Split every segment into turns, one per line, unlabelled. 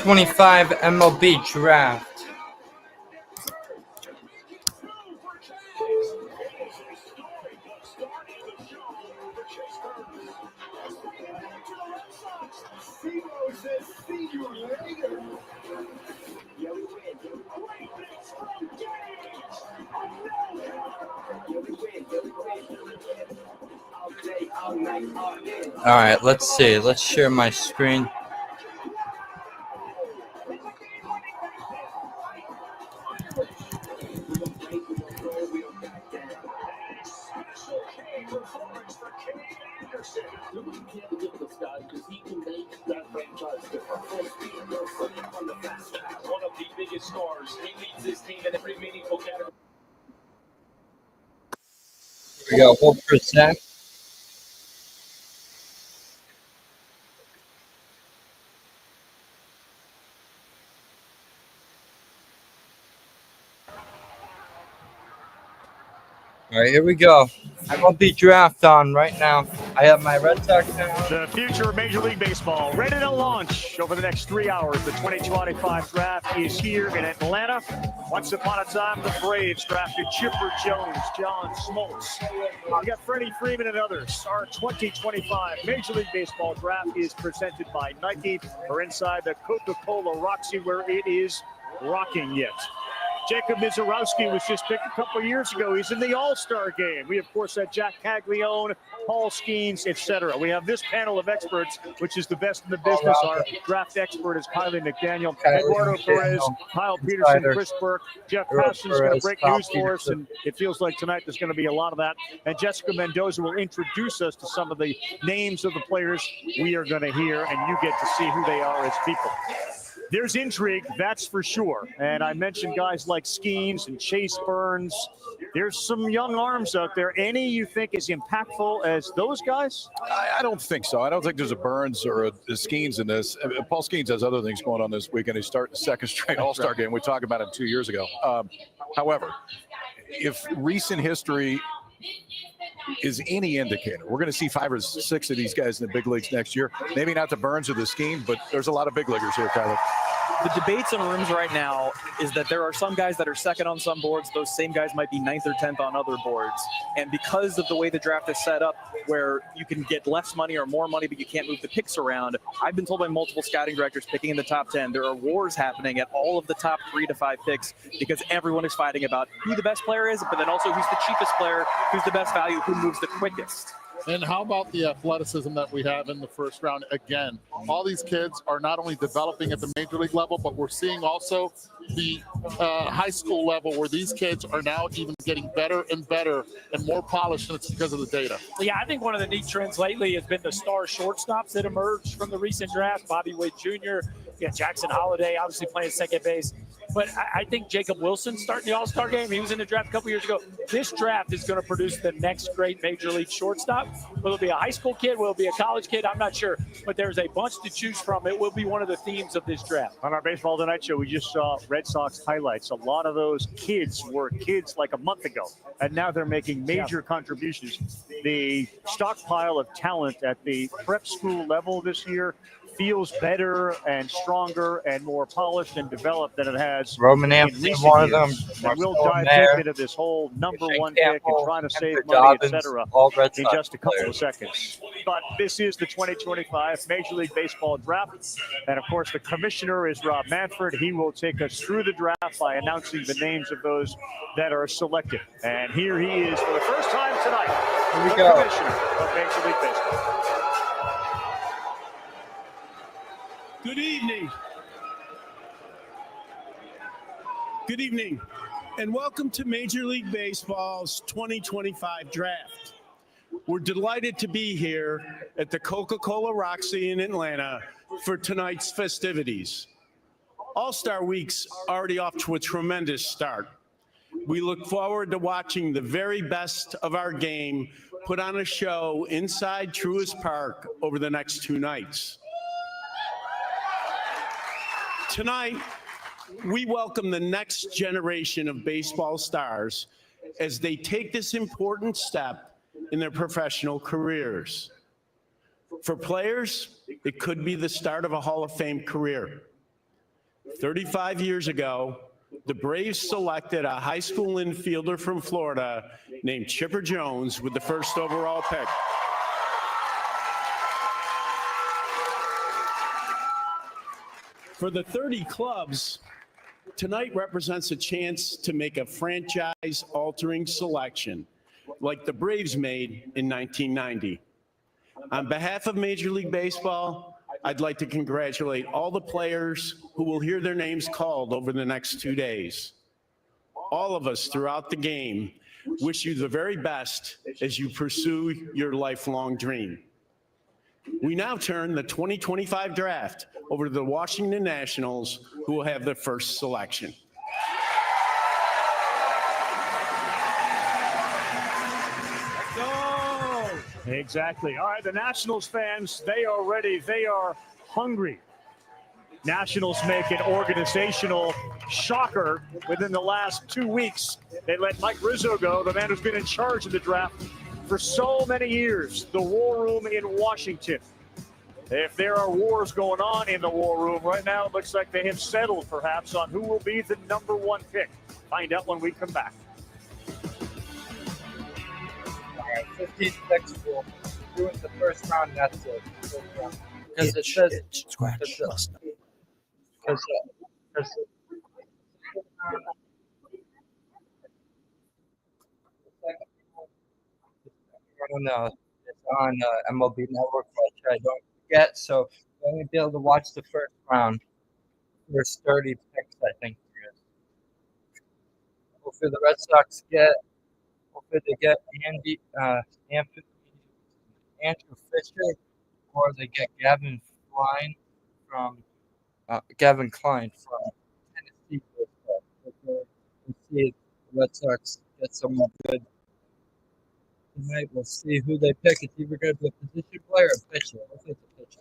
2025 MLB Draft. All right, let's see. Let's share my screen.
One of the biggest stars. He leads this team in every meaningful category.
We got Wolf for Zach. All right, here we go. MLB Draft on right now. I have my Red Sox down.
The future of Major League Baseball ready to launch over the next 3 hours. The 2025 draft is here in Atlanta. Once upon a time, the Braves drafted Chipper Jones, John Smoltz. We got Freddie Freeman and others. Our 2025 Major League Baseball draft is presented by Nike. We're inside the Coca-Cola Roxy where it is rocking yet. Jacob Mizorowski was just picked a couple years ago. He's in the All-Star game. We, of course, had Jack Caglione, Paul Skeens, etc. We have this panel of experts, which is the best in the business. Our draft expert is Kylie McDaniel, Eduardo Perez, Kyle Peterson, Chris Burke. Jeff Passon is going to break news for us, and it feels like tonight there's going to be a lot of that. And Jessica Mendoza will introduce us to some of the names of the players we are going to hear, and you get to see who they are as people. There's intrigue, that's for sure. And I mentioned guys like Skeens and Chase Burns. There's some young arms out there. Any you think is impactful as those guys?
I don't think so. I don't think there's a Burns or a Skeens in this. Paul Skeens has other things going on this weekend. He's starting the second straight All-Star game. We talked about him 2 years ago. However, if recent history is any indicator, we're going to see 5 or 6 of these guys in the big leagues next year. Maybe not the Burns or the Skeens, but there's a lot of big leaguers here, Kyler.
The debates in rooms right now is that there are some guys that are second on some boards. Those same guys might be 9th or 10th on other boards. And because of the way the draft is set up, where you can get less money or more money, but you can't move the picks around, I've been told by multiple scouting directors picking in the top 10, there are wars happening at all of the top 3 to 5 picks because everyone is fighting about who the best player is, but then also who's the cheapest player, who's the best value, who moves the quickest.
And how about the athleticism that we have in the first round? Again, all these kids are not only developing at the major league level, but we're seeing also the high school level where these kids are now even getting better and better and more polished, and it's because of the data.
Yeah, I think one of the neat trends lately has been the star shortstops that emerged from the recent draft. Bobby Witt Jr., Jackson Holliday, obviously playing second base. But I think Jacob Wilson starting the All-Star game. He was in the draft a couple years ago. This draft is going to produce the next great major league shortstop. Will it be a high school kid? Will it be a college kid? I'm not sure. But there's a bunch to choose from. It will be one of the themes of this draft.
On our Baseball Tonight show, we just saw Red Sox highlights. A lot of those kids were kids like a month ago, and now they're making major contributions. The stockpile of talent at the prep school level this year feels better and stronger and more polished and developed than it has
Roman
in
Anthony,
recent
one of
years.
them.
And we'll dive deep into this whole number one pick and trying to save money, etc. in just a couple of seconds. But this is the 2025 Major League Baseball Draft. And, of course, the commissioner is Rob Manfred. He will take us through the draft by announcing the names of those that are selected. And here he is for the first time tonight,
Here we
the
go.
commissioner of Major League Baseball.
Good evening. Good evening, and welcome to Major League Baseball's 2025 draft. We're delighted to be here at the Coca-Cola Roxy in Atlanta for tonight's festivities. All-Star Week's already off to a tremendous start. We look forward to watching the very best of our game put on a show inside Truist Park over the next 2 nights. Tonight, we welcome the next generation of baseball stars as they take this important step in their professional careers. For players, it could be the start of a Hall of Fame career. 35 years ago, the Braves selected a high school infielder from Florida named Chipper Jones with the first overall pick. For the 30 clubs, tonight represents a chance to make a franchise-altering selection like the Braves made in 1990. On behalf of Major League Baseball, I'd like to congratulate all the players who will hear their names called over the next 2 days. All of us throughout the game wish you the very best as you pursue your lifelong dream. We now turn the 2025 draft over to the Washington Nationals, who will have the first selection.
Exactly. All right, the Nationals fans, they are ready. They are hungry. Nationals make an organizational shocker within the last 2 weeks. They let Mike Rizzo go, the man who's been in charge of the draft for so many years, the war room in Washington. If there are wars going on in the war room right now, it looks like they have settled perhaps on who will be the #1 pick. Find out when we come back.
15 picks will do it the first round. That's it. Because it says scratch. It's on MLB Network, which I don't get. So you'll only be able to watch the first round. First 30 picks, I think. Hopefully the Red Sox get. Hopefully they get Andrew Fisher, or they get Gavin Klein from Tennessee. We'll see if the Red Sox get someone good tonight. We'll see who they pick. It's either going to be a position player or a pitcher. Hopefully it's a pitcher.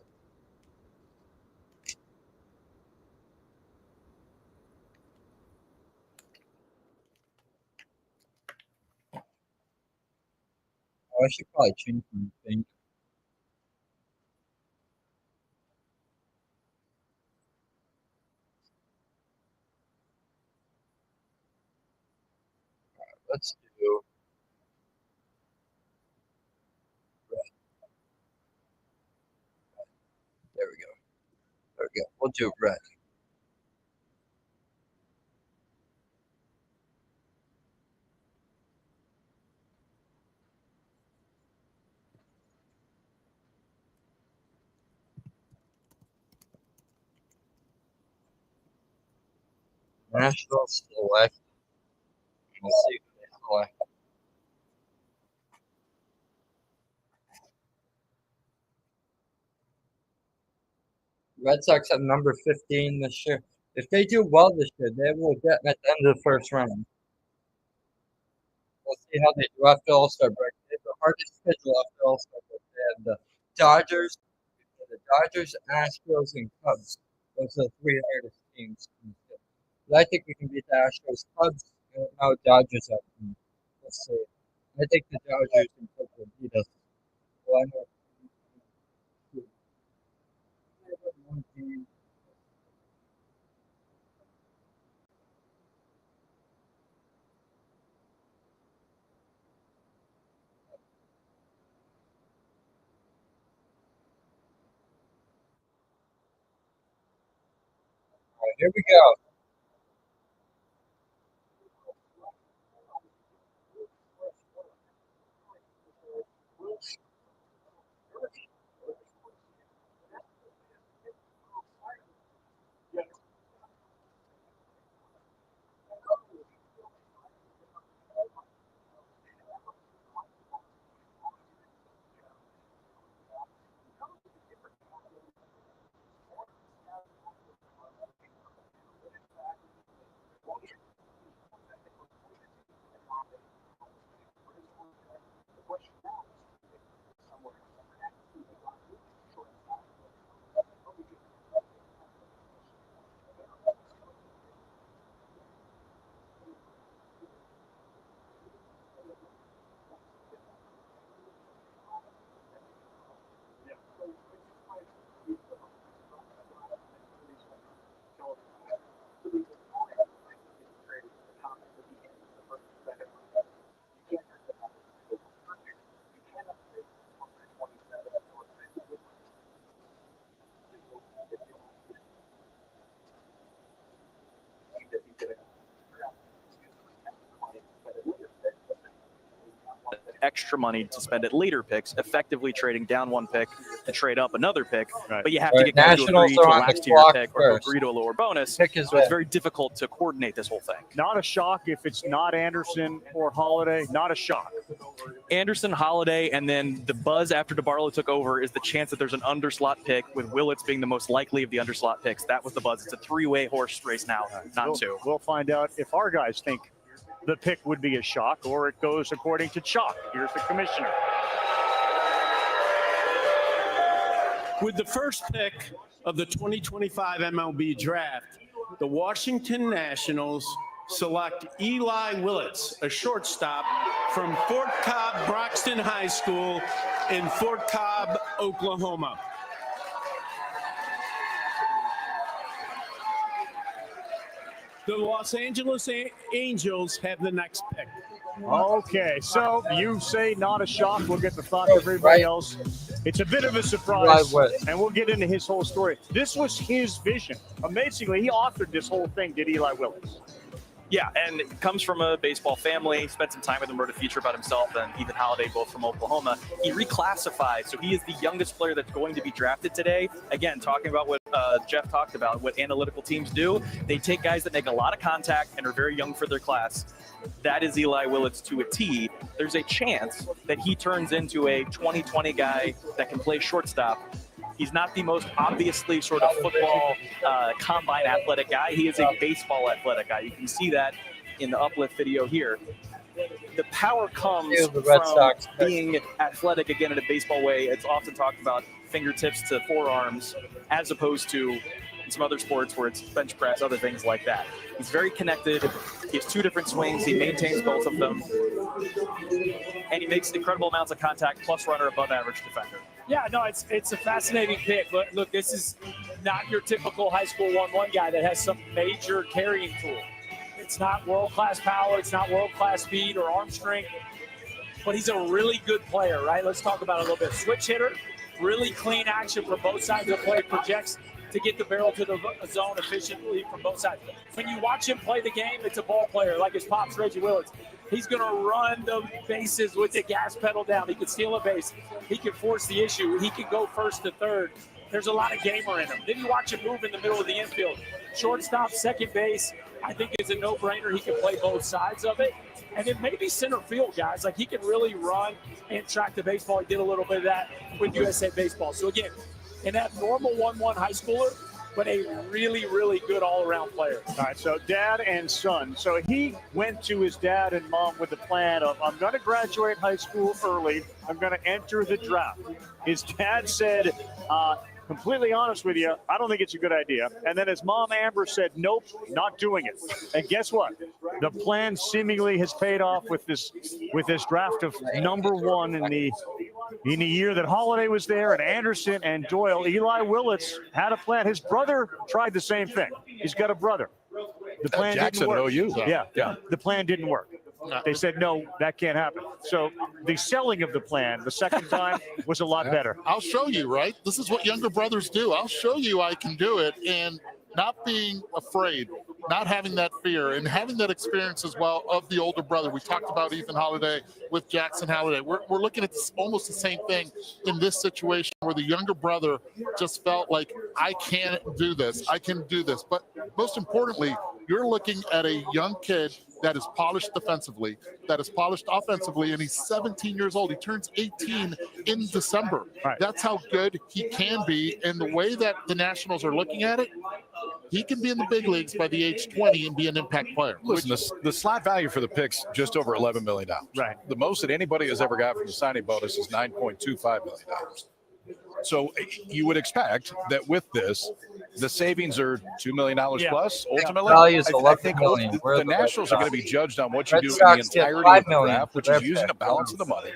Oh, I should probably change my thing. Let's do red. There we go. There we go. We'll do red. National select. We'll see who they select. Red Sox have number 15 this year. If they do well this year, they will get at the end of the first round. We'll see how they do after All-Star break. They have the hardest schedule after All-Star break. They have the Dodgers, Astros, and Cubs. Those are the 3 hardest teams. But I think we can beat the Astros, Cubs, and now Dodgers up. We'll see. I think the Dodgers and Cubs will beat us. Well, I know. One team. All right, here we go.
extra money to spend at later picks, effectively trading down one pick to trade up another pick.
Right.
But you have to get guys to
Nationals
agree to
are on
a
the
last year
clock
pick or to
first.
agree to a lower bonus.
Pick is
So it's
in.
very difficult to coordinate this whole thing.
Not a shock if it's not Anderson or Holiday. Not a shock.
Anderson, Holiday, and then the buzz after DeBarlo took over is the chance that there's an underslot pick, with Willits being the most likely of the underslot picks. That was the buzz. It's a three-way horse race now, not two.
We'll find out if our guys think the pick would be a shock or it goes according to chalk. Here's the commissioner.
With the first pick of the 2025 MLB Draft, the Washington Nationals select Eli Willits, a shortstop from Fort Cobb Broxton High School in Fort Cobb, Oklahoma. The Los Angeles Angels have the next pick.
Okay, so you say not a shock. We'll get the thoughts of everybody else. It's a bit of a surprise, and we'll get into his whole story. This was his vision. Amazingly, he authored this whole thing, did Eli Willits.
Yeah, and it comes from a baseball family. Spent some time with him, wrote a feature about himself and Ethan Holiday, both from Oklahoma. He reclassified, so he is the youngest player that's going to be drafted today. Again, talking about what Jeff talked about, what analytical teams do. They take guys that make a lot of contact and are very young for their class. That is Eli Willits to a T. There's a chance that he turns into a 2020 guy that can play shortstop. He's not the most obviously sort of football combine athletic guy. He is a baseball athletic guy. You can see that in the uplift video here. The power comes from being athletic again in a baseball way. It's often talked about fingertips to forearms as opposed to in some other sports where it's bench press, other things like that. He's very connected. He has two different swings. He maintains both of them. And he makes incredible amounts of contact, plus runner above average defender.
Yeah, no, it's a fascinating pick. But look, this is not your typical high school 1-1 guy that has some major carrying tool. It's not world-class power. It's not world-class speed or arm strength. But he's a really good player, right? Let's talk about it a little bit. Switch hitter, really clean action from both sides of the plate, projects to get the barrel to the zone efficiently from both sides. When you watch him play the game, it's a ball player like his pops, Reggie Willits. He's going to run the bases with the gas pedal down. He can steal a base. He can force the issue. He can go first to third. There's a lot of gamer in him. Then you watch him move in the middle of the infield. Shortstop, second base, I think it's a no-brainer. He can play both sides of it. And then maybe center field, guys. Like, he can really run and track the baseball. He did a little bit of that with USA Baseball. So, again, in that normal 1-1 high schooler, but a really, really good all-around player.
All right, so dad and son. So he went to his dad and mom with the plan of, I'm going to graduate high school early. I'm going to enter the draft. His dad said, completely honest with you, I don't think it's a good idea. And then his mom, Amber, said, nope, not doing it. And guess what? The plan seemingly has paid off with this draft of number one in the year that Holiday was there and Anderson and Doyle. Eli Willits had a plan. His brother tried the same thing. He's got a brother. The plan
Jackson
didn't work.
OU.
Yeah. The plan didn't work. They said, no, that can't happen. So the selling of the plan the second time was a lot better.
I'll show you, right? This is what younger brothers do. I'll show you I can do it. And not being afraid, not having that fear, and having that experience as well of the older brother. We talked about Ethan Holiday with Jackson Holiday. We're looking at almost the same thing in this situation where the younger brother just felt like, I can do this. I can do this. But most importantly, you're looking at a young kid that is polished defensively, that is polished offensively, and he's 17 years old. He turns 18 in December.
Right.
That's how good he can be. And the way that the Nationals are looking at it, he can be in the big leagues by the age 20 and be an impact player.
Listen, the slot value for the picks just over $11 million.
Right.
The most that anybody has ever got from the signing bonus is $9.25 million. So you would expect that with this, the savings are $2 million plus. Ultimately,
Value is
I think
$11 million.
the Nationals are going to be judged on what you
Red
do in the
Sox get
entirety
$5
of the
million
draft, which
for
is
their
using a
pick.
balance of the money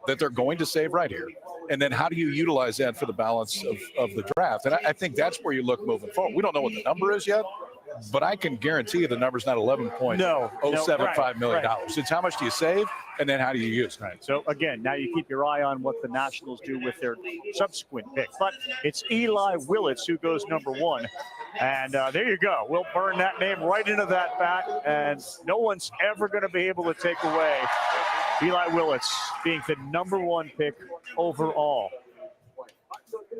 that they're going to save right here. And then how do you utilize that for the balance of the draft? And I think that's where you look moving forward. We don't know what the number is yet, but I can guarantee you the number's not $11.075 million. It's how much do you save, and then how do you use it?
Right. So, again, now you keep your eye on what the Nationals do with their subsequent pick. But it's Eli Willits who goes number one. And there you go. We'll burn that name right into that bat, and no one's ever going to be able to take away Eli Willits being the #1 pick overall.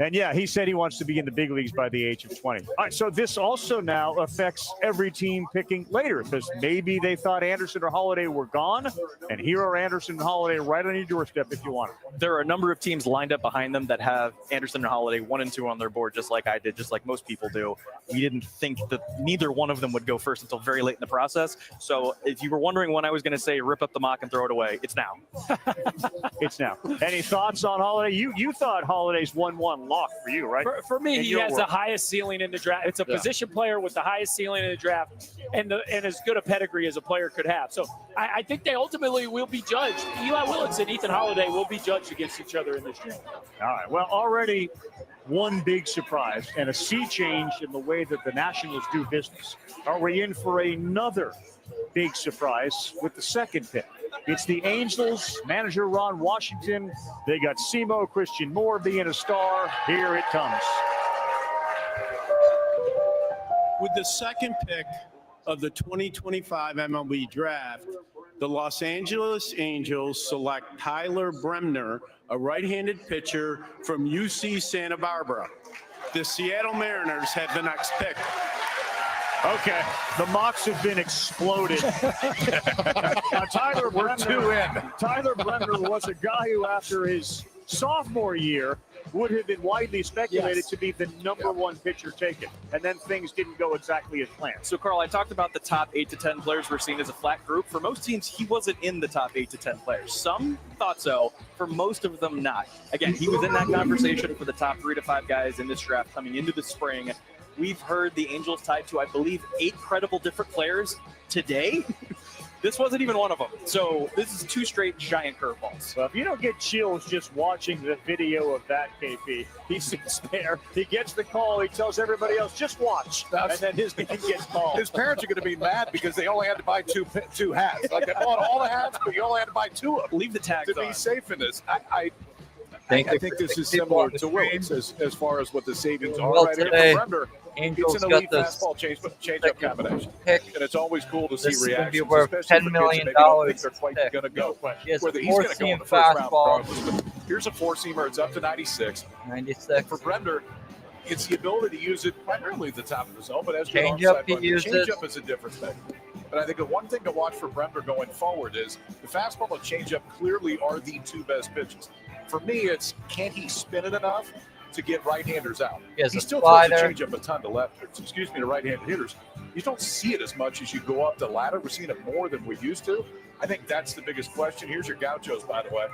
And yeah, he said he wants to be in the big leagues by the age of 20. All right, so this also now affects every team picking later because maybe they thought Anderson or Holiday were gone, and here are Anderson and Holiday right on your doorstep if you want them.
There are a number of teams lined up behind them that have Anderson and Holiday 1 and 2 on their board, just like I did, just like most people do. We didn't think that neither one of them would go first until very late in the process. So if you were wondering when I was going to say rip up the mock and throw it away, it's now.
It's now. Any thoughts on Holiday? You thought Holiday's 1-1 lock for you, right?
For me, he has the highest ceiling in the draft. It's a position player with the highest ceiling in the draft and as good a pedigree as a player could have. So I think they ultimately will be judged. Eli Willits and Ethan Holiday will be judged against each other in this draft.
All right. Well, already one big surprise and a sea change in the way that the Nationals do business. Are we in for another big surprise with the second pick? It's the Angels, manager Ron Washington. They got Simo, Christian Moore being a star. Here it comes.
With the second pick of the 2025 MLB Draft, the Los Angeles Angels select Tyler Bremner, a right-handed pitcher from UC Santa Barbara. The Seattle Mariners have the next pick.
Okay, the mocks have been exploded. Now, Tyler Bremner was a guy who, after his sophomore year, would have been widely speculated to be the #1 pitcher taken, and then things didn't go exactly as planned.
So, Carl, I talked about the top 8 to 10 players we're seeing as a flat group. For most teams, he wasn't in the top 8 to 10 players. Some thought so. For most of them, not. Again, he was in that conversation for the top 3 to 5 guys in this draft coming into the spring. We've heard the Angels tied to, I believe, 8 credible different players today. This wasn't even one of them. So this is 2 straight giant curveballs.
Well, if you don't get chills just watching the video of that, KP, he sits there, he gets the call, he tells everybody else, just watch. And then his name gets called.
His parents are going to be mad because they only had to buy two hats. Like, they bought all the hats, but you only had to buy 2 of them.
Leave the tags
to
on.
be safe in this. I think this is similar to Willits as far as what the savings are right here for Bremner.
Angels
it's an
got
elite
this
fastball change-up combination,
pick.
And it's always cool to see
This is gonna
reactions,
be worth
especially
$10
for kids
million
that maybe don't think they're quite
pick.
going to go.
Yes,
Whether he's going to go in the
four-seam
first round
fastball.
regardless. But here's a 4-seamer. It's up to 96.
96.
For Bremner, it's the ability to use it primarily at the top of the zone, but as
Change-up, he uses.
change-up is a different thing. But I think the one thing to watch for Bremner going forward is the fastball and change-up clearly are the 2 best pitches. For me, it's can he spin it enough to get right-handers out?
He has
He
a
still throws the
slider.
change-up a ton to to right-handed hitters. You don't see it as much as you go up the ladder. We're seeing it more than we used to. I think that's the biggest question. Here's your Gauchos, by the way.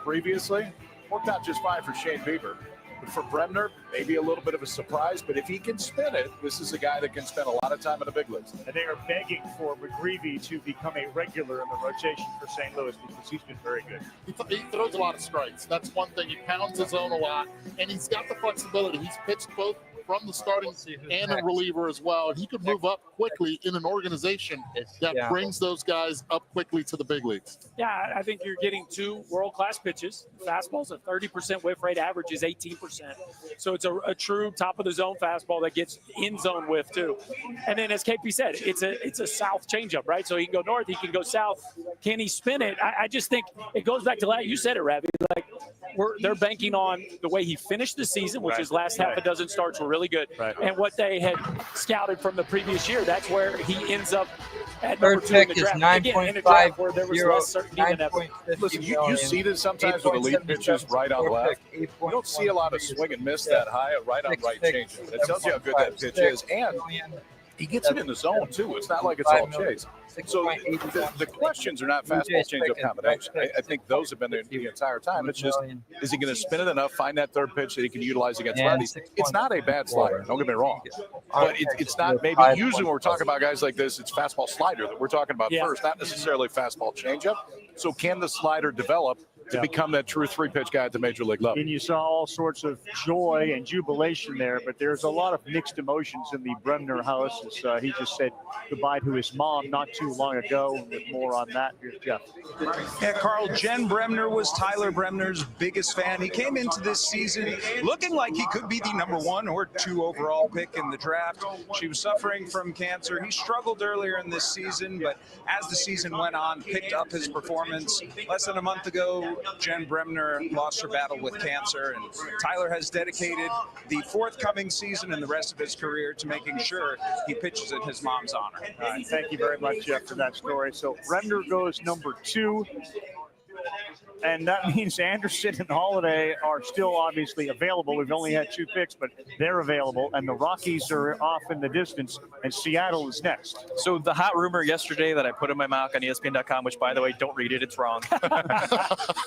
Previously, worked out just fine for Shane Bieber. But for Bremner, maybe a little bit of a surprise. But if he can spin it, this is a guy that can spend a lot of time in the big leagues.
And they are begging for McGreevy to become a regular in the rotation for St. Louis because he's been very good.
He throws a lot of strikes. That's one thing. He pounds his zone a lot, and he's got the flexibility. He's pitched both from the starting and a reliever as well. And he could move up quickly in an organization that brings those guys up quickly to the big leagues.
Yeah, I think you're getting 2 world-class pitches. Fastball's a 30% whiff rate, average is 18%. So it's a true top-of-the-zone fastball that gets in-zone whiff, too. And then, as KP said, it's a south changeup, right? So he can go north, he can go south. Can he spin it? I just think it goes back to that. You said it, Ravi. Like, they're banking on the way he finished the season, which his last half a dozen starts were really good, and what they had scouted from the previous year. That's where he ends up at
Third
number 2 in
pick
the
is
draft. Again, in a draft where there was less certainty than ever.
Listen, you see this sometimes with elite pitches right on left. You don't see a lot of swing and miss that high, right on right changeup. It tells you how good that pitch is, and he gets it in the zone too. It's not like it's all chase. So the questions are not fastball changeup combination. I think those have been there the entire time. It's just, is he going to spin it enough, find that third pitch that he can utilize against righties? It's not a bad slider. Don't get me wrong, but it's not. Maybe usually when we're talking about guys like this, it's fastball slider that we're talking about first, not necessarily fastball changeup. So can the slider develop to become that true three-pitch guy at the major league level.
And you saw all sorts of joy and jubilation there, but there's a lot of mixed emotions in the Bremner house as he just said goodbye to his mom not too long ago. And with more on that, here's Jeff.
Yeah, Carl, Jen Bremner was Tyler Bremner's biggest fan. He came into this season looking like he could be the #1 or 2 overall pick in the draft. She was suffering from cancer. He struggled earlier in this season, but as the season went on, picked up his performance. Less than a month ago, Jen Bremner lost her battle with cancer, and Tyler has dedicated the forthcoming season and the rest of his career to making sure he pitches in his mom's honor.
Thank you very much, Jeff, for that story. So Bremner goes #2. And that means Anderson and Holiday are still obviously available. We've only had 2 picks, but they're available. And the Rockies are off in the distance, and Seattle is next.
So the hot rumor yesterday that I put in my mouth on ESPN.com, which, by the way, don't read it, it's wrong.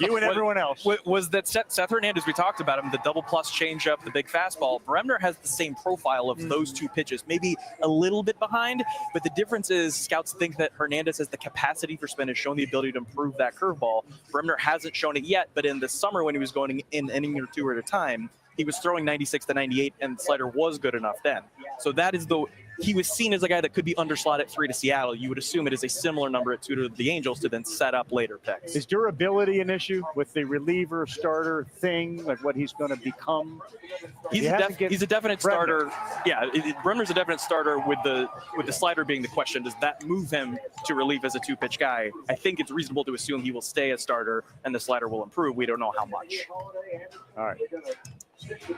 You and everyone else.
Was that Seth Hernandez, we talked about him, the double plus changeup, the big fastball. Bremner has the same profile of those 2 pitches, maybe a little bit behind, but the difference is scouts think that Hernandez has the capacity for spin, has shown the ability to improve that curveball. Bremner hasn't shown it yet, but in the summer when he was going in inning or 2 at a time, he was throwing 96 to 98, and the slider was good enough then. So that is he was seen as a guy that could be underslot at 3 to Seattle. You would assume it is a similar number at 2 to the Angels to then set up later picks.
Is durability an issue with the reliever starter thing, like what he's going to become?
He's a definite starter. Yeah, Bremner's a definite starter with the slider being the question. Does that move him to relief as a 2-pitch guy? I think it's reasonable to assume he will stay a starter and the slider will improve. We don't know how much.
All right.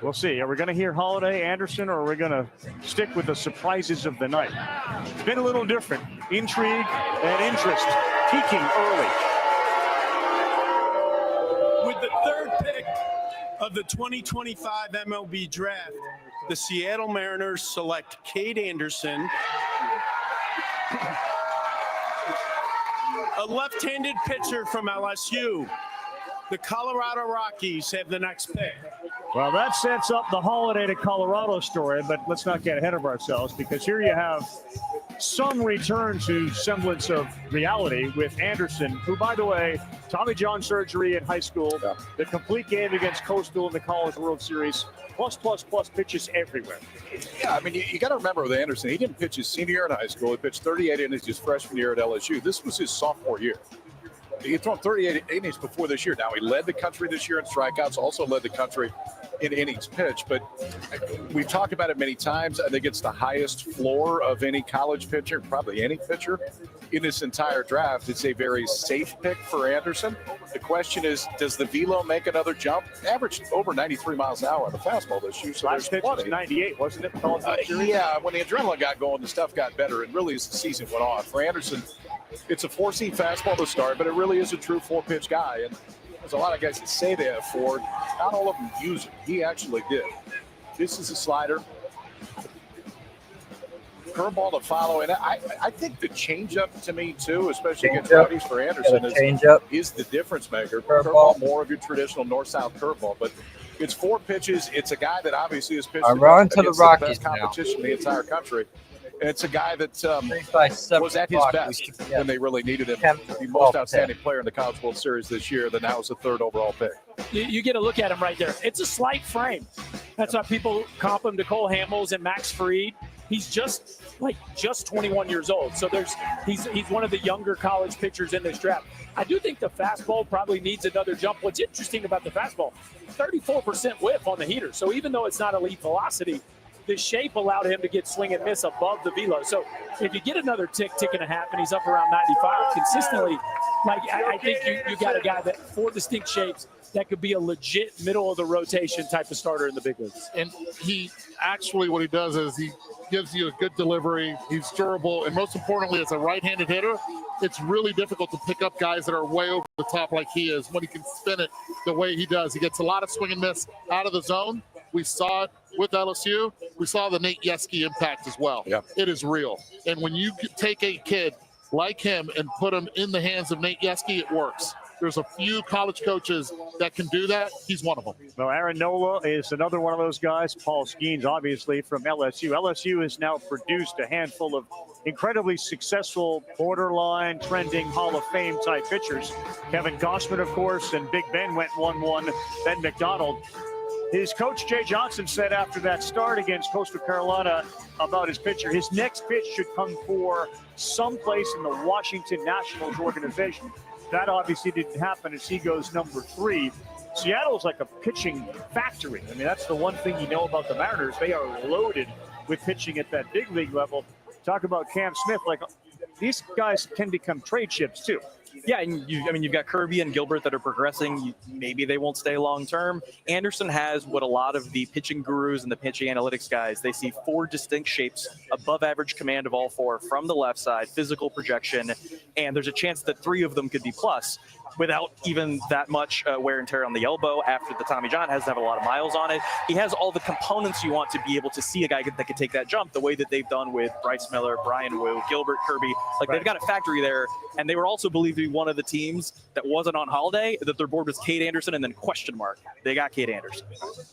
We'll see. Are we going to hear Holiday, Anderson, or are we going to stick with the surprises of the night? It's been a little different. Intrigue and interest peaking early.
With the 3rd pick of the 2025 MLB Draft, the Seattle Mariners select Cade Anderson, a left-handed pitcher from LSU. The Colorado Rockies have the next pick.
Well, that sets up the Holiday to Colorado story, but let's not get ahead of ourselves, because here you have some return to semblance of reality with Anderson, who, by the way, Tommy John surgery in high school, the complete game against Coastal in the College World Series, plus pitches everywhere.
Yeah, I mean, you got to remember with Anderson, he didn't pitch his senior year in high school. He pitched 38 innings his freshman year at LSU. This was his sophomore year. He had thrown 38 innings before this year. Now, he led the country this year in strikeouts, also led the country in innings pitched. But we've talked about it many times. I think it's the highest floor of any college pitcher, probably any pitcher in this entire draft. It's a very safe pick for Anderson. The question is, does the velo make another jump? Averaged over 93 miles an hour on the fastball this year. So
last pitch was 98, wasn't it?
Yeah, when the adrenaline got going, the stuff got better. And really, as the season went on, for Anderson, it's a 4-seam fastball to start, but it really is a true 4-pitch guy. And there's a lot of guys that say they have 4. Not all of them use it. He actually did. This is a slider. Curveball to follow. And I think the changeup to me, too, especially against righties for Anderson, is the difference maker. Curveball, more of your traditional north-south curveball. But it's 4 pitches. It's a guy that obviously has pitched against the best competition in the entire country. And it's a guy that was at his best when they really needed him. The most outstanding player in the College World Series this year, then now is the 3rd overall pick.
You get a look at him right there. It's a slight frame. That's why people comp him to Cole Hamels and Max Fried. He's just 21 years old. So he's one of the younger college pitchers in this draft. I do think the fastball probably needs another jump. What's interesting about the fastball, 34% whiff on the heater. So even though it's not elite velocity, the shape allowed him to get swing and miss above the velo. So if you get another tick and a half, and he's up around 95 consistently, I think you got a guy that 4 distinct shapes that could be a legit middle of the rotation type of starter in the big leagues.
And he actually, what he does is he gives you a good delivery. He's durable, and most importantly, as a right-handed hitter, it's really difficult to pick up guys that are way over the top like he is when he can spin it the way he does. He gets a lot of swing and miss out of the zone. We saw it with LSU. We saw the Nate Yeskie impact as well.
Yep.
It is real. And when you take a kid like him and put him in the hands of Nate Yeskie, it works. There's a few college coaches that can do that. He's one of them.
Well, Aaron Nola is another one of those guys. Paul Skeens, obviously, from LSU. LSU has now produced a handful of incredibly successful, borderline, trending Hall of Fame type pitchers. Kevin Gossman, of course, and Big Ben went 1-1. Ben McDonald. His coach, Jay Johnson, said after that start against Coastal Carolina about his pitcher, his next pitch should come for someplace in the Washington Nationals organization. That obviously didn't happen as he goes number 3. Seattle's like a pitching factory. I mean, that's the one thing you know about the Mariners. They are loaded with pitching at that big league level. Talk about Cam Smith. Like, these guys can become trade chips, too.
Yeah, and you've got Kirby and Gilbert that are progressing. Maybe they won't stay long term. Anderson has what a lot of the pitching gurus and the pitch analytics guys, they see 4 distinct shapes, above average command of all 4 from the left side, physical projection, and there's a chance that 3 of them could be plus without even that much wear and tear on the elbow. After the Tommy John, has to have a lot of miles on it. He has all the components you want to be able to see a guy that could take that jump the way that they've done with Bryce Miller, Brian Wu, Gilbert, Kirby. Like, they've got a factory there, and they were also believed to be one of the teams that wasn't on holiday, that their board was Cade Anderson and then question mark. They got Cade Anderson.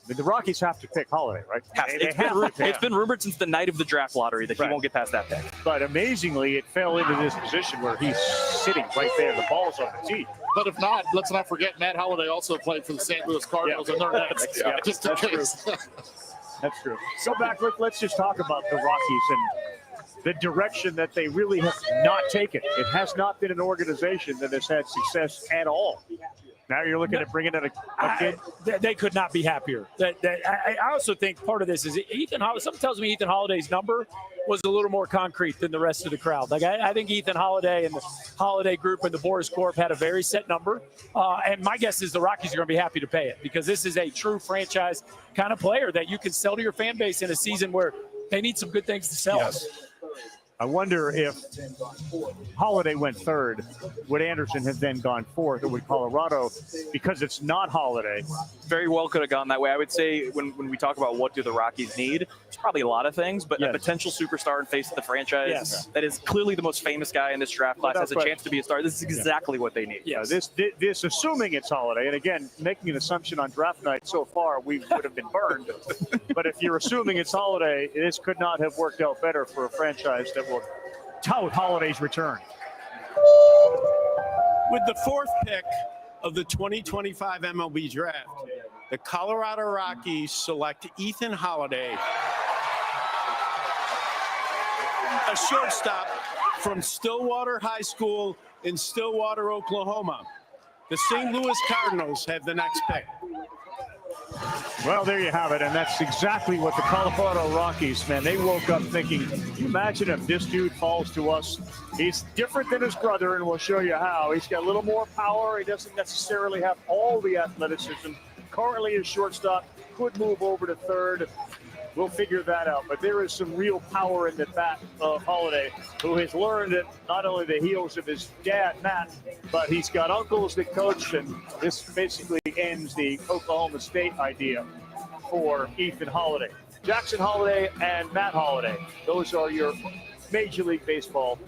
The Rockies have to pick Holiday, right?
It's been rumored since the night of the draft lottery that he won't get past that pick.
But amazingly, it fell into this position where he's sitting right there. The ball's on the tee.
But if not, let's not forget Matt Holliday also played for the St. Louis Cardinals and they're next. Just in case.
That's true. So back, let's just talk about the Rockies and the direction that they really have not taken. It has not been an organization that has had success at all. Now you're looking at bringing in a kid.
They could not be happier. I also think part of this is Ethan Holiday. Something tells me Ethan Holiday's number was a little more concrete than the rest of the crowd. Like, I think Ethan Holiday and the Holiday Group and the Boris Corp had a very set number. And my guess is the Rockies are going to be happy to pay it because this is a true franchise kind of player that you can sell to your fan base in a season where they need some good things to sell.
Yes. I wonder if Holiday went 3rd, would Anderson have then gone 4th, or would Colorado, because it's not Holiday?
Very well could have gone that way. I would say when we talk about what do the Rockies need, it's probably a lot of things, but a potential superstar and face of the franchise that is clearly the most famous guy in this draft class has a chance to be a star. This is exactly what they need.
Yeah, this assuming it's Holiday, and again, making an assumption on draft night so far, we would have been burned. But if you're assuming it's Holiday, this could not have worked out better for a franchise that will tout Holiday's return.
With the 4th pick of the 2025 MLB Draft, the Colorado Rockies select Ethan Holiday, a shortstop from Stillwater High School in Stillwater, Oklahoma. The St. Louis Cardinals have the next pick.
Well, there you have it, and that's exactly what the Colorado Rockies, man, they woke up thinking, can you imagine if this dude falls to us? He's different than his brother, and we'll show you how. He's got a little more power. He doesn't necessarily have all the athleticism. Currently, his shortstop could move over to 3rd. We'll figure that out. But there is some real power in the bat of Holiday, who has learned it not only the heels of his dad, Matt, but he's got uncles that coach, and this basically ends the Oklahoma State idea for Ethan Holiday. Jackson Holiday and Matt Holiday. Those are your Major League Baseball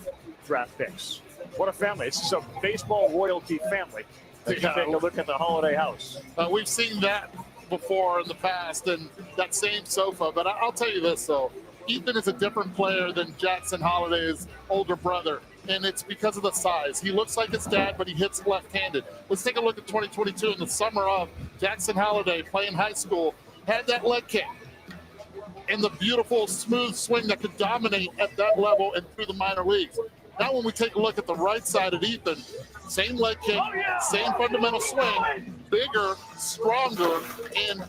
draft picks. What a family. This is a baseball royalty family. Take a look at the Holiday house.
We've seen that before in the past and that same sofa, but I'll tell you this though, Ethan is a different player than Jackson Holiday's older brother, and it's because of the size. He looks like his dad, but he hits left-handed. Let's take a look at 2022 in the summer of Jackson Holiday playing high school, had that leg kick and the beautiful smooth swing that could dominate at that level and through the minor leagues. Now when we take a look at the right side of Ethan, same leg kick, same fundamental swing, bigger, stronger, and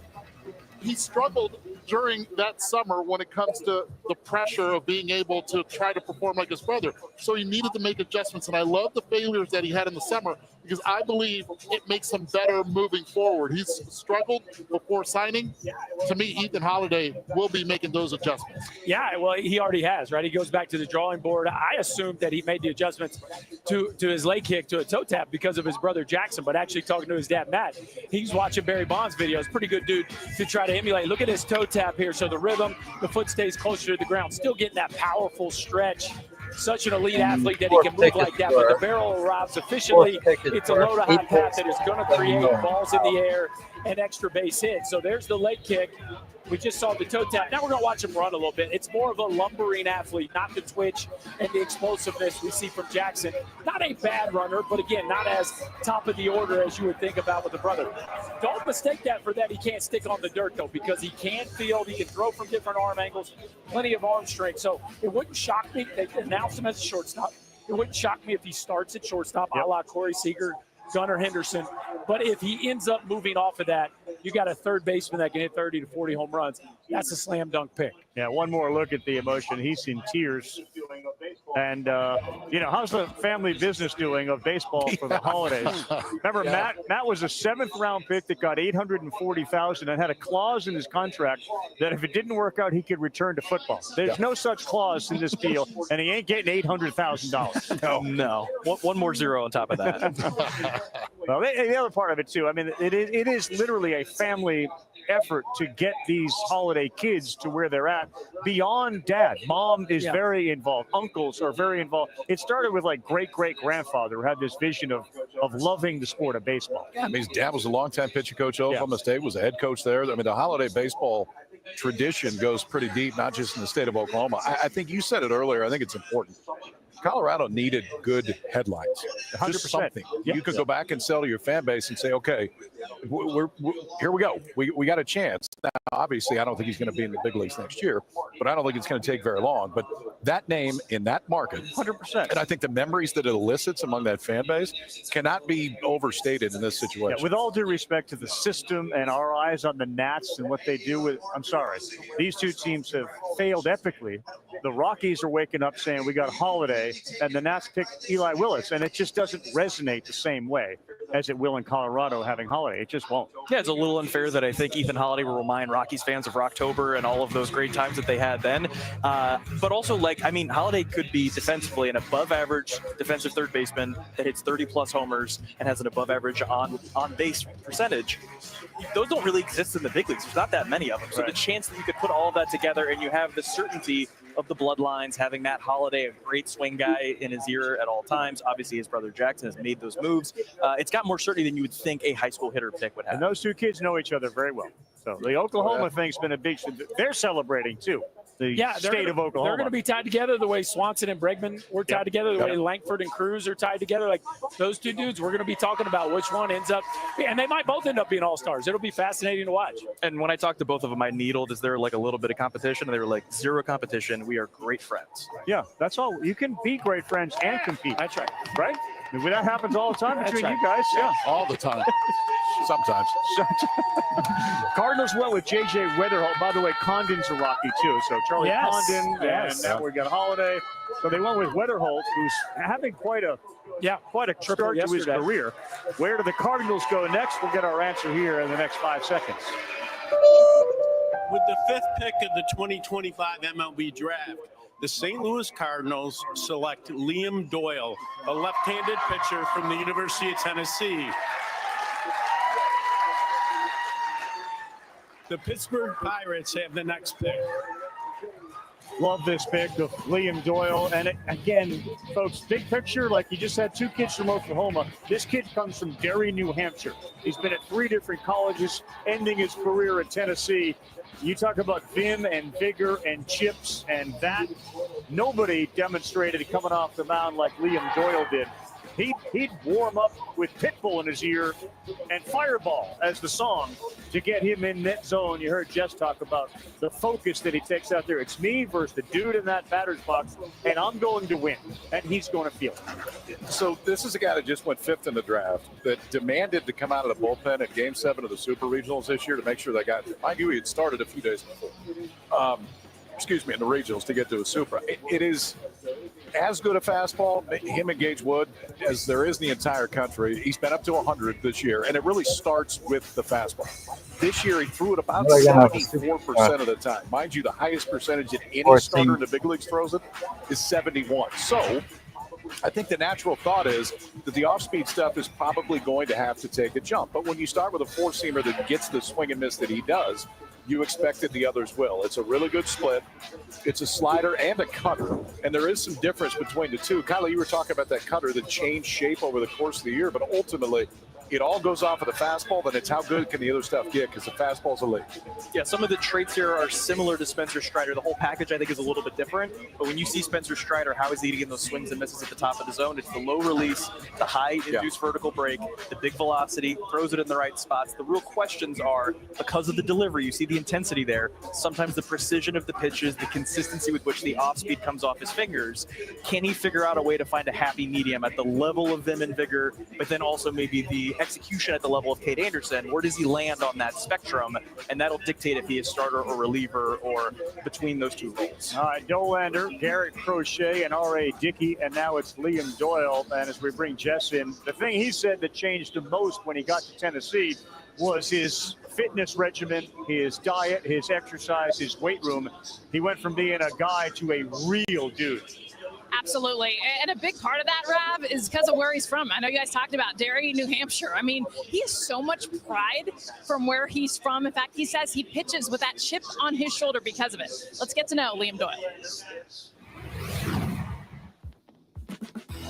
he struggled during that summer when it comes to the pressure of being able to try to perform like his brother. So he needed to make adjustments, and I love the failures that he had in the summer because I believe it makes him better moving forward. He's struggled before signing. To me, Ethan Holiday will be making those adjustments.
Yeah, well, he already has, right? He goes back to the drawing board. I assumed that he made the adjustments to his leg kick to a toe tap because of his brother Jackson, but actually talking to his dad, Matt, he's watching Barry Bonds videos. Pretty good dude to try to emulate. Look at his toe tap here. So the rhythm, the foot stays closer to the ground. Still getting that powerful stretch such an elite athlete that he can move like that. But the barrel arrives efficiently. It's a low to high path that is going to create balls in the air and extra base hits. So there's the leg kick. We just saw the toe tap. Now we're going to watch him run a little bit. It's more of a lumbering athlete, not the twitch and the explosiveness we see from Jackson. Not a bad runner, but again, not as top of the order as you would think about with a brother. Don't mistake that for that he can't stick on the dirt, though, because he can field, he can throw from different arm angles, plenty of arm strength. So it wouldn't shock me. They announced him as a shortstop. It wouldn't shock me if he starts at shortstop, a la Corey Seager, Gunnar Henderson. But if he ends up moving off of that, you got a third baseman that can hit 30 to 40 home runs. That's a slam dunk pick.
Yeah, one more look at the emotion. He's in tears. And, how's the family business doing of baseball for the holidays? Remember, Matt was a 7th-round pick that got $840,000 and had a clause in his contract that if it didn't work out, he could return to football. There's no such clause in this deal, and he ain't getting $800,000.
No. One more zero on top of that.
Well, the other part of it, too, I mean, it is literally a family effort to get these holiday kids to where they're at beyond dad. Mom is very involved. Uncles are very involved. It started with like great-great-grandfather who had this vision of loving the sport of baseball.
Yeah, I mean, his dad was a longtime pitching coach at Oklahoma State, was a head coach there. I mean, the holiday baseball tradition goes pretty deep, not just in the state of Oklahoma. I think you said it earlier. I think it's important. Colorado needed good headlines.
100%.
Just something. You could go back and sell to your fan base and say, okay, we're here we go. We got a chance. Now, obviously, I don't think he's going to be in the big leagues next year, but I don't think it's going to take very long. But that name in that market,
100%.
And I think the memories that it elicits among that fan base cannot be overstated in this situation.
Yeah, with all due respect to the system and our eyes on the Nats and what they do with, I'm sorry, these two teams have failed epically. The Rockies are waking up saying we got Holiday, and the Nats picked Eli Willis, and it just doesn't resonate the same way as it will in Colorado having Holiday. It just won't.
Yeah, it's a little unfair that I think Ethan Holiday will remind Rockies fans of Rocktober and all of those great times that they had then. But also, Holiday could be defensively an above-average defensive third baseman that hits 30-plus homers and has an above-average on-base percentage. Those don't really exist in the big leagues. There's not that many of them. So the chance that you could put all of that together and you have the certainty of the bloodlines, having Matt Holiday, a great swing guy in his ear at all times. Obviously, his brother Jackson has made those moves. It's got more certainty than you would think a high school hitter pick would have.
And those two kids know each other very well. So the Oklahoma thing's been a big – they're celebrating, too. The state of Oklahoma.
They're going to be tied together the way Swanson and Bregman were tied together, the way Langford and Cruz are tied together. Like those two dudes, we're going to be talking about which one ends up, and they might both end up being all-stars. It'll be fascinating to watch.
And when I talked to both of them, I needled, is there like a little bit of competition? And they were like, zero competition. We are great friends.
Yeah, that's all. You can be great friends and compete.
That's right.
Right? That happens all the time between you guys. Yeah,
all the time. Sometimes.
Cardinals went with J.J. Weatherholt. By the way, Condon's a Rocky, too. So Charlie Condon, and now we got Holiday. So they went with Weatherholt, who's having quite a start to his career. Where do the Cardinals go next? We'll get our answer here in the next 5 seconds.
With the 5th pick of the 2025 MLB Draft, the St. Louis Cardinals select Liam Doyle, a left-handed pitcher from the University of Tennessee. The Pittsburgh Pirates have the next pick.
Love this pick of Liam Doyle. And again, folks, big picture, like you just had two kids from Oklahoma. This kid comes from Derry, New Hampshire. He's been at 3 different colleges, ending his career at Tennessee. You talk about vim and vigor and chips and that. Nobody demonstrated coming off the mound like Liam Doyle did. He'd warm up with Pitbull in his ear and Fireball as the song to get him in net zone. You heard Jess talk about the focus that he takes out there. It's me versus the dude in that batter's box, and I'm going to win, and he's going to feel it.
So this is a guy that just went 5th in the draft that demanded to come out of the bullpen at Game 7 of the Super Regionals this year to make sure they got – mind you, he had started a few days before. In the regionals to get to a Super. It is as good a fastball, him and Gage Wood, as there is in the entire country. He's been up to 100 this year, and it really starts with the fastball. This year, he threw it about 74% of the time. Mind you, the highest percentage that any starter in the big leagues throws it is 71. So I think the natural thought is that the off-speed stuff is probably going to have to take a jump. But when you start with a four-seamer that gets the swing and miss that he does, you expect that the others will. It's a really good split. It's a slider and a cutter, and there is some difference between the two. Kyla, you were talking about that cutter that changed shape over the course of the year, but ultimately it all goes off of the fastball, then it's how good can the other stuff get, because the fastball's elite.
Yeah, some of the traits here are similar to Spencer Strider. The whole package, I think, is a little bit different. But when you see Spencer Strider, how is he getting those swings and misses at the top of the zone? It's the low release, the high induced vertical break, the big velocity, throws it in the right spots. The real questions are, because of the delivery, you see the intensity there, sometimes the precision of the pitches, the consistency with which the off-speed comes off his fingers. Can he figure out a way to find a happy medium at the level of vim and vigor, but then also maybe the execution at the level of Kate Anderson? Where does he land on that spectrum? And that'll dictate if he is starter or reliever or between those two roles.
All right, Dolander, Garrett Crochet, and R.A. Dickey, and now it's Liam Doyle. And as we bring Jess in, the thing he said that changed the most when he got to Tennessee was his fitness regimen, his diet, his exercise, his weight room. He went from being a guy to a real dude.
Absolutely. And a big part of that, Rav, is because of where he's from. I know you guys talked about Derry, New Hampshire. I mean, he has so much pride from where he's from. In fact, he says he pitches with that chip on his shoulder because of it. Let's get to know Liam Doyle.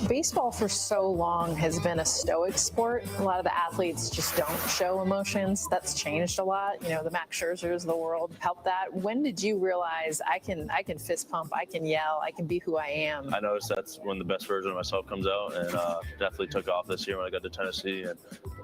Baseball for so long has been a stoic sport. A lot of the athletes just don't show emotions. That's changed a lot. You know, the Max Scherzers of the world helped that. When did you realize I can fist pump, I can yell, I can be who I am?
I noticed that's when the best version of myself comes out, and definitely took off this year when I got to Tennessee and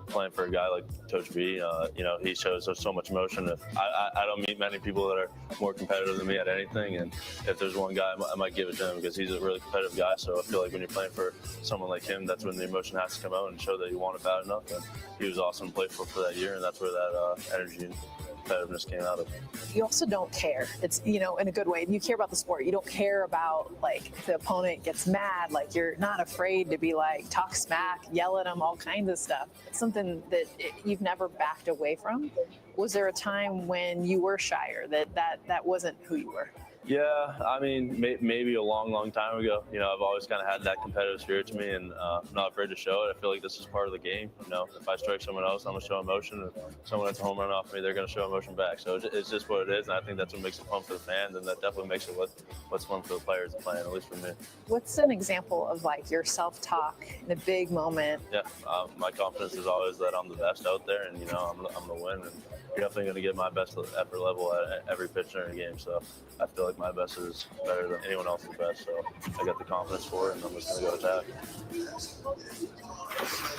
playing for a guy like Coach B. You know, he shows us so much emotion. I don't meet many people that are more competitive than me at anything, and if there's one guy, I might give it to him because he's a really competitive guy. So I feel like when you're playing for someone like him, that's when the emotion has to come out and show that you want it bad enough. And he was awesome to play for that year, and that's where that energy and competitiveness came out of.
You also don't care. It's, you know, in a good way. You care about the sport. You don't care about, like, if the opponent gets mad. Like, you're not afraid to be like, talk smack, yell at them, all kinds of stuff. It's something that you've never backed away from. Was there a time when you were shyer, that wasn't who you were?
Yeah, I mean, maybe a long time ago. You know, I've always kind of had that competitive spirit to me, and I'm not afraid to show it. I feel like this is part of the game. You know, if I strike someone else, I'm going to show emotion. If someone hits a home run off me, they're going to show emotion back. So it's just what it is, and I think that's what makes it fun for the fans, and that definitely makes it what's fun for the players to play, at least for me.
What's an example of, like, your self-talk in a big moment?
Yeah, my confidence is always that I'm the best out there, and, you know, I'm going to win, and you're definitely going to get my best effort level at every pitch during a game. So I feel like my best is better than anyone else's best. So I got the confidence for it, and I'm just going to go attack.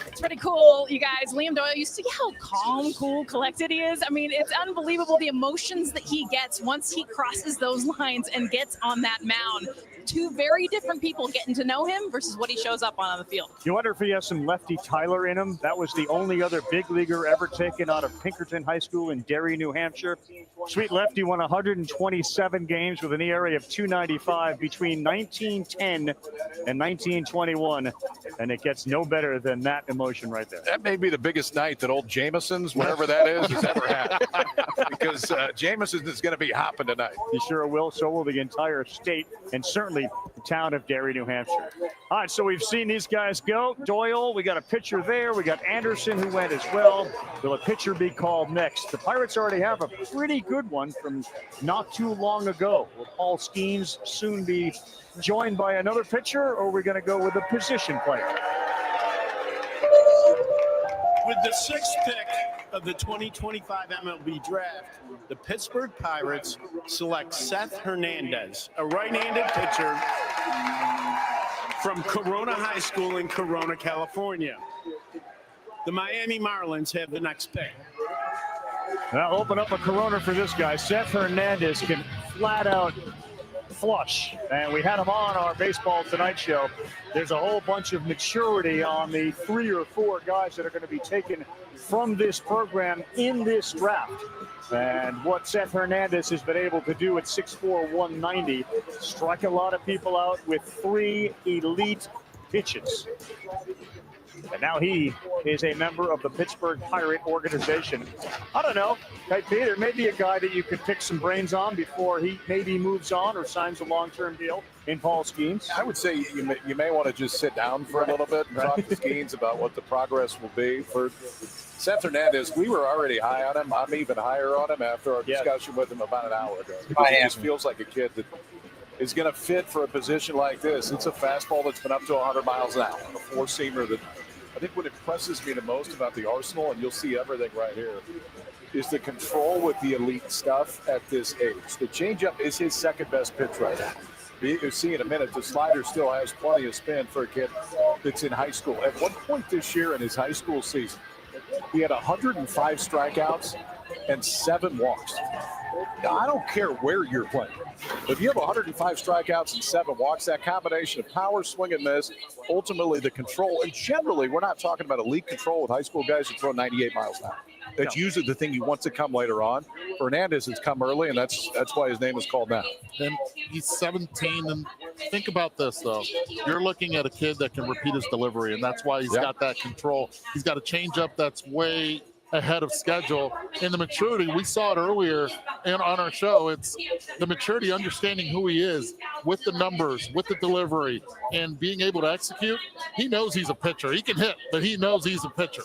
It's pretty cool, you guys. Liam Doyle, you see how calm, cool, collected he is? I mean, it's unbelievable the emotions that he gets once he crosses those lines and gets on that mound. Two very different people getting to know him versus what he shows up on the field.
You wonder if he has some lefty Tyler in him. That was the only other big leaguer ever taken out of Pinkerton High School in Derry, New Hampshire. Sweet lefty won 127 games with an ERA of .295 between 1910 and 1921, and it gets no better than that emotion right there.
That may be the biggest night that old Jameson's, whatever that is, has ever had. Because Jameson is going to be hopping tonight.
He sure will. So will the entire state, and certainly the town of Derry, New Hampshire. All right, so we've seen these guys go. Doyle, we got a pitcher there. We got Anderson who went as well. Will a pitcher be called next? The Pirates already have a pretty good one from not too long ago. Will Paul Skeens soon be joined by another pitcher, or are we going to go with a position player?
With the 6th pick of the 2025 MLB Draft, the Pittsburgh Pirates select Seth Hernandez, a right-handed pitcher from Corona High School in Corona, California. The Miami Marlins have the next pick.
Now open up a Corona for this guy. Seth Hernandez can flat out flush, and we had him on our Baseball Tonight show. There's a whole bunch of maturity on the 3 or 4 guys that are going to be taken from this program in this draft. And what Seth Hernandez has been able to do at 6'4", 190, strike a lot of people out with 3 elite pitches. And now he is a member of the Pittsburgh Pirate organization. I don't know. Hey, Peter, maybe a guy that you could pick some brains on before he maybe moves on or signs a long-term deal in Paul Skeens.
I would say you may want to just sit down for a little bit and talk to Skeens about what the progress will be. For Seth Hernandez, we were already high on him. I'm even higher on him after our discussion with him about an hour ago. Because he just feels like a kid that is going to fit for a position like this. It's a fastball that's been up to 100 miles an hour, a four-seamer that I think what impresses me the most about the Arsenal, and you'll see everything right here, is the control with the elite stuff at this age. The changeup is his second best pitch right now. You'll see in a minute, the slider still has plenty of spin for a kid that's in high school. At one point this year in his high school season, he had 105 strikeouts and 7 walks. Now, I don't care where you're playing. If you have 105 strikeouts and 7 walks, that combination of power, swing, and miss, ultimately the control, and generally we're not talking about elite control with high school guys who throw 98 miles an hour. That's usually the thing you want to come later on. Hernandez has come early, and that's why his name is called now.
And he's 17, and think about this, though. You're looking at a kid that can repeat his delivery, and that's why he's got that control. He's got a changeup that's way ahead of schedule. In the maturity, we saw it earlier and on our show, it's the maturity, understanding who he is with the numbers, with the delivery, and being able to execute. He knows he's a pitcher. He can hit, but he knows he's a pitcher.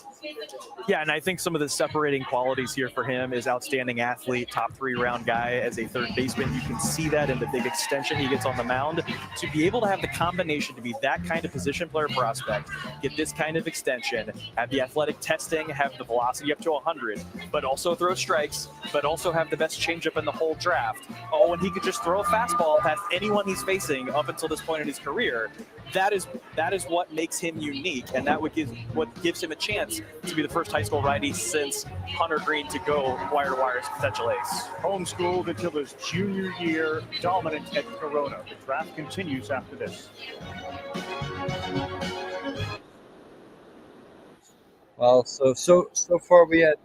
Yeah, and I think some of the separating qualities here for him is outstanding athlete, top 3-round guy as a third baseman. You can see that in the big extension he gets on the mound. To be able to have the combination to be that kind of position player prospect, get this kind of extension, have the athletic testing, have the velocity up to 100, but also throw strikes, but also have the best changeup in the whole draft. Oh, and he could just throw a fastball past anyone he's facing up until this point in his career. That is what makes him unique, and that what gives him a chance to be the first high school righty since Hunter Green to go wire-to-wire as potential ace.
Homeschooled until his junior year, dominant at Corona. The draft continues after this.
Well, so far we had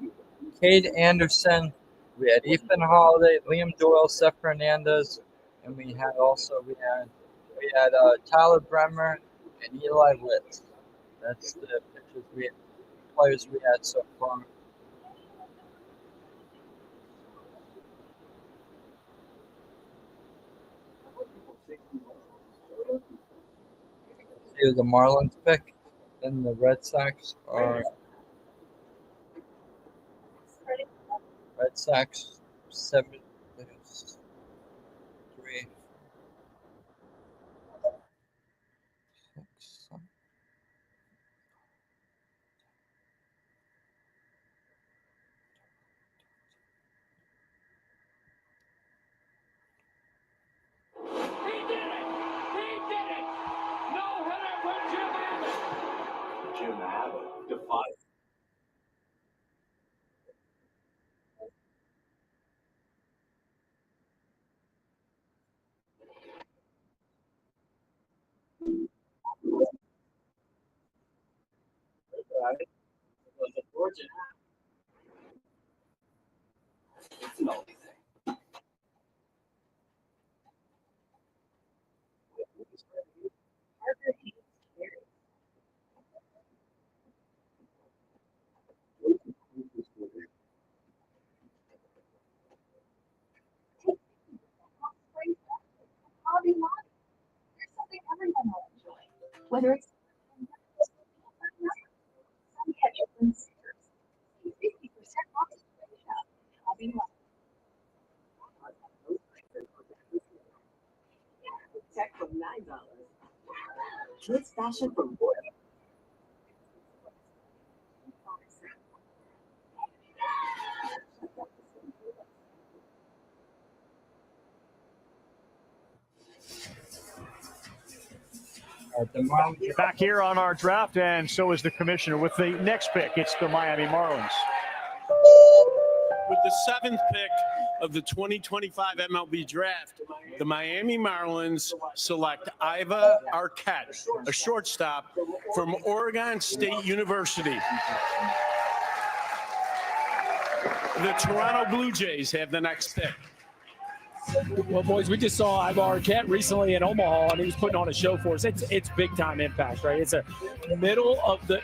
Cade Anderson, we had Ethan Holiday, Liam Doyle, Seth Hernandez, and we had Tyler Bremer and Eli Witt. That's the players we had so far. Here's the Marlins pick. Then the Red Sox are Red Sox 7-3.
Jim Abbott defied. It's an oldie thing.
Whether it's check from $9. Kids fashion from boy.
Back here on our draft, and so is the commissioner with the next pick. It's the Miami Marlins.
With the 7th pick of the 2025 MLB Draft, the Miami Marlins select Iva Arquette, a shortstop from Oregon State University. The Toronto Blue Jays have the next pick.
Well, boys, we just saw Ivar Arquette recently in Omaha, and he was putting on a show for us. It's big time impact, right? It's a middle of the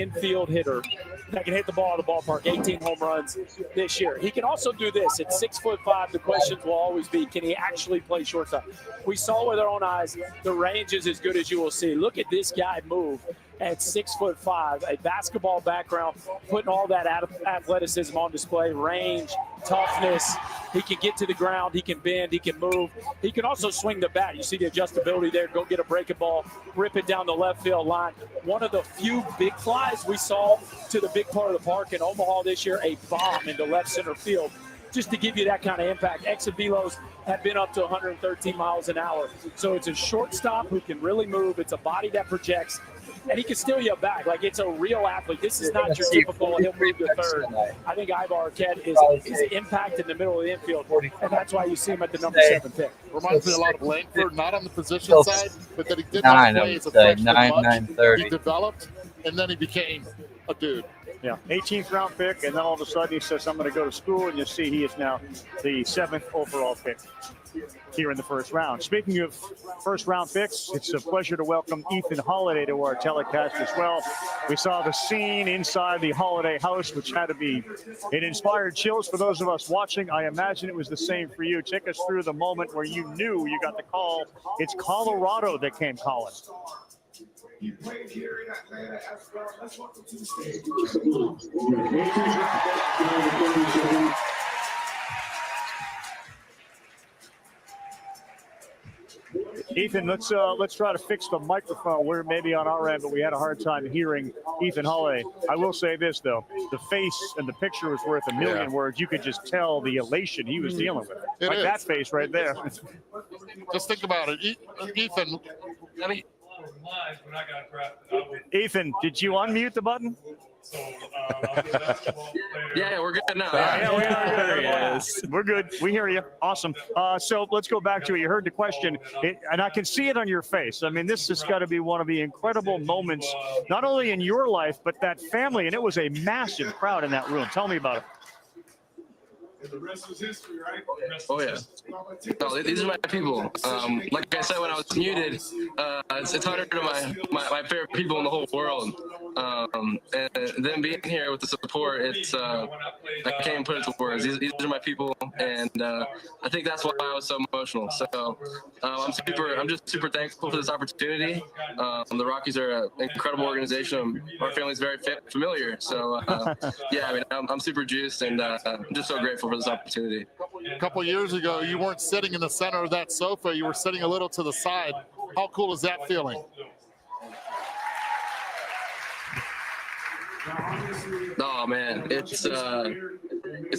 infield hitter that can hit the ball out of the ballpark. 18 home runs this year. He can also do this. At 6'5", the questions will always be, can he actually play shortstop? We saw with our own eyes, the range is as good as you will see. Look at this guy move at 6'5", a basketball background, putting all that athleticism on display, range, toughness. He can get to the ground, he can bend, he can move. He can also swing the bat. You see the adjustability there, go get a breaking ball, rip it down the left field line. One of the few big flies we saw to the big part of the park in Omaha this year, a bomb into left center field, just to give you that kind of impact. Exit velos have been up to 113 miles an hour. So it's a shortstop who can really move. It's a body that projects, and he can steal you back. Like, it's a real athlete. This is not your typical, he'll move to third. I think Ivar Arquette is impact in the middle of the infield, and that's why you see him at the number 7 pick.
Reminds me a lot of Langford, not on the position side, but that he did not play as a freshman much. He developed, and then he became a dude.
Yeah, 18th round pick, and then all of a sudden he says, I'm going to go to school, and you see he is now the 7th overall pick here in the first round. Speaking of first round picks, it's a pleasure to welcome Ethan Holiday to our telecast as well. We saw the scene inside the Holiday house, which had to be, it inspired chills for those of us watching. I imagine it was the same for you. Take us through the moment where you knew you got the call. It's Colorado that came calling.
You played here in Atlanta as well. Let's welcome to the stage.
Ethan, let's try to fix the microphone. We're maybe on our end, but we had a hard time hearing Ethan Holiday. I will say this, though. The face and the picture was worth a million words. You could just tell the elation he was dealing with. Like that face right there.
Just think about it. Ethan,
Ethan, did you unmute the button?
Yeah, we're good now.
Yeah, we are good. Yes. We're good. We hear you. Awesome. So let's go back to it. You heard the question, and I can see it on your face. I mean, this has got to be one of the incredible moments, not only in your life, but that family. And it was a massive crowd in that room. Tell me about it.
And the rest was history, right?
Oh, yeah. No, these are my people. Like I said when I was muted, it's 100 of my favorite people in the whole world. And them being here with the support, it's I can't even put it to words. These are my people, and I think that's why I was so emotional. So I'm just super thankful for this opportunity. The Rockies are an incredible organization. Our family's very familiar. So yeah, I mean, I'm super juiced, and I'm just so grateful for this opportunity.
a couple years ago, you weren't sitting in the center of that sofa. You were sitting a little to the side. How cool is that feeling?
Oh man, it's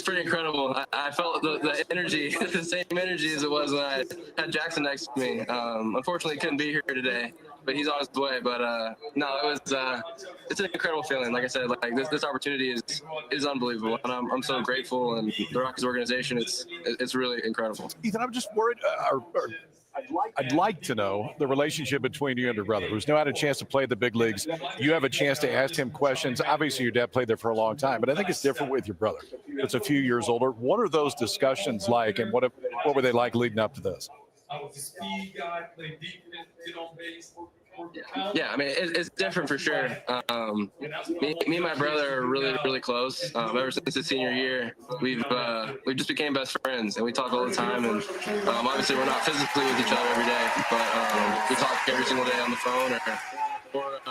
pretty incredible. I felt the energy, the same energy as it was when I had Jackson next to me. Unfortunately, he couldn't be here today, but he's on his way. But no, it's an incredible feeling. Like I said, like this opportunity is unbelievable, and I'm so grateful. And the Rockies organization, it's really incredible.
Ethan, I'm just worried. I'd like to know the relationship between you and your brother, who's now had a chance to play the big leagues. You have a chance to ask him questions. Obviously, your dad played there for a long time, but I think it's different with your brother. It's a few years older. What are those discussions like, and what were they like leading up to this?
I was a speed guy, played defense, get on base.
Yeah, I mean, it's different for sure. Me and my brother are really, really close. Ever since his senior year, we just became best friends, and we talk all the time. And obviously, we're not physically with each other every day, but we talk every single day on the phone or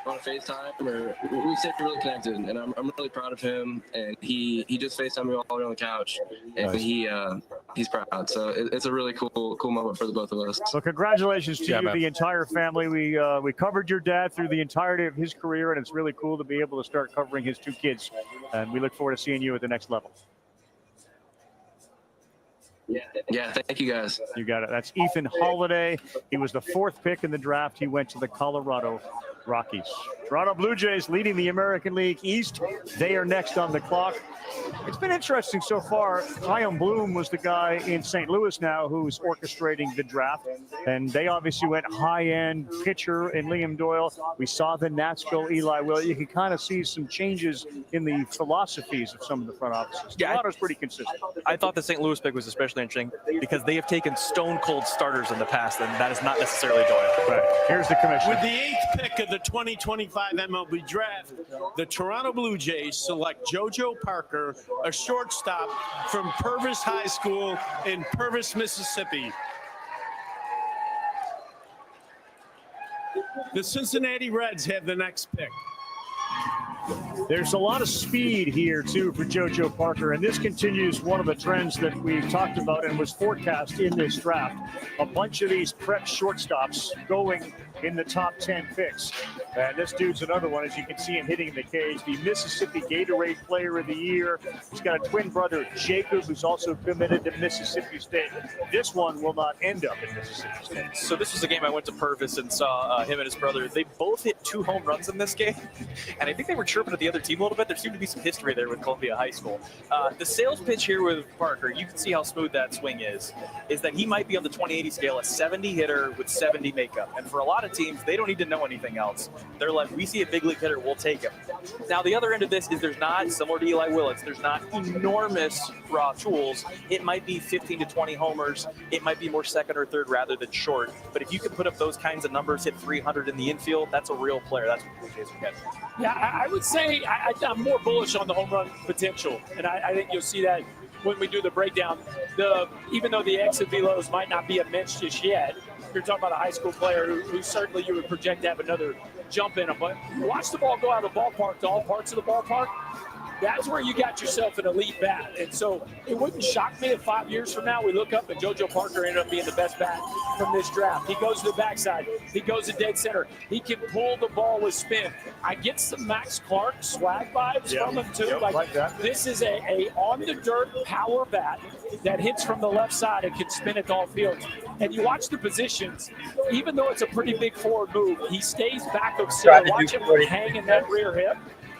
on a FaceTime, or we stay really connected. And I'm really proud of him. And he just FaceTimed me while we were on the couch, and
nice.
He's proud. So it's a really cool moment for the both of us.
So congratulations to you,
man.
the entire family. We covered your dad through the entirety of his career, and it's really cool to be able to start covering his two kids. And we look forward to seeing you at the next level.
Yeah, thank you guys.
You got it. That's Ethan Holiday. He was the 4th pick in the draft. He went to the Colorado Rockies. Toronto Blue Jays leading the American League East. They are next on the clock. It's been interesting so far. Chaim Bloom was the guy in St. Louis now who's orchestrating the draft. And they obviously went high-end pitcher in Liam Doyle. We saw the Nats go Eli Will. You can kind of see some changes in the philosophies of some of the front offices.
Yeah,
Toronto's pretty consistent.
I thought the St. Louis pick was especially interesting because they have taken stone-cold starters in the past, and that is not necessarily Doyle.
Right. Here's the commissioner.
With the 8th pick of the 2025 MLB Draft, the Toronto Blue Jays select JoJo Parker, a shortstop from Purvis High School in Purvis, Mississippi. The Cincinnati Reds have the next pick.
There's a lot of speed here, too, for JoJo Parker, and this continues one of the trends that we've talked about and was forecast in this draft. A bunch of these prep shortstops going in the top 10 picks. And this dude's another one, as you can see him hitting the cage, the Mississippi Gatorade Player of the Year. He's got a twin brother, Jacob, who's also committed to Mississippi State. This one will not end up in Mississippi State.
So this was a game I went to Purvis and saw him and his brother. They both hit 2 home runs in this game, and I think they were chirping at the other team a little bit. There seemed to be some history there with Columbia High School. The sales pitch here with Parker, you can see how smooth that swing is that he might be on the 20-80 scale, a 70 hitter with 70 makeup. And for a lot of teams, they don't need to know anything else. They're like, we see a big league hitter, we'll take him. Now, the other end of this is there's not, similar to Eli Willits, there's not enormous raw tools. It might be 15 to 20 homers. It might be more second or third rather than short. But if you can put up those kinds of numbers, hit 300 in the infield, that's a real player. That's what the Blue Jays are getting.
Yeah, I would say I'm more bullish on the home run potential, and I think you'll see that when we do the breakdown. Even though the exit velos might not be immense just yet, you're talking about a high school player who certainly you would project to have another jump in him. But watch the ball go out of the ballpark to all parts of the ballpark. That's where you got yourself an elite bat. And so it wouldn't shock me if 5 years from now we look up and JoJo Parker ended up being the best bat from this draft. He goes to the backside. He goes to dead center. He can pull the ball with spin. I get some Max Clark swag vibes from him, too.
Like that.
This is a on-the-dirt power bat that hits from the left side and can spin it to all fields. And you watch the positions, even though it's a pretty big forward move, he stays back of center. Watch him hang in that rear hip.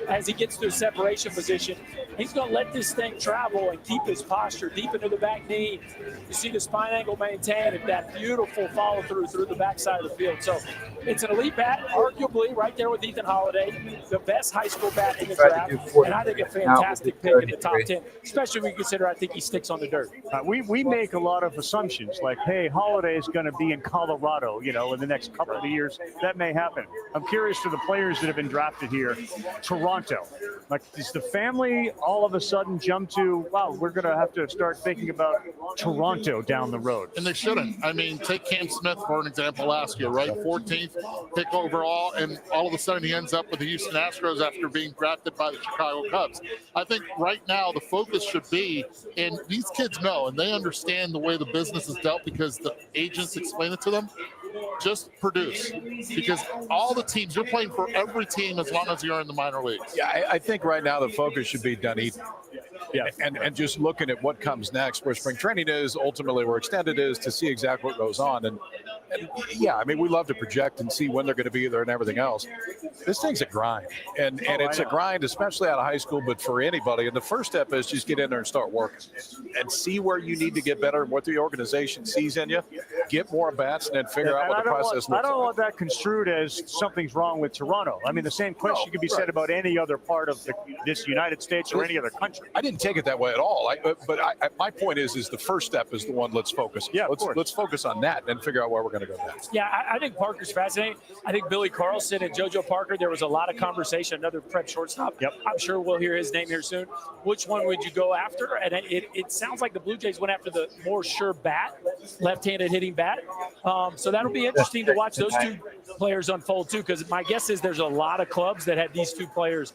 As he gets to a separation position, he's going to let this thing travel and keep his posture deep into the back knee. You see the spine angle maintained and that beautiful follow through the backside of the field. So it's an elite bat, arguably right there with Ethan Holiday, the best high school bat in the draft, and I think a fantastic pick in the top 10, especially when you consider I think he sticks on the dirt.
We make a lot of assumptions like, hey, Holiday is going to be in Colorado, in the next couple of years. That may happen. I'm curious to the players that have been drafted here. Toronto. Like, does the family all of a sudden jump to, wow, we're going to have to start thinking about Toronto down the road?
And they shouldn't. I mean, take Cam Smith for an example last year, right? 14th pick overall, and all of a sudden he ends up with the Houston Astros after being drafted by the Chicago Cubs. I think right now the focus should be, and these kids know, and they understand the way the business is dealt because the agents explain it to them. Just produce, because all the teams, you're playing for every team as long as you're in the minor leagues.
Yeah, I think right now the focus should be Dunedin.
Yeah,
and just looking at what comes next, where spring training is, ultimately where extended is, to see exactly what goes on. And yeah, I mean, we love to project and see when they're going to be there and everything else. This thing's a grind, and it's a grind, especially out of high school, but for anybody. And the first step is just get in there and start working and see where you need to get better and what the organization sees in you. Get more bats and then figure out what the process looks like.
I don't want that construed as something's wrong with Toronto. I mean, the same question could be said about any other part of this United States or any other country.
I didn't take it that way at all. My point is the first step is the one. Let's focus.
Yeah,
let's focus on that and figure out where we're going to go next.
Yeah, I think Parker's fascinating. I think Billy Carlson and JoJo Parker, there was a lot of conversation, another prep shortstop.
Yep.
I'm sure we'll hear his name here soon. Which one would you go after? And it sounds like the Blue Jays went after the more sure bat, left-handed hitting bat. So that'll be interesting to watch those two players unfold too, because my guess is there's a lot of clubs that had these two players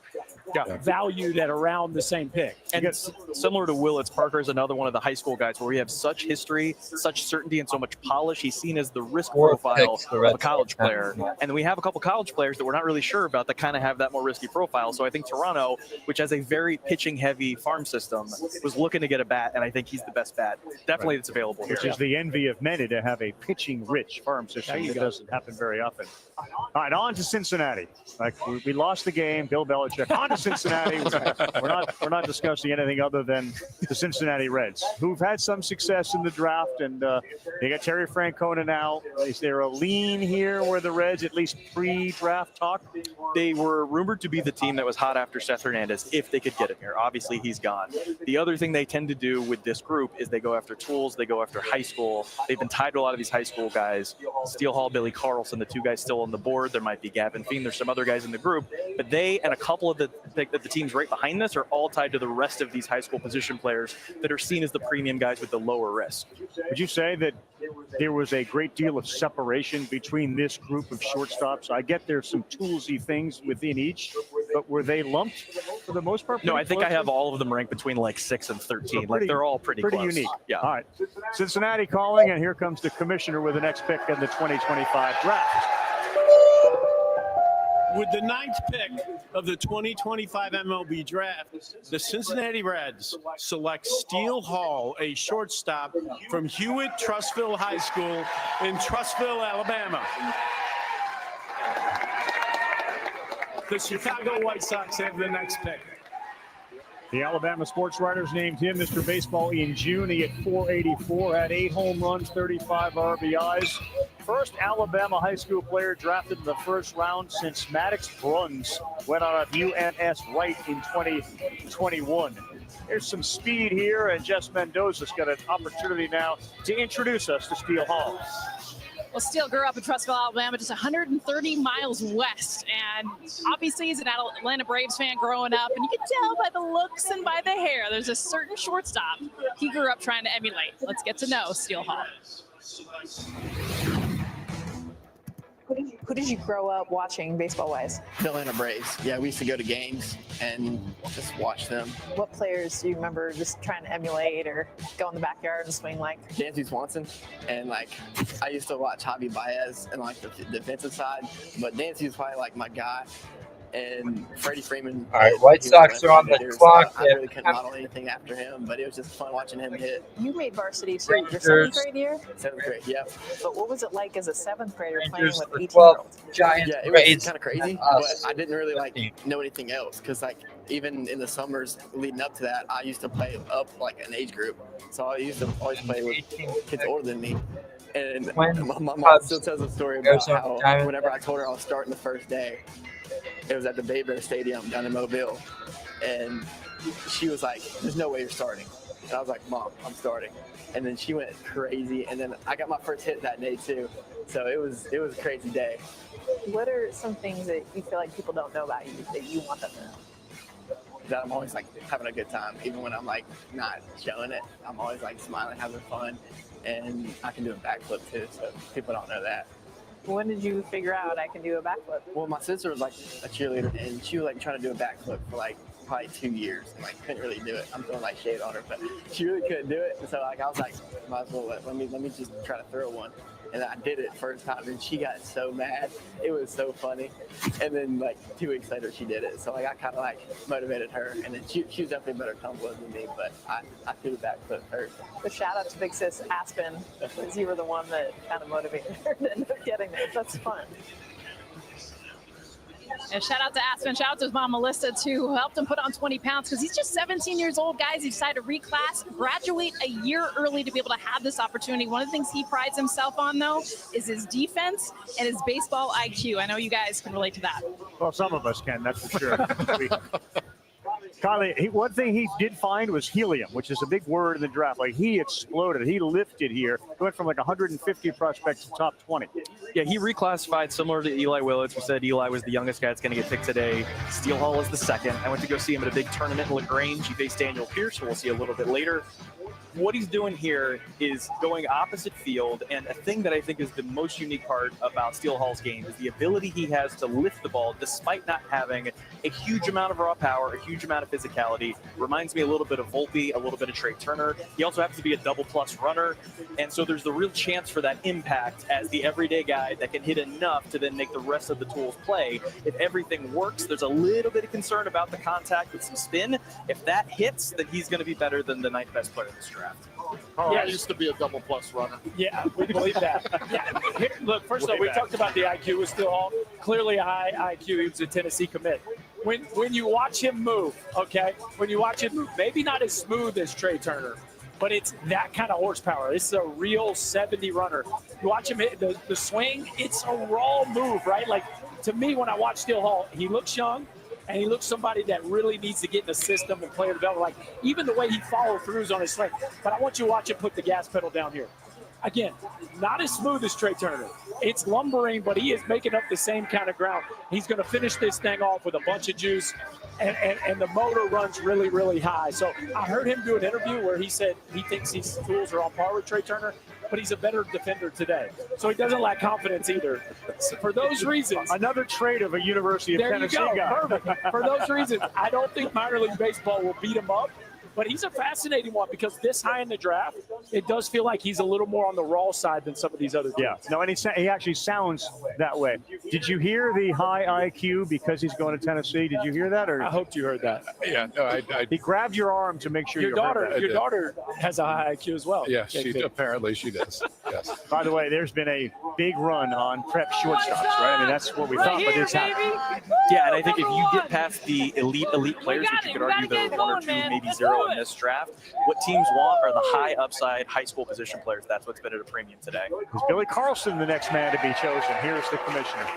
valued at around the same pick.
And similar to Willits, Parker is another one of the high school guys where we have such history, such certainty, and so much polish. He's seen as the risk profile of a college player. And we have a couple college players that we're not really sure about that kind of have that more risky profile. So I think Toronto, which has a very pitching-heavy farm system, was looking to get a bat, and I think he's the best bat. Definitely that's available here.
Which is the envy of many, to have a pitching-rich farm system. That doesn't happen very often. All right, on to Cincinnati. Like we lost the game. Bill Belichick. On to Cincinnati. We're not discussing anything other than the Cincinnati Reds, who've had some success in the draft, and they got Terry Francona now. Is there a lean here where the Reds, at least pre-draft talk?
They were rumored to be the team that was hot after Seth Hernandez if they could get him here. Obviously, he's gone. The other thing they tend to do with this group is they go after tools. They go after high school. They've been tied to a lot of these high school guys. Steele Hall, Billy Carlson, the two guys still on the board. There might be Gavin Fiend. There's some other guys in the group. But they and a couple of the teams right behind this are all tied to the rest of these high school position players that are seen as the premium guys with the lower risk.
Would you say that there was a great deal of separation between this group of shortstops? I get there's some toolsy things within each, but were they lumped for the most part?
No, I think I have all of them ranked between like 6 and 13. Like they're all pretty close.
Unique.
Yeah.
All right. Cincinnati calling, and here comes the commissioner with the next pick in the 2025 draft.
With the 9th pick of the 2025 MLB Draft, the Cincinnati Reds select Steele Hall, a shortstop from Hewitt-Trussville High School in Trussville, Alabama. The Chicago White Sox have the next pick.
The Alabama sports writers named him Mr. Baseball in June. He hit .484, had 8 home runs, 35 RBIs. First Alabama high school player drafted in the first round since Maddox Bruns went on a UNS right in 2021. There's some speed here, and Jess Mendoza's got an opportunity now to introduce us to Steele Hall.
Well, Steele grew up in Trussville, Alabama, just 130 miles west. And obviously he's an Atlanta Braves fan growing up. And you can tell by the looks and by the hair, there's a certain shortstop he grew up trying to emulate. Let's get to know Steele Hall.
Who did you grow up watching baseball-wise?
The Atlanta Braves. Yeah, we used to go to games and just watch them.
What players do you remember just trying to emulate or go in the backyard and swing like?
Dansby Swanson. And, like, I used to watch Javi Baez and, like, the defensive side. But Dansby was probably, like, my guy. And Freddie Freeman.
All right, White Sox are on the clock.
I really couldn't model anything after him, but it was just fun watching him hit.
You made varsity too. Your 7th grade year?
7th grade, yeah.
But what was it like as a 7th grader playing with 18-year-olds?
Yeah,
it was kind of crazy, but I didn't really know anything else because even in the summers leading up to that, I used to play up like an age group. So I used to always play with kids older than me. And my mom still tells a story about how whenever I told her I was starting the first day, it was at the Bay Bear Stadium down in Mobile. And she was like, there's no way you're starting. And I was like, Mom, I'm starting. And then she went crazy. And then I got my first hit that day too. So it was a crazy day.
What are some things that you feel like people don't know about you that you want them to know?
That I'm always like having a good time. Even when I'm like not showing it, I'm always like smiling, having fun. And I can do a backflip too. So people don't know that.
When did you figure out I can do a backflip?
Well, my sister was like a cheerleader, and she was like trying to do a backflip for like probably 2 years, and like couldn't really do it. I'm throwing like shade on her, but she really couldn't do it. And so like I was like, might as well let me just try to throw one. And I did it first time, and she got so mad. It was so funny. And then like 2 weeks later, she did it. So like I kind of like motivated her, and then she was definitely a better tumbler than me, but I threw the backflip first.
So shout out to Big Sis Aspen, because you were the one that kind of motivated her to end up getting there. That's fun.
And shout out to Aspen, shout out to his mom, Melissa, too, who helped him put on 20 pounds because he's just 17 years old, guys. He decided to reclass, graduate a year early to be able to have this opportunity. One of the things he prides himself on, though, is his defense and his baseball IQ. I know you guys can relate to that.
Well, some of us can, that's for sure. Kylie, one thing he did find was helium, which is a big word in the draft. Like, he exploded. He lifted here. He went from like 150 prospects to top 20.
Yeah, he reclassified similar to Eli Willits. We said Eli was the youngest guy that's going to get picked today. Steele Hall is the second. I went to go see him at a big tournament in LaGrange. He faced Daniel Pierce, who we'll see a little bit later. What he's doing here is going opposite field, and a thing that I think is the most unique part about Steele Hall's game is the ability he has to lift the ball despite not having a huge amount of raw power, a huge amount of physicality. Reminds me a little bit of Volpe, a little bit of Trey Turner. He also happens to be a double-plus runner, and so there's the real chance for that impact as the everyday guy that can hit enough to then make the rest of the tools play. If everything works, there's a little bit of concern about the contact with some spin. If that hits, then he's going to be better than the 9th best player in this draft.
Carl used to be a double-plus runner.
Yeah, we believe that. Yeah. Here, look, first of all, we talked about the IQ was still all clearly a high IQ. He was a Tennessee commit. When you watch him move, okay, when you watch him move, maybe not as smooth as Trey Turner, but it's that kind of horsepower. This is a real 70 runner. You watch him hit the swing, it's a raw move, right? Like, to me, when I watch Steele Hall, he looks young, and he looks somebody that really needs to get in the system and player development. Like, even the way he follow throughs on his swing. But I want you to watch him put the gas pedal down here. Again, not as smooth as Trey Turner. It's lumbering, but he is making up the same kind of ground. He's going to finish this thing off with a bunch of juice, and the motor runs really, really high. So I heard him do an interview where he said he thinks these tools are on par with Trey Turner, but he's a better defender today. So he doesn't lack confidence either. So for those reasons.
Another trait of a University of Tennessee guy.
Perfect. For those reasons, I don't think minor league baseball will beat him up. But he's a fascinating one because this high in the draft, it does feel like he's a little more on the raw side than some of these other teams.
Yeah, no, and he actually sounds that way. Did you hear the high IQ because he's going to Tennessee? Did you hear that? Or
I hoped you heard that.
Yeah, no,
he grabbed your arm to make sure
your daughter has a high IQ as well.
Yeah, apparently she does. Yes.
By the way, there's been a big run on prep shortstops, right? I mean, that's what we thought, but it's happening.
Yeah, and I think if you get past the elite players, which you could argue there are 1 or 2, maybe 0 in this draft, what teams want are the high upside, high school position players. That's what's been at a premium today.
Is Billy Carlson the next man to be chosen? Here's the commissioner.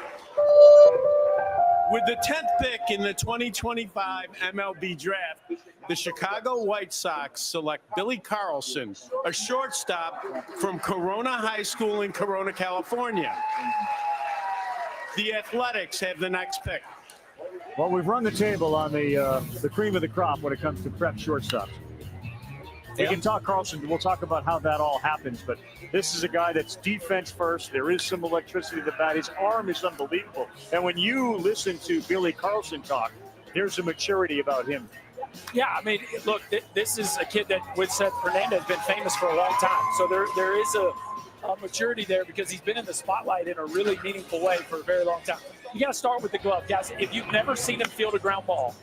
With the 10th pick in the 2025 MLB Draft, the Chicago White Sox select Billy Carlson, a shortstop from Corona High School in Corona, California. The Athletics have the next pick.
Well, we've run the table on the cream of the crop when it comes to prep shortstops. We can talk Carlson. We'll talk about how that all happens, but this is a guy that's defense first. There is some electricity to the bat. His arm is unbelievable. And when you listen to Billy Carlson talk, there's a maturity about him.
Yeah, I mean, look, this is a kid that with Seth Fernandez has been famous for a long time. So there is a maturity there because he's been in the spotlight in a really meaningful way for a very long time. You got to start with the glove. Guys, if you've never seen him field a ground ball,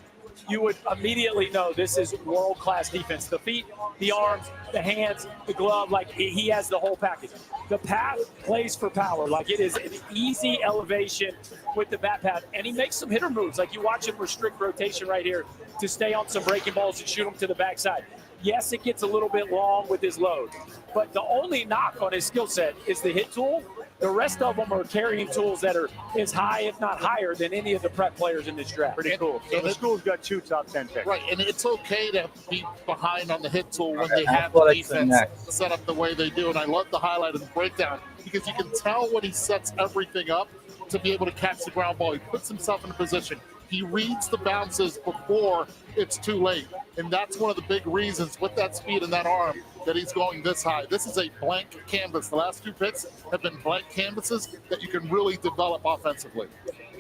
you would immediately know this is world-class defense. The feet, the arms, the hands, the glove, like he has the whole package. The path plays for power. Like it is an easy elevation with the bat pad. And he makes some hitter moves. Like you watch him restrict rotation right here to stay on some breaking balls and shoot them to the backside. Yes, it gets a little bit long with his load. But the only knock on his skill set is the hit tool. The rest of them are carrying tools that are as high, if not higher, than any of the prep players in this draft.
Pretty cool. So the school's got 2 top 10 picks.
Right, and it's okay to be behind on the hit tool when they have the defense set up the way they do. And I love the highlight of the breakdown because you can tell when he sets everything up to be able to catch the ground ball. He puts himself in a position. He reads the bounces before it's too late. And that's one of the big reasons with that speed and that arm that he's going this high. This is a blank canvas. The last 2 picks have been blank canvases that you can really develop offensively.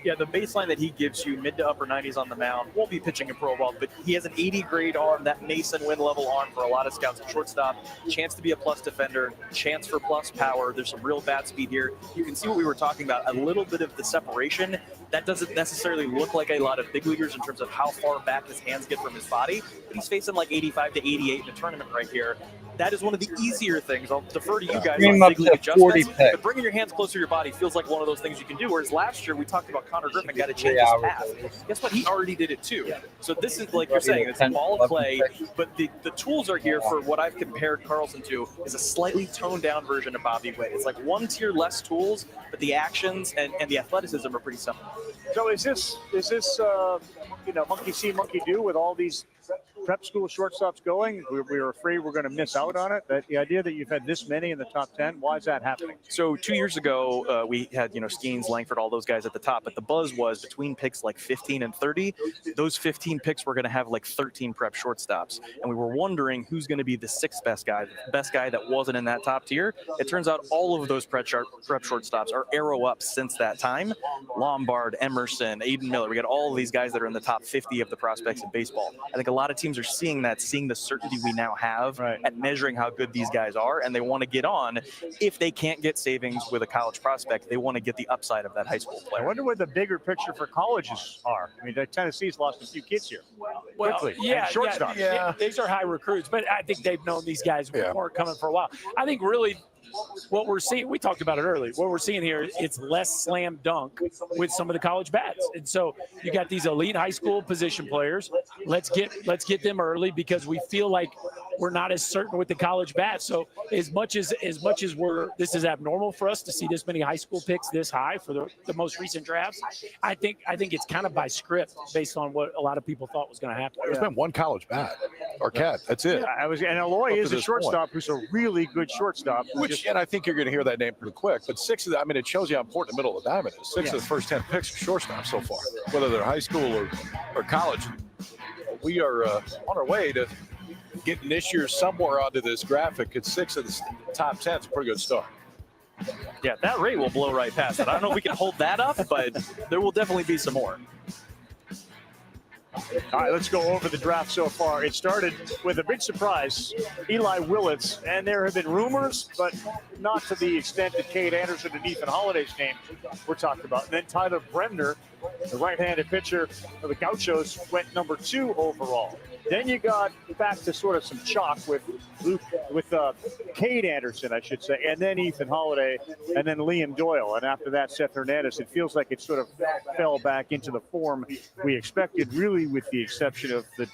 Yeah, the baseline that he gives you, mid to upper 90s on the mound, won't be pitching a pro ball, but he has an 80 grade arm, that Mason win level arm for a lot of scouts at shortstop. Chance to be a plus defender, chance for plus power. There's some real bat speed here. You can see what we were talking about, a little bit of the separation. That doesn't necessarily look like a lot of big leaguers in terms of how far back his hands get from his body, but he's facing like 85 to 88 in the tournament right here. That is one of the easier things. I'll defer to you guys on big league adjustments, but bringing your hands closer to your body feels like one of those things you can do. Whereas last year we talked about Connor Griffin got to change his path. Guess what? He already did it too. So this is like you're saying, it's all of play, but the tools are here for what I've compared Carlson to is a slightly toned down version of Bobby Witt. It's like 1 tier less tools, but the actions and the athleticism are pretty similar.
So is this monkey see, monkey do with all these prep school shortstops going. We were afraid we're going to miss out on it. But the idea that you've had this many in the top 10, why is that happening?
So 2 years ago, we had, Skeens, Langford, all those guys at the top. But the buzz was between picks like 15 and 30, those 15 picks were going to have like 13 prep shortstops. And we were wondering who's going to be the sixth best guy, the best guy that wasn't in that top tier. It turns out all of those prep shortstops are arrow up since that time. Lombard, Emerson, Aiden Miller. We got all of these guys that are in the top 50 of the prospects in baseball. I think a lot of teams are seeing the certainty we now have at measuring how good these guys are, and they want to get on. If they can't get savings with a college prospect, they want to get the upside of that high school player.
I wonder what the bigger picture for colleges are. I mean, Tennessee's lost a few kids here.
Well,
quickly.
yeah,
Shortstop.
yeah, these are high recruits, but I think they've known these guys weren't coming for a while. I think really what we're seeing, we talked about it earlier, what we're seeing here, it's less slam dunk with some of the college bats. And so you got these elite high school position players. Let's get them early because we feel like we're not as certain with the college bats. So as much as this is abnormal for us to see this many high school picks this high for the most recent drafts, I think it's kind of by script based on what a lot of people thought was going to happen.
There's been one college bat, Arquette. That's it.
And Eloy is a shortstop who's a really good shortstop.
And I think you're going to hear that name pretty quick. But it shows you how important the middle of the diamond is. Six of the first 10 picks for shortstop so far, whether they're high school or college. We are on our way to getting this year somewhere onto this graphic. It's 6 of the top 10 is a pretty good start.
Yeah, that rate will blow right past it. I don't know if we can hold that up, but there will definitely be some more.
All right, let's go over the draft so far. It started with a big surprise, Eli Willits, and there have been rumors, but not to the extent that Cade Anderson and Ethan Holiday's name were talked about. And then Tyler Bremner, the right-handed pitcher of the Gauchos, went number 2 overall. Then you got back to sort of some chalk with Cade Anderson, I should say, and then Ethan Holiday, and then Liam Doyle, and after that, Seth Hernandez. It feels like it sort of fell back into the form we expected, really, with the exception of the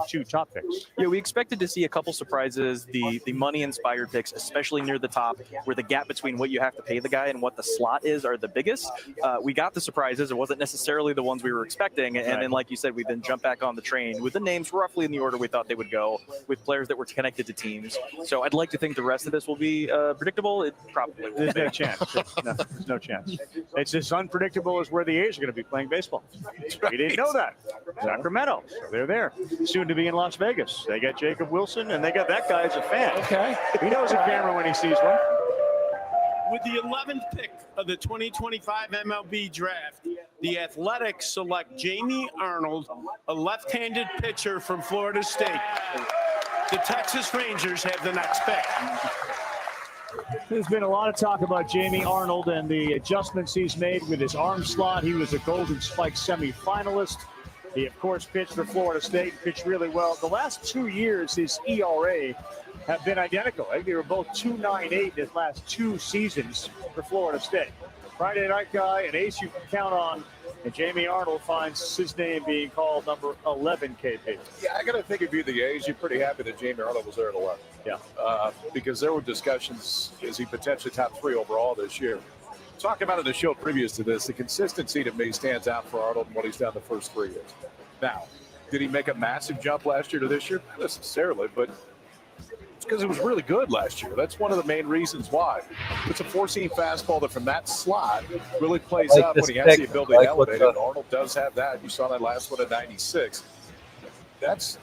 2 top picks.
Yeah, we expected to see a couple surprises. The money-inspired picks, especially near the top, where the gap between what you have to pay the guy and what the slot is are the biggest. We got the surprises. It wasn't necessarily the ones we were expecting, and then, like you said, we then jumped back on the train with the names roughly in the order we thought they would go, with players that were connected to teams. So I'd like to think the rest of this will be predictable. It probably will.
There's no chance. There's no chance. It's as unpredictable as where the A's are going to be playing baseball. We didn't know that. Sacramento. So they're there. Soon to be in Las Vegas. They got Jacob Wilson, and they got that guy as a fan.
Okay.
He knows a camera when he sees one.
With the 11th pick of the 2025 MLB Draft, the Athletics select Jamie Arnold, a left-handed pitcher from Florida State. The Texas Rangers have the next pick.
There's been a lot of talk about Jamie Arnold and the adjustments he's made with his arm slot. He was a Golden Spike semifinalist. He, of course, pitched for Florida State, pitched really well. The last 2 years, his ERA have been identical. I think they were both 2.98 his last 2 seasons for Florida State. Friday night guy, an ace you can count on, and Jamie Arnold finds his name being called number 11 KP.
Yeah, I got to think if you're the A's, you're pretty happy that Jamie Arnold was there at 11.
Yeah.
Because there were discussions, is he potentially top 3 overall this year? Talking about it in the show previous to this, the consistency to me stands out for Arnold and what he's done the first 3 years. Now, did he make a massive jump last year to this year? Not necessarily, but it's because it was really good last year. That's one of the main reasons why. It's a 4-seam fastball that from that slot really plays up when he has the ability to elevate it. Arnold does have that. You saw that last one at 96. That's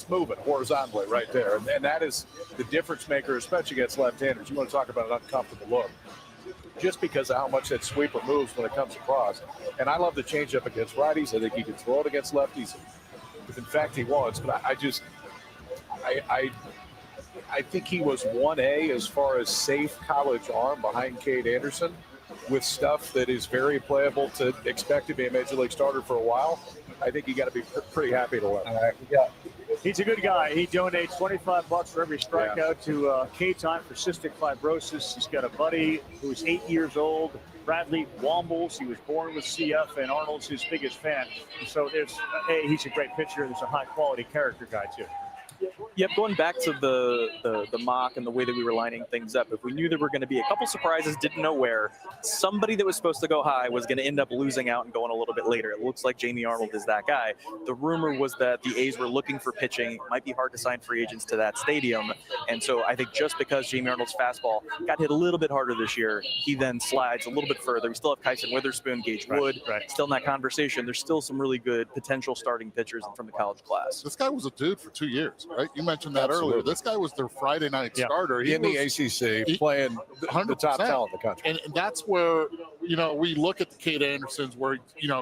moving horizontally right there. And that is the difference maker, especially against left-handers. You want to talk about an uncomfortable look. Just because of how much that sweeper moves when it comes across. And I love the changeup against righties. I think he can throw it against lefties. If in fact he wants. But I think he was 1A as far as safe college arm behind Cade Anderson with stuff that is very playable to expect to be a major league starter for a while. I think you got to be pretty happy to let him.
All right, he's a good guy. He donates $25 for every strikeout to K-Time for cystic fibrosis. He's got a buddy who's 8 years old, Bradley Wombles. He was born with CF, and Arnold's his biggest fan. And so he's a great pitcher. There's a high-quality character guy, too.
Yep, going back to the mock and the way that we were lining things up, if we knew there were going to be a couple surprises, didn't know where, somebody that was supposed to go high was going to end up losing out and going a little bit later. It looks like Jamie Arnold is that guy. The rumor was that the A's were looking for pitching. It might be hard to sign free agents to that stadium. And so I think just because Jamie Arnold's fastball got hit a little bit harder this year, he then slides a little bit further. We still have Kyson Witherspoon, Gage Wood, still in that conversation. There's still some really good potential starting pitchers from the college class.
This guy was a dude for 2 years, right? You mentioned that earlier. This guy was their Friday night starter.
He in the ACC, playing the top talent in the country.
And that's where, we look at the Cade Andersons where,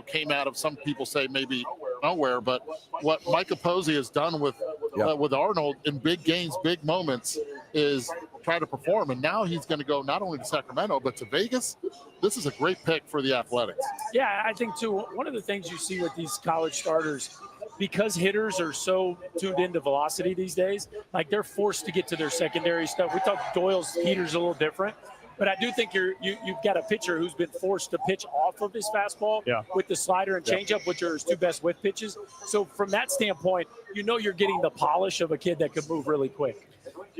came out of, some people say maybe nowhere, but what Micah Posey has done with Arnold in big games, big moments is try to perform. And now he's going to go not only to Sacramento, but to Vegas. This is a great pick for the Athletics.
Yeah, I think, too, one of the things you see with these college starters, because hitters are so tuned into velocity these days, like they're forced to get to their secondary stuff. We thought Doyle's heater's a little different, but I do think you've got a pitcher who's been forced to pitch off of his fastball with the slider and changeup, which are his two best whip pitches. So from that standpoint, you're getting the polish of a kid that could move really quick.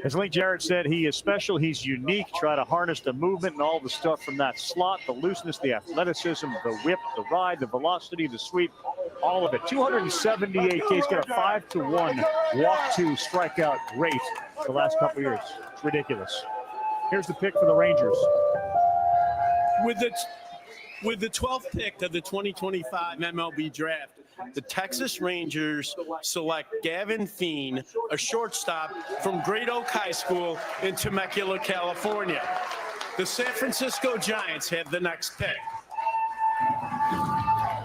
As Link Jarrett said, he is special, he's unique. Try to harness the movement and all the stuff from that slot, the looseness, the athleticism, the whip, the ride, the velocity, the sweep, all of it. 278 Ks, got a 5-1 walk-to strikeout rate the last couple of years. It's ridiculous. Here's the pick for the Rangers.
With the 12th pick of the 2025 MLB Draft, the Texas Rangers select Gavin Feen, a shortstop from Great Oak High School in Temecula, California. The San Francisco Giants have the next pick.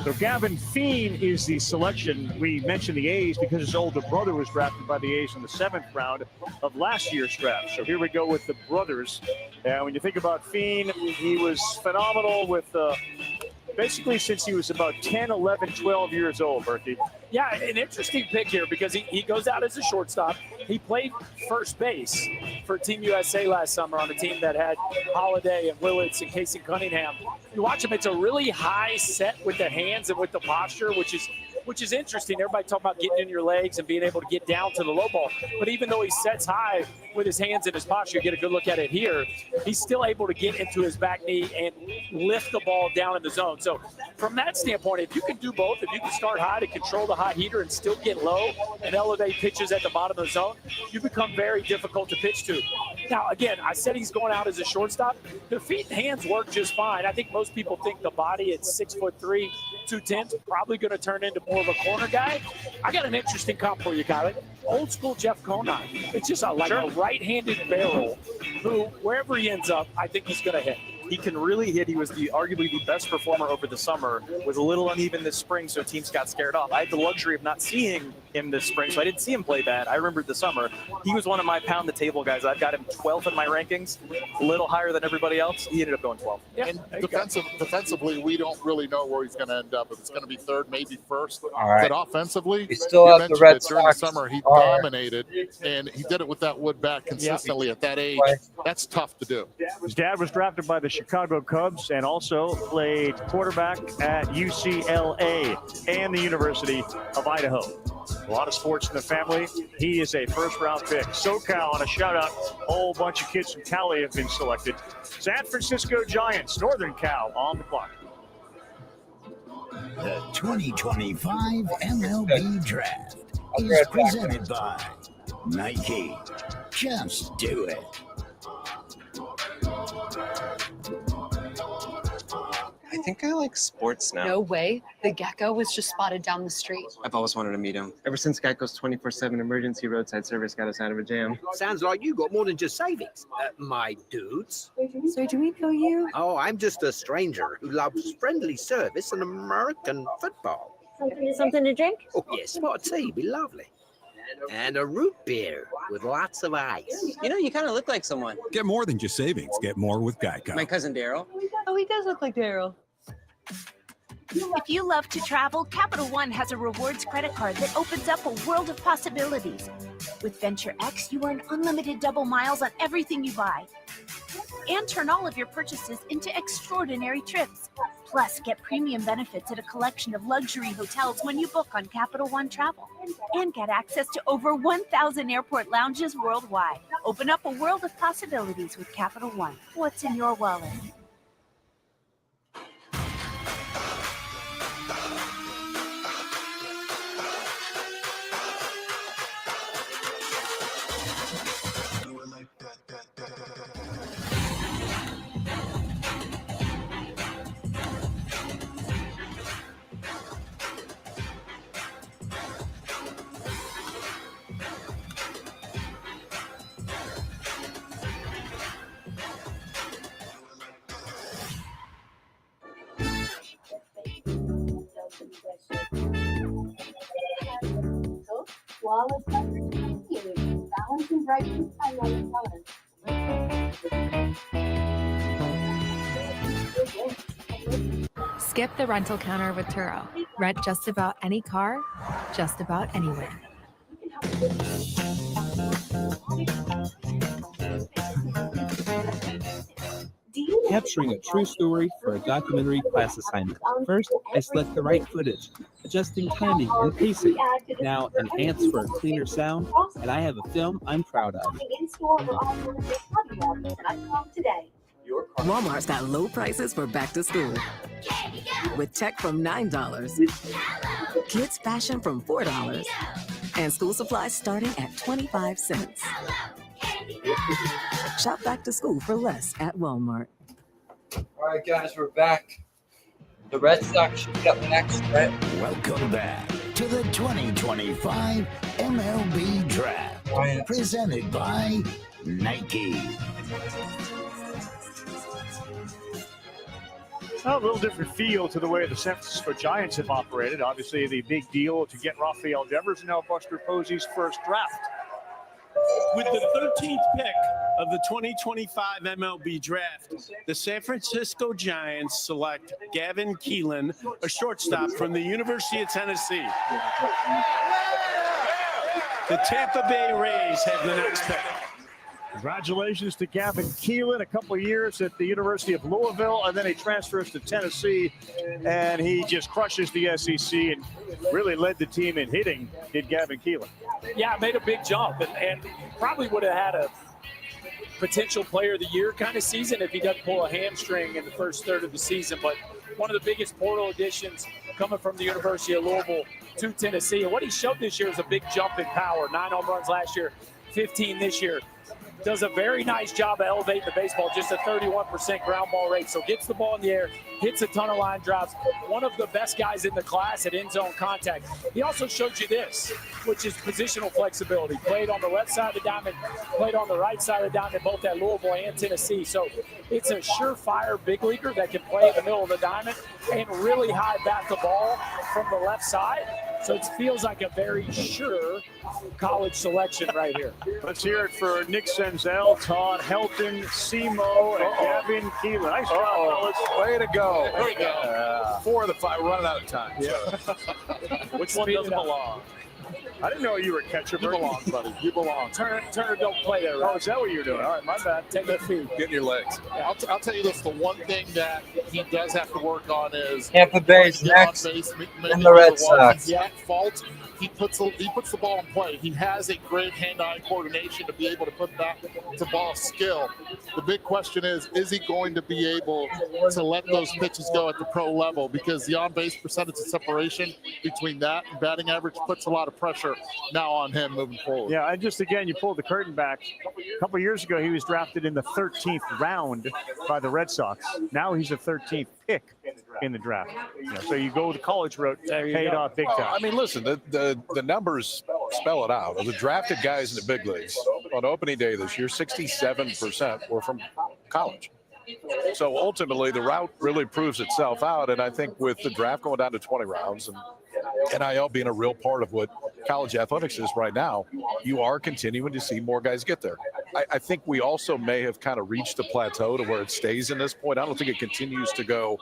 So Gavin Feen is the selection. We mentioned the A's because his older brother was drafted by the A's in the 7th round of last year's draft. So here we go with the brothers. And when you think about Feen, he was phenomenal with basically since he was about 10, 11, 12 years old, Berkey.
Yeah, an interesting pick here because he goes out as a shortstop. He played first base for Team USA last summer on a team that had Holiday and Willits and Casey Cunningham. You watch him, it's a really high set with the hands and with the posture, which is interesting. Everybody talking about getting in your legs and being able to get down to the low ball. But even though he sets high with his hands and his posture, you get a good look at it here, he's still able to get into his back knee and lift the ball down in the zone. So from that standpoint, if you can do both, if you can start high to control the hot heater and still get low and elevate pitches at the bottom of the zone, you become very difficult to pitch to. Now, again, I said he's going out as a shortstop. The feet and hands work just fine. I think most people think the body at 6'3", 210 is probably going to turn into more of a corner guy. I got an interesting comp for you, Kyle. Old school Jeff Conine. It's just a right-handed barrel who, wherever he ends up, I think he's going to hit.
He can really hit. He was arguably the best performer over the summer. Was a little uneven this spring, so teams got scared off. I had the luxury of not seeing him this spring, so I didn't see him play bad. I remember the summer. He was one of my pound-the-table guys. I've got him 12th in my rankings, a little higher than everybody else. He ended up going 12th.
Yeah, and defensively, we don't really know where he's going to end up. If it's going to be third, maybe first.
All right.
But offensively,
we still have the Red
during
Sox.
the summer, he dominated, and he did it with that wood bat consistently at that age. That's tough to do.
His dad was drafted by the Chicago Cubs and also played quarterback at UCLA and the University of Idaho. A lot of sports in the family. He is a first-round pick. SoCal on a shout-out. A whole bunch of kids from Cali have been selected. San Francisco Giants, Northern Cal on the clock.
The 2025 MLB Draft is presented by Nike. Just do it.
I think I like sports now.
No way. The gecko was just spotted down the street.
I've always wanted to meet him. Ever since Geico's 24/7 emergency roadside service got us out of a jam.
Sounds like you got more than just savings, my dudes.
So do we know you?
Oh, I'm just a stranger who loves friendly service and American football.
Something to drink?
Oh, yes, spot tea, be lovely. And a root beer with lots of ice.
You know, you kind of look like someone.
Get more than just savings. Get more with Geico.
My cousin Daryl.
Oh, he does look like Daryl.
If you love to travel, Capital One has a rewards credit card that opens up a world of possibilities. With Venture X, you earn unlimited double miles on everything you buy. And turn all of your purchases into extraordinary trips. Plus, get premium benefits at a collection of luxury hotels when you book on Capital One Travel. And get access to over 1,000 airport lounges worldwide. Open up a world of possibilities with Capital One. What's in your wallet?
Flawless coverage continues. Balancing brightness, highlighting colors.
Skip the rental counter with Turo. Rent just about any car, just about anywhere.
Capturing a true story for a documentary class assignment. First, I select the right footage, adjusting timing and pacing. Now, enhance for a cleaner sound, and I have a film I'm proud of.
Walmart's got low prices for back to school. With tech from $9, kids fashion from $4, and school supplies starting at 25 cents. Shop back to school for less at Walmart.
All right, guys, we're back. The Red Sox should be up next, right?
Welcome back to the 2025 MLB Draft, presented by Nike.
Well, a little different feel to the way the San Francisco Giants have operated. Obviously, the big deal to get Rafael Devers and now Buster Posey's first draft.
With the 13th pick of the 2025 MLB Draft, the San Francisco Giants select Gavin Keelan, a shortstop from the University of Tennessee. The Tampa Bay Rays have the next pick.
Congratulations to Gavin Keelan, a couple of years at the University of Louisville, and then he transfers to Tennessee, and he just crushes the SEC and really led the team in hitting, did Gavin Keelan.
Yeah, made a big jump, and probably would have had a potential player of the year kind of season if he doesn't pull a hamstring in the first third of the season. But one of the biggest portal additions coming from the University of Louisville to Tennessee. And what he showed this year is a big jump in power. 9 home runs last year, 15 this year. Does a very nice job of elevating the baseball, just a 31% ground ball rate. So gets the ball in the air, hits a ton of line drives. One of the best guys in the class at end zone contact. He also showed you this, which is positional flexibility. Played on the left side of the diamond, played on the right side of the diamond, both at Louisville and Tennessee. So it's a surefire big leaguer that can play in the middle of the diamond and really high bat the ball from the left side. So it feels like a very sure college selection right here.
Let's hear it for Nick Senzel, Todd Helton, Simo, and Gavin Keelan. Nice job, fellas.
Way to go.
There you go.
4 of the 5, running out of time.
Yeah. Which one doesn't belong? I didn't know you were a catcher.
You belong, buddy. You belong.
Turner don't play there, right?
Oh, is that what you're doing? All right, my bad.
Take the feet.
Getting your legs.
I'll tell you this, the one thing that he does have to work on is
Tampa Bay's next,
base,
and the Red Sox.
He's at fault. He puts the ball in play. He has a great hand-eye coordination to be able to put that to ball skill. The big question is he going to be able to let those pitches go at the pro level? Because the on-base percentage of separation between that and batting average puts a lot of pressure now on him moving forward.
Yeah, and just again, you pulled the curtain back. A couple of years ago, he was drafted in the 13th round by the Red Sox. Now he's a 13th pick in the draft. So you go the college route, paid off big time.
I mean, listen, the numbers spell it out. Of the drafted guys in the big leagues on opening day this year, 67% were from college. So ultimately, the route really proves itself out. And I think with the draft going down to 20 rounds and NIL being a real part of what college athletics is right now, you are continuing to see more guys get there. I think we also may have kind of reached a plateau to where it stays in this point. I don't think it continues to go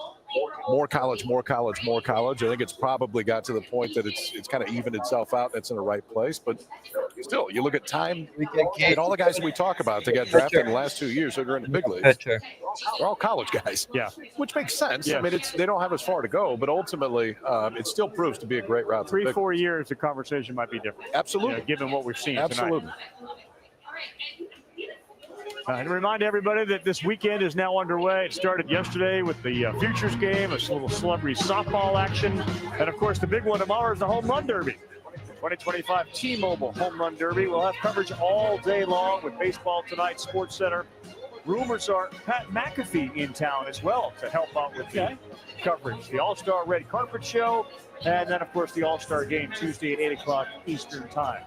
more college, more college, more college. I think it's probably got to the point that it's kind of evened itself out. That's in the right place. But still, you look at time and all the guys that we talk about that got drafted in the last 2 years that are in the big leagues. They're all college guys.
Yeah.
Which makes sense.
Yeah.
I mean, they don't have as far to go, but ultimately it still proves to be a great route.
3-4 years, the conversation might be different.
Absolutely.
Given what we've seen
Absolutely.
tonight. And remind everybody that this weekend is now underway. It started yesterday with the Futures game, a little celebrity softball action, and of course the big one tomorrow is the Home Run Derby. 2025 T-Mobile Home Run Derby. We'll have coverage all day long with baseball tonight, Sports Center. Rumors are Pat McAfee in town as well to help out with the coverage. The All-Star Red Carpet Show, and then of course the All-Star Game Tuesday at 8 o'clock Eastern Time.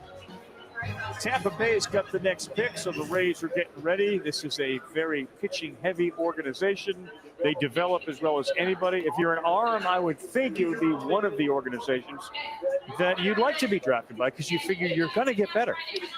Tampa Bay's got the next pick, so the Rays are getting ready. This is a very pitching-heavy organization. They develop as well as anybody. If you're an arm, I would think it would be one of the organizations that you'd like to be drafted by because you figure you're going to get better.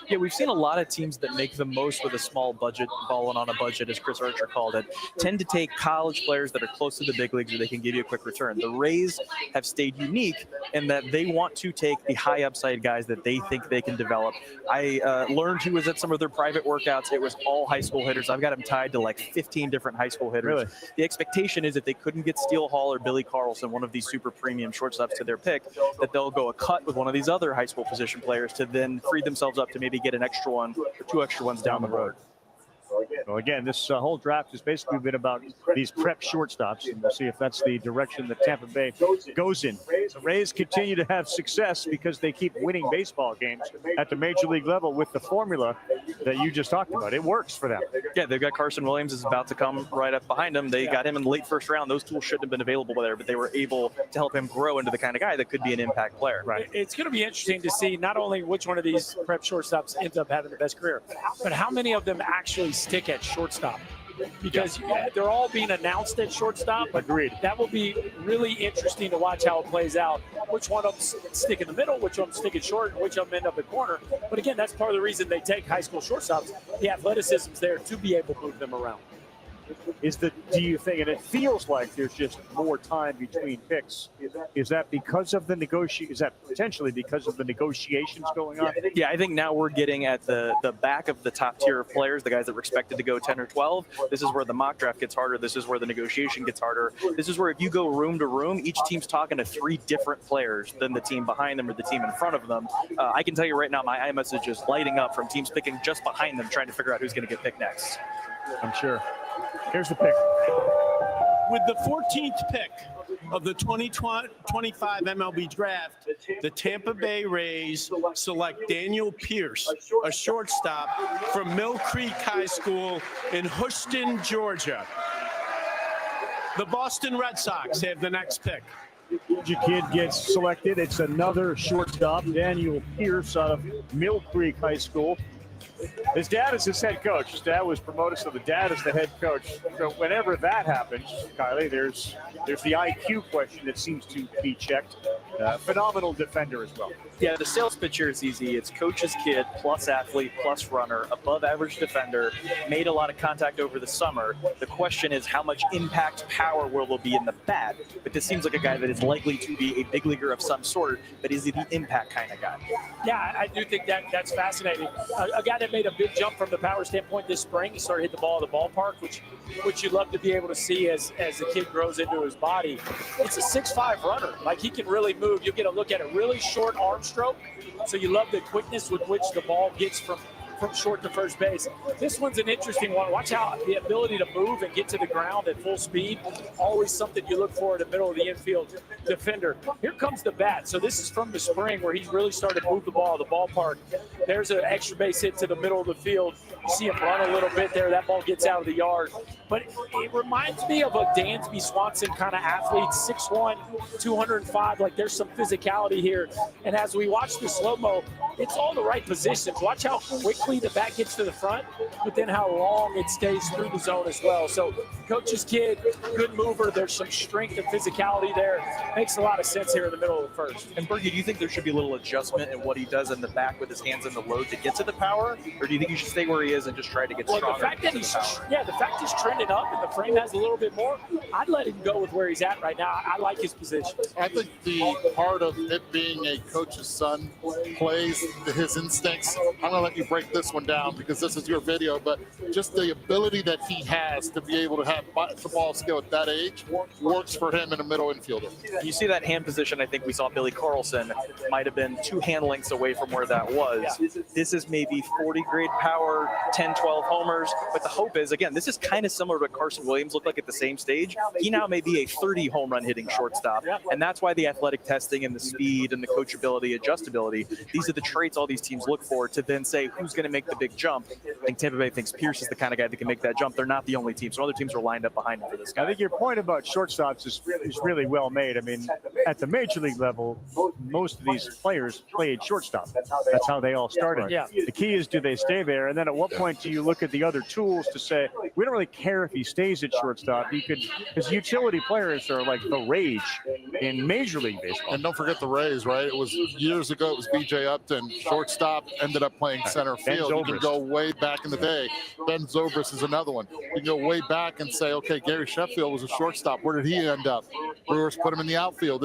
Yeah, we've seen a lot of teams that make the most with a small budget, balling on a budget, as Chris Archer called it, tend to take college players that are close to the big leagues where they can give you a quick return. The Rays have stayed unique in that they want to take the high upside guys that they think they can develop. I learned who was at some of their private workouts. It was all high school hitters. I've got them tied to like 15 different high school hitters.
Really?
The expectation is if they couldn't get Steele Hall or Billy Carlson, one of these super premium shortstops to their pick, that they'll go a cut with one of these other high school position players to then free themselves up to maybe get an extra one or two extra ones down the road.
Well, again, this whole draft has basically been about these prep shortstops, and we'll see if that's the direction that Tampa Bay goes in. The Rays continue to have success because they keep winning baseball games at the major league level with the formula that you just talked about. It works for them.
Yeah, they've got Carson Williams is about to come right up behind him. They got him in the late first round. Those tools shouldn't have been available there, but they were able to help him grow into the kind of guy that could be an impact player.
Right.
It's going to be interesting to see not only which one of these prep shortstops ends up having the best career, but how many of them actually stick at shortstop. Because they're all being announced at shortstop.
Agreed.
That will be really interesting to watch how it plays out. Which one of them stick in the middle, which of them stick in short, and which of them end up at corner. But again, that's part of the reason they take high school shortstops. The athleticism's there to be able to move them around.
Do you think, and it feels like there's just more time between picks, is that because of the is that potentially because of the negotiations going on?
Yeah, I think now we're getting at the back of the top tier of players, the guys that were expected to go 10 or 12. This is where the mock draft gets harder. This is where the negotiation gets harder. This is where if you go room to room, each team's talking to 3 different players than the team behind them or the team in front of them. I can tell you right now, my iMessage is lighting up from teams picking just behind them, trying to figure out who's going to get picked next.
I'm sure. Here's the pick.
With the 14th pick of the 2025 MLB Draft, the Tampa Bay Rays select Daniel Pierce, a shortstop from Mill Creek High School in Houston, Georgia. The Boston Red Sox have the next pick.
Your kid gets selected. It's another shortstop, Daniel Pierce out of Mill Creek High School. His dad is his head coach. His dad was promoted, so the dad is the head coach. So whenever that happens, Kylie, there's the IQ question that seems to be checked. Phenomenal defender as well.
Yeah, the sales pitch here is easy. It's coach's kid, plus athlete, plus runner, above average defender, made a lot of contact over the summer. The question is how much impact power will there be in the bat? But this seems like a guy that is likely to be a big leaguer of some sort, but is he the impact kind of guy?
Yeah, I do think that's fascinating. A guy that made a big jump from the power standpoint this spring. He started hitting the ball at the ballpark, which you'd love to be able to see as the kid grows into his body. It's a 6'5" runner. Like, he can really move. You'll get a look at a really short arm stroke. So you love the quickness with which the ball gets from short to first base. This one's an interesting one. Watch how the ability to move and get to the ground at full speed, always something you look for in the middle of the infield defender. Here comes the bat. So this is from the spring where he's really started to move the ball at the ballpark. There's an extra base hit to the middle of the field. You see him run a little bit there. That ball gets out of the yard. But it reminds me of a Dansby Swanson kind of athlete, 6'1", 205. Like, there's some physicality here. And as we watch the slow-mo, it's all the right positions. Watch how quickly the bat gets to the front, but then how long it stays through the zone as well. So coach's kid, good mover. There's some strength and physicality there. Makes a lot of sense here in the middle of the first.
And Bergie, do you think there should be a little adjustment in what he does in the back with his hands in the load to get to the power? Or do you think he should stay where he he is and just try to get stronger.
The fact that he's trending up and the frame has a little bit more, I'd let him go with where he's at right now. I like his position.
I think the part of it being a coach's son plays to his instincts. I'm going to let you break this one down because this is your video, but just the ability that he has to be able to have the ball skill at that age works for him in a middle infielder.
You see that hand position, I think we saw Billy Carlson might have been 2 hand lengths away from where that was. This is maybe 40 grade power, 10, 12 homers. But the hope is, again, this is kind of similar to what Carson Williams looked like at the same stage. He now may be a 30 home run hitting shortstop. And that's why the athletic testing and the speed and the coachability, adjustability, these are the traits all these teams look for to then say who's going to make the big jump. I think Tampa Bay thinks Pierce is the kind of guy that can make that jump. They're not the only team. So other teams are lined up behind him for this guy.
I think your point about shortstops is really well made. I mean, at the major league level, most of these players played shortstop. That's how they all started.
Yeah.
The key is, do they stay there? And then at what point do you look at the other tools to say, we don't really care if he stays at shortstop. You could, because utility players are like the rage in Major League Baseball.
And don't forget the Rays, right? It was years ago, it was B.J. Upton, shortstop, ended up playing center field. You can go way back in the day. Ben Zobrist is another one. You can go way back and say, okay, Gary Sheffield was a shortstop. Where did he end up? Brewers put him in the outfield.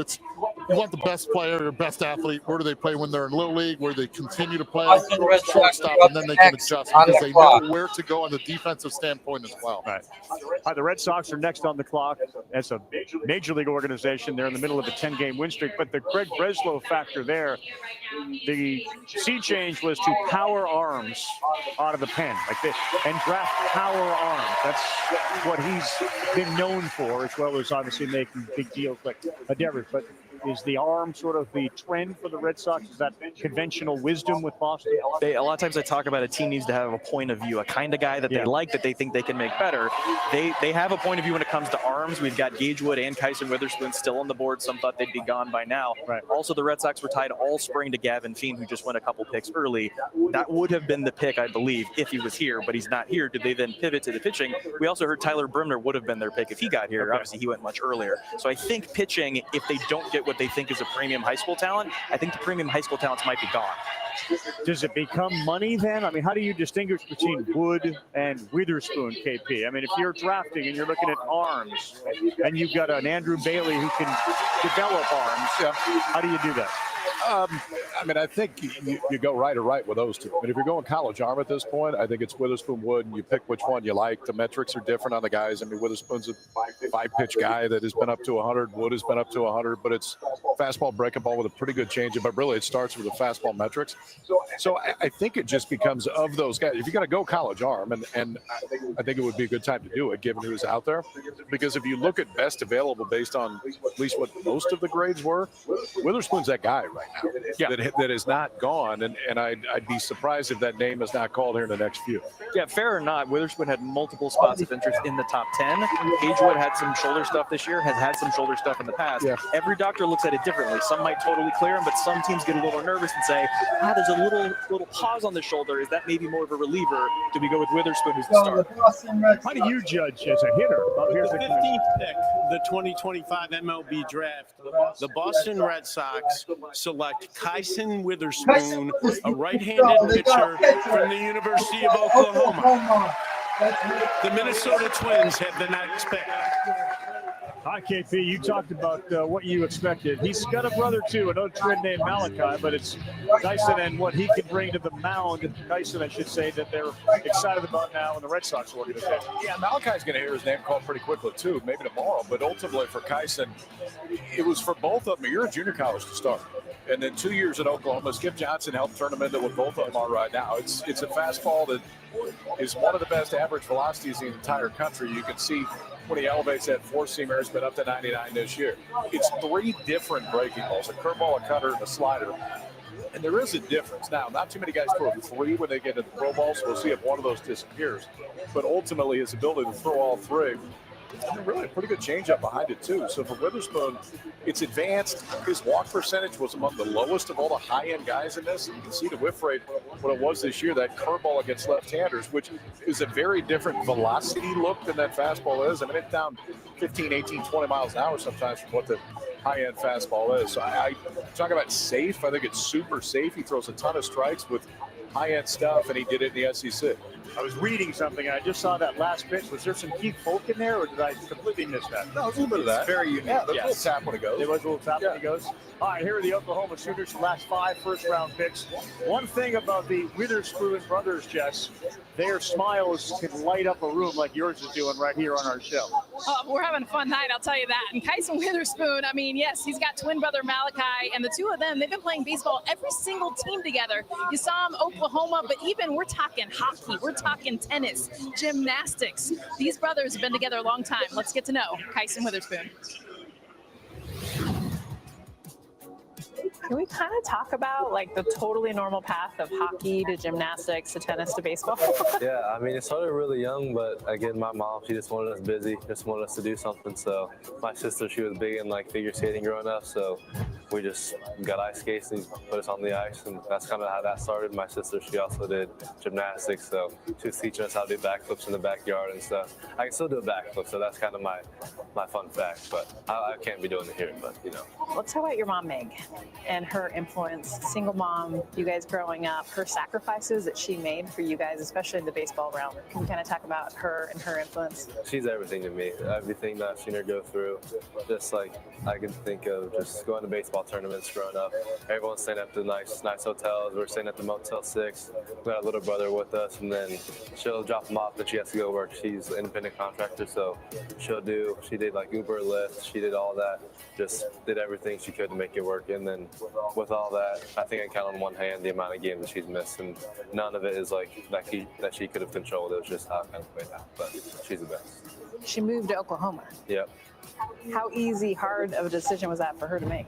You want the best player or best athlete. Where do they play when they're in Little League? Where they continue to play shortstop, and then they can adjust because they know where to go on the defensive standpoint as well.
Right. All right, the Red Sox are next on the clock. That's a major league organization. They're in the middle of a 10-game win streak. But the Greg Breslow factor there, the sea change was to power arms out of the pen, and draft power arms. That's what he's been known for, as well as obviously making big deals like Devers. But is the arm sort of the trend for the Red Sox? Is that conventional wisdom with Boston?
A lot of times I talk about a team needs to have a point of view, a kind of guy that they like, that they think they can make better. They have a point of view when it comes to arms. We've got Gagewood and Kyson Witherspoon still on the board. Some thought they'd be gone by now.
Right.
Also, the Red Sox were tied all spring to Gavin Feen, who just went a couple picks early. That would have been the pick, I believe, if he was here, but he's not here. Did they then pivot to the pitching? We also heard Tyler Brimner would have been their pick if he got here. Obviously, he went much earlier. So I think pitching, if they don't get what they think is a premium high school talent, I think the premium high school talents might be gone.
Does it become money then? I mean, how do you distinguish between Wood and Witherspoon, KP? I mean, if you're drafting and you're looking at arms and you've got an Andrew Bailey who can develop arms, how do you do that?
I mean, I think you go right or right with those two. I mean, if you're going college arm at this point, I think it's Witherspoon, Wood, and you pick which one you like. The metrics are different on the guys. I mean, Witherspoon's a 5-pitch guy that has been up to 100. Wood has been up to 100, but it's fastball, breaking ball with a pretty good changeup. But really, it starts with the fastball metrics. So I think it just becomes of those guys. If you're going to go college arm, and I think it would be a good time to do it, given who's out there. Because if you look at best available based on at least what most of the grades were, Witherspoon's that guy right now. That is not gone, and I'd be surprised if that name is not called here in the next few.
Yeah, fair or not, Witherspoon had multiple spots of interest in the top 10. Gagewood had some shoulder stuff this year, has had some shoulder stuff in the past. Yeah. Every doctor looks at it differently. Some might totally clear him, but some teams get a little nervous and say, there's a little pause on the shoulder. Is that maybe more of a reliever? Do we go with Witherspoon, who's the starter?
How do you judge as a hitter?
Here's the 15th pick, the 2025 MLB Draft. The Boston Red Sox select Kyson Witherspoon, a right-handed pitcher from the University of Oklahoma. The Minnesota Twins have the next pick.
Hi, KP. You talked about what you expected. He's got a brother, too, another twin named Malachi, but it's Kyson and what he can bring to the mound. Kyson, I should say, that they're excited about now in the Red Sox organization.
Yeah, Malachi's going to hear his name called pretty quickly, too, maybe tomorrow. But ultimately for Kyson, it was for both of them. You're in junior college to start. And then 2 years at Oklahoma. Skip Johnson helped turn them into what both of them are right now. It's a fastball that is one of the best average velocities in the entire country. You can see when he elevates that four-seamer, it's been up to 99 this year. It's 3 different breaking balls, a curveball, a cutter, and a slider. And there is a difference. Now, not too many guys throw 3 when they get into the pro ball, so we'll see if one of those disappears. But ultimately, his ability to throw all 3, and really a pretty good changeup behind it, too. So for Witherspoon, it's advanced. His walk percentage was among the lowest of all the high-end guys in this. And you can see the whiff rate, what it was this year, that curveball against left-handers, which is a very different velocity look than that fastball is. I mean, it's down 15, 18, 20 miles an hour sometimes from what the high-end fastball is. So I talk about safe. I think it's super safe. He throws a ton of strikes with high-end stuff, and he did it in the SEC.
I was reading something. I just saw that last pitch. Was there some Keith Folk in there, or did I completely miss that?
No, it was a little bit of that.
It's very unique.
Yeah, there's
yes.
a little tap when it goes.
There was a little tap when it goes. All right, here are the Oklahoma Sooners' last 5 first-round picks. One thing about the Witherspoon brothers, Jess, their smiles can light up a room like yours is doing right here on our show.
We're having a fun night, I'll tell you that. And Kyson Witherspoon, I mean, yes, he's got twin brother Malachi, and the two of them, they've been playing baseball every single team together. You saw them Oklahoma, but even we're talking hockey, we're talking tennis, gymnastics. These brothers have been together a long time. Let's get to know Kyson Witherspoon.
Can we kind of talk about like the totally normal path of hockey to gymnastics to tennis to baseball?
Yeah, I mean, it started really young, but again, my mom, she just wanted us busy, just wanted us to do something. So my sister, she was big in like figure skating growing up. So we just got ice skates and put us on the ice. And that's kind of how that started. My sister, she also did gymnastics. So she was teaching us how to do backflips in the backyard and stuff. I can still do a backflip. So that's kind of my fun fact, but I can't be doing it here, but you know.
Let's talk about your mom, Meg, and her influence. Single mom, you guys growing up, her sacrifices that she made for you guys, especially in the baseball realm. Can you kind of talk about her and her influence?
She's everything to me. Everything that I've seen her go through, just like I can think of just going to baseball tournaments growing up. Everyone's staying at the nice hotels. We're staying at the Motel 6. We got a little brother with us, and then she'll drop him off, but she has to go work. She's an independent contractor, so she did like Uber, Lyft, she did all that. Just did everything she could to make it work. And then with all that, I think I can count on one hand the amount of games that she's missed, and none of it is like that she could have controlled. It was just how it kind of played out. But she's the best.
She moved to Oklahoma.
Yep.
How hard of a decision was that for her to make?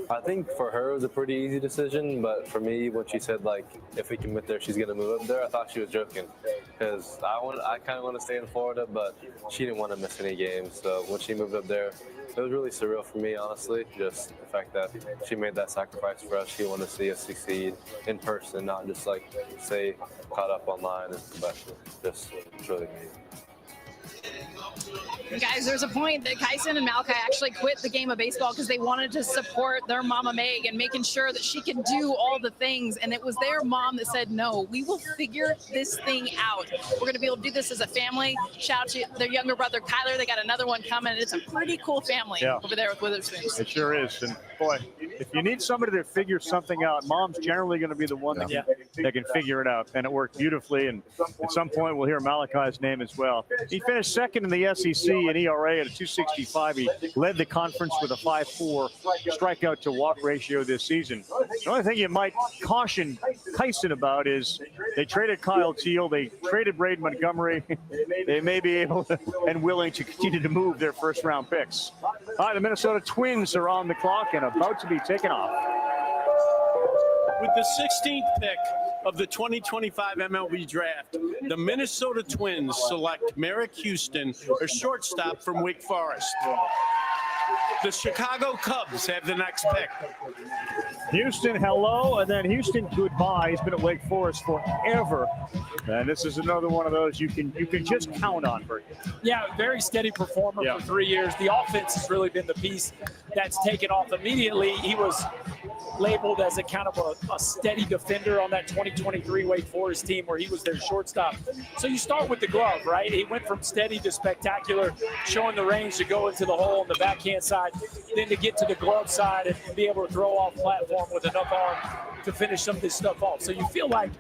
I think for her it was a pretty easy decision, but for me, when she said like if we commit there, she's gonna move up there, I thought she was joking, because I kind of want to stay in Florida, but she didn't want to miss any games. So when she moved up there, it was really surreal for me, honestly. Just the fact that she made that sacrifice for us. She wanted to see us succeed in person, not just like say caught up online, but just really amazing.
Guys, there's a point that Kyson and Malachi actually quit the game of baseball because they wanted to support their mama Meg and making sure that she could do all the things. And it was their mom that said, no, we will figure this thing out. We're going to be able to do this as a family. Shout out to their younger brother, Kyler. They got another one coming. It's a pretty cool family over there with Witherspoon.
It sure is. And boy, if you need somebody to figure something out, mom's generally going to be the one that can figure it out. And it worked beautifully. And at some point, we'll hear Malachi's name as well. He finished second in the SEC in ERA at a 2.65. He led the conference with a 5.4 strikeout to walk ratio this season. The only thing you might caution Kyson about is they traded Kyle Teal. They traded Braden Montgomery. They may be able to, and willing to continue to move their first-round picks. All right, the Minnesota Twins are on the clock and about to be taken off.
With the 16th pick of the 2025 MLB Draft, the Minnesota Twins select Merrick Houston, a shortstop from Wake Forest. The Chicago Cubs have the next pick.
Houston, hello, and then Houston, goodbye. He's been at Wake Forest forever, and this is another one of those you can just count on for you.
Yeah, very steady performer for 3 years. The offense has really been the piece that's taken off immediately. He was labeled as a kind of a steady defender on that 2023 Wake Forest team where he was their shortstop. So you start with the glove, right? He went from steady to spectacular, showing the range to go into the hole on the backhand side, then to get to the glove side and be able to throw off platform with enough arm to finish some of this stuff off. So you feel like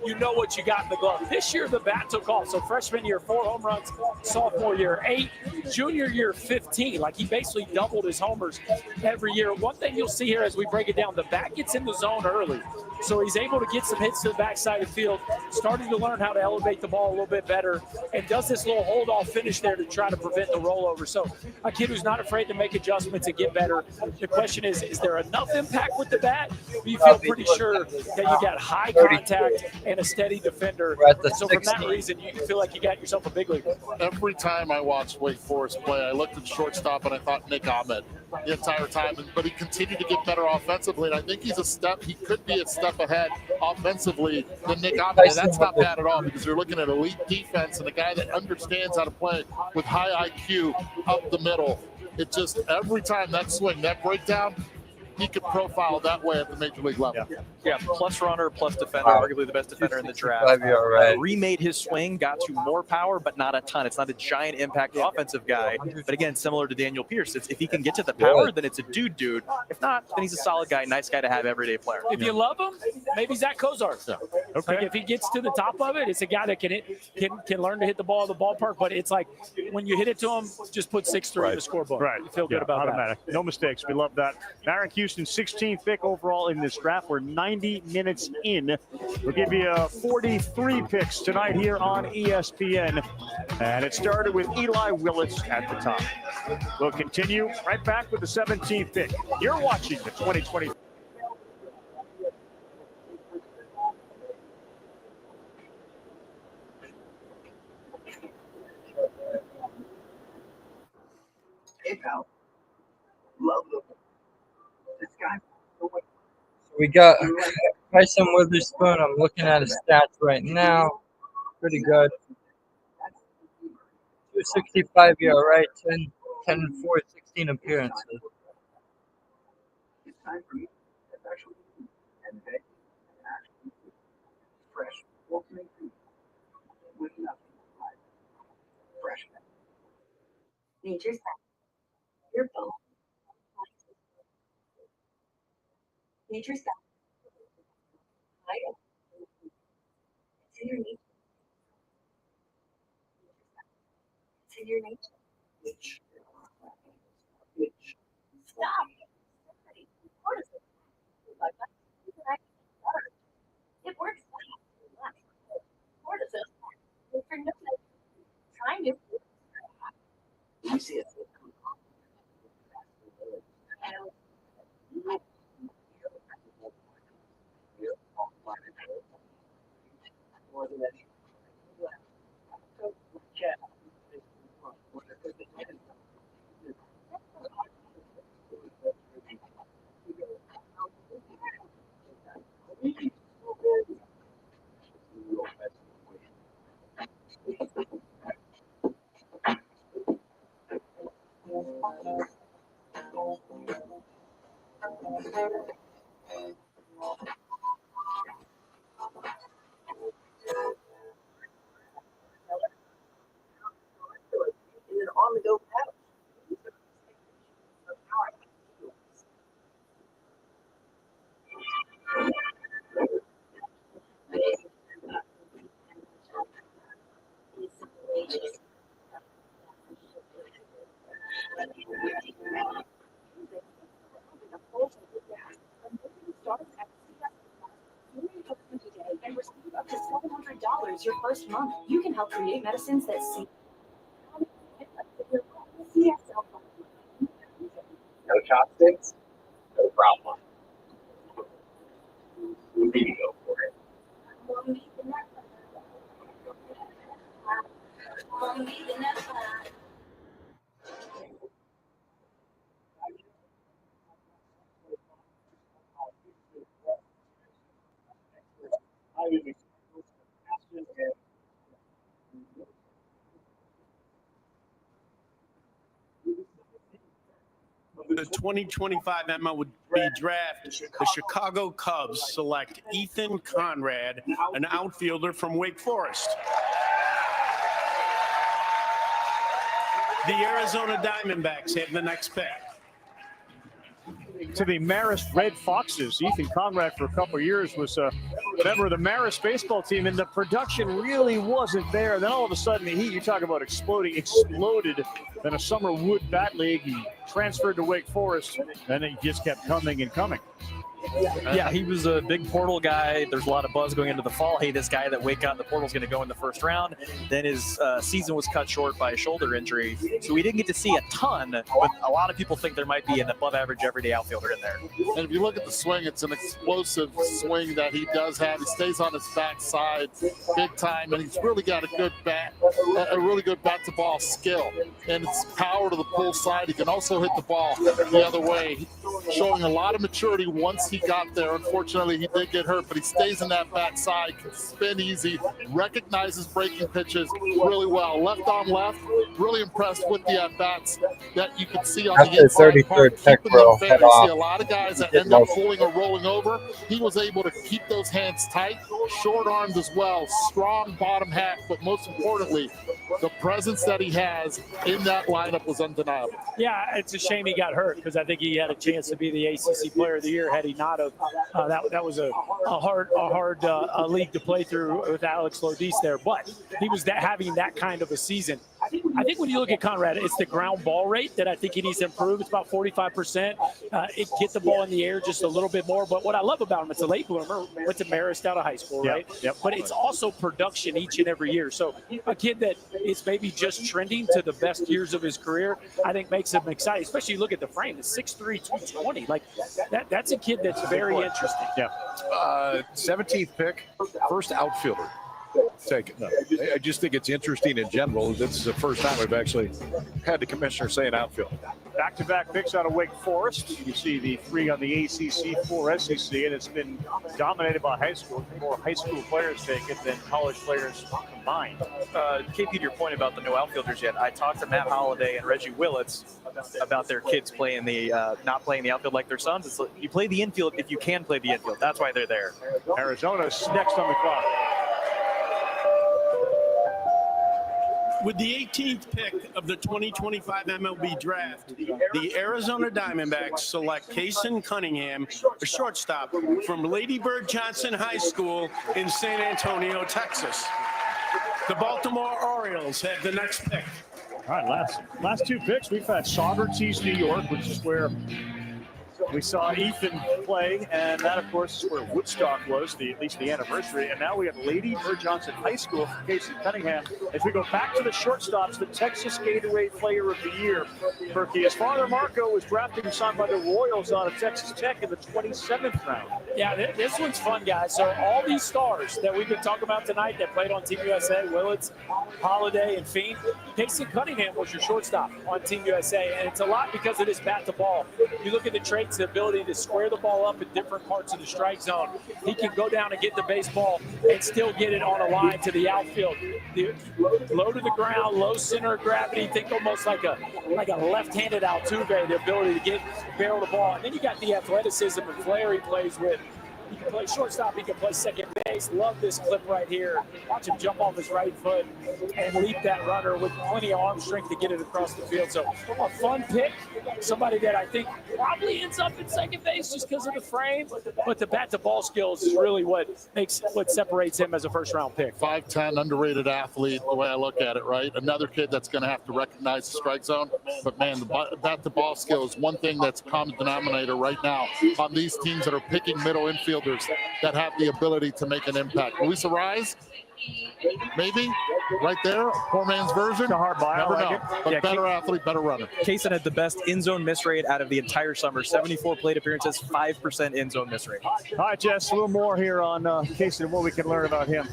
you know what you got in the glove. This year, the bat took off. So freshman year, 4 home runs. Sophomore year, 8. Junior year, 15. Like he basically doubled his homers every year. One thing you'll see here as we break it down, the bat gets in the zone early. So he's able to get some hits to the backside of the field, starting to learn how to elevate the ball a little bit better, and does this little hold-off finish there to try to prevent the rollover. So a kid who's not afraid to make adjustments and get better. The question is there enough impact with the bat? Do you feel pretty sure that you got high contact and a steady defender? So for that reason, you feel like you got yourself a big league.
Every time I watched Wake Forest play, I looked at shortstop and I thought Nick Ahmed the entire time, but he continued to get better offensively, and I think he could be a step ahead offensively than Nick Ahmed. And that's not bad at all, because you're looking at elite defense and a guy that understands how to play with high IQ up the middle. It just, every time that swing, that breakdown, he could profile that way at the major league level.
Yeah, plus runner, plus defender, arguably the best defender in the draft.
265,
Remade his swing, got to more power, but not a ton. It's not a giant impact offensive guy. But again, similar to Daniel Pierce, if he can get to the power, then it's a dude. If not, then he's a solid guy, nice guy to have, everyday player.
If you love him, maybe Zach Kozar.
Okay.
Like if he gets to the top of it, it's a guy that can learn to hit the ball in the ballpark. But it's like when you hit it to him, just put 6-3 in the scorebook.
Right.
You feel good about
automatic. No mistakes. We love that. Marek Houston, 16th pick overall in this draft. We're 90 minutes in. We'll give you 43 picks tonight here on ESPN. And it started with Eli Willits at the top. We'll continue right back with the 17th pick. You're watching the 2020.
We got Tyson Witherspoon. I'm looking at his stats right now. Pretty good. 265 ERA, 10 4, 16 appearances.
It's time for me. That's actually and they actually fresh ultimate food with nothing like fresh.
Nature's best. Your phone. Nature's best. It's in your nature. It's in your nature. Stop. It works. Trying to.
You see it. On the go paddle.
And receive up to $700 your first month. You can help create medicines that save.
No chopsticks? No problem. We need to go for it.
The 2025 MLB Draft, the Chicago Cubs select Ethan Conrad, an outfielder from Wake Forest. The Arizona Diamondbacks have the next pick.
To the Marist Red Foxes. Ethan Conrad for a couple of years was a member of the Marist baseball team, and the production really wasn't there. Then all of a sudden, the Heat, you talk about exploded in a summer wood bat league. He transferred to Wake Forest, and he just kept coming and coming.
Yeah, he was a big portal guy. There's a lot of buzz going into the fall. Hey, this guy that Wake got in the portal is going to go in the first round. Then his season was cut short by a shoulder injury. So we didn't get to see a ton, but a lot of people think there might be an above-average everyday outfielder in there.
And if you look at the swing, it's an explosive swing that he does have. He stays on his backside big time, and he's really got a good bat, a really good bat-to-ball skill. And it's power to the pull side. He can also hit the ball the other way, showing a lot of maturity once he he got there. Unfortunately, he did get hurt, but he stays in that backside, can spin easy, recognizes breaking pitches really well. Left on left, really impressed with the at-bats that you can see on
After
the inside
33rd
part,
pick,
keeping
bro,
them fair.
head
You see
off.
a lot of guys that
Get
end up
most.
pulling or rolling over. He was able to keep those hands tight, short-armed as well, strong bottom half, but most importantly, the presence that he has in that lineup was undeniable.
Yeah, it's a shame he got hurt because I think he had a chance to be the ACC Player of the Year had he not have. That was a hard league to play through with Alex Lodis there, but he was having that kind of a season. I think when you look at Conrad, it's the ground ball rate that I think he needs to improve. It's about 45%. It get the ball in the air just a little bit more. But what I love about him, it's a late bloomer. Went to Marist out of high school, right?
Yep.
But it's also production each and every year. So a kid that is maybe just trending to the best years of his career, I think makes him exciting. Especially you look at the frame, it's 6'3", 220. Like that's a kid that's very interesting.
Yeah.
17th pick, first outfielder. Take it. No. I just think it's interesting in general. This is the first time we've actually had the commissioner say an outfield.
Back-to-back picks out of Wake Forest. You see the 3 on the ACC, 4 SEC, and it's been dominated by high school. More high school players take it than college players combined.
KP, to your point about the no outfielders yet, I talked to Matt Holliday and Reggie Willits about their kids playing not playing the outfield like their sons. It's like you play the infield if you can play the infield. That's why they're there.
Arizona's next on the clock.
With the 18th pick of the 2025 MLB Draft, the Arizona Diamondbacks select Kason Cunningham, a shortstop from Lady Bird Johnson High School in San Antonio, Texas. The Baltimore Orioles have the next pick.
All right, last 2 picks, we've had Saugerties, New York, which is where we saw Ethan play, and that, of course, is where Woodstock was, at least the anniversary. And now we have Lady Bird Johnson High School for Casey Cunningham. As we go back to the shortstops, the Texas Gatorade Player of the Year, Berkey. His father, Marco, was drafted and signed by the Royals out of Texas Tech in the 27th round.
Yeah, this one's fun, guys. So all these stars that we've been talking about tonight that played on Team USA, Willits, Holiday, and Fiend, Casey Cunningham was your shortstop on Team USA, and it's a lot because of his bat to ball. You look at the traits, the ability to square the ball up in different parts of the strike zone. He can go down and get the baseball and still get it on a line to the outfield. Low to the ground, low center of gravity. Think almost like a left-handed Altuve, the ability to barrel the ball. And then you got the athleticism and flair he plays with. He can play shortstop. He can play second base. Love this clip right here. Watch him jump off his right foot and leap that runner with plenty of arm strength to get it across the field. So a fun pick. Somebody that I think probably ends up in second base just because of the frame. But the bat-to-ball skills is really what separates him as a first-round pick.
5'10", underrated athlete, the way I look at it, right? Another kid that's going to have to recognize the strike zone. But, man, the bat-to-ball skill is one thing that's a common denominator right now on these teams that are picking middle infielders that have the ability to make an impact. Luis Arraez, maybe right there, poor man's version.
It's a hard buy.
Never
like
know.
it.
But
Yeah,
better athlete, better runner.
Kaysen had the best in-zone miss rate out of the entire summer. 74 plate appearances, 5% in-zone miss rate.
All right, Jess, a little more here on Kaysen and what we can learn about him.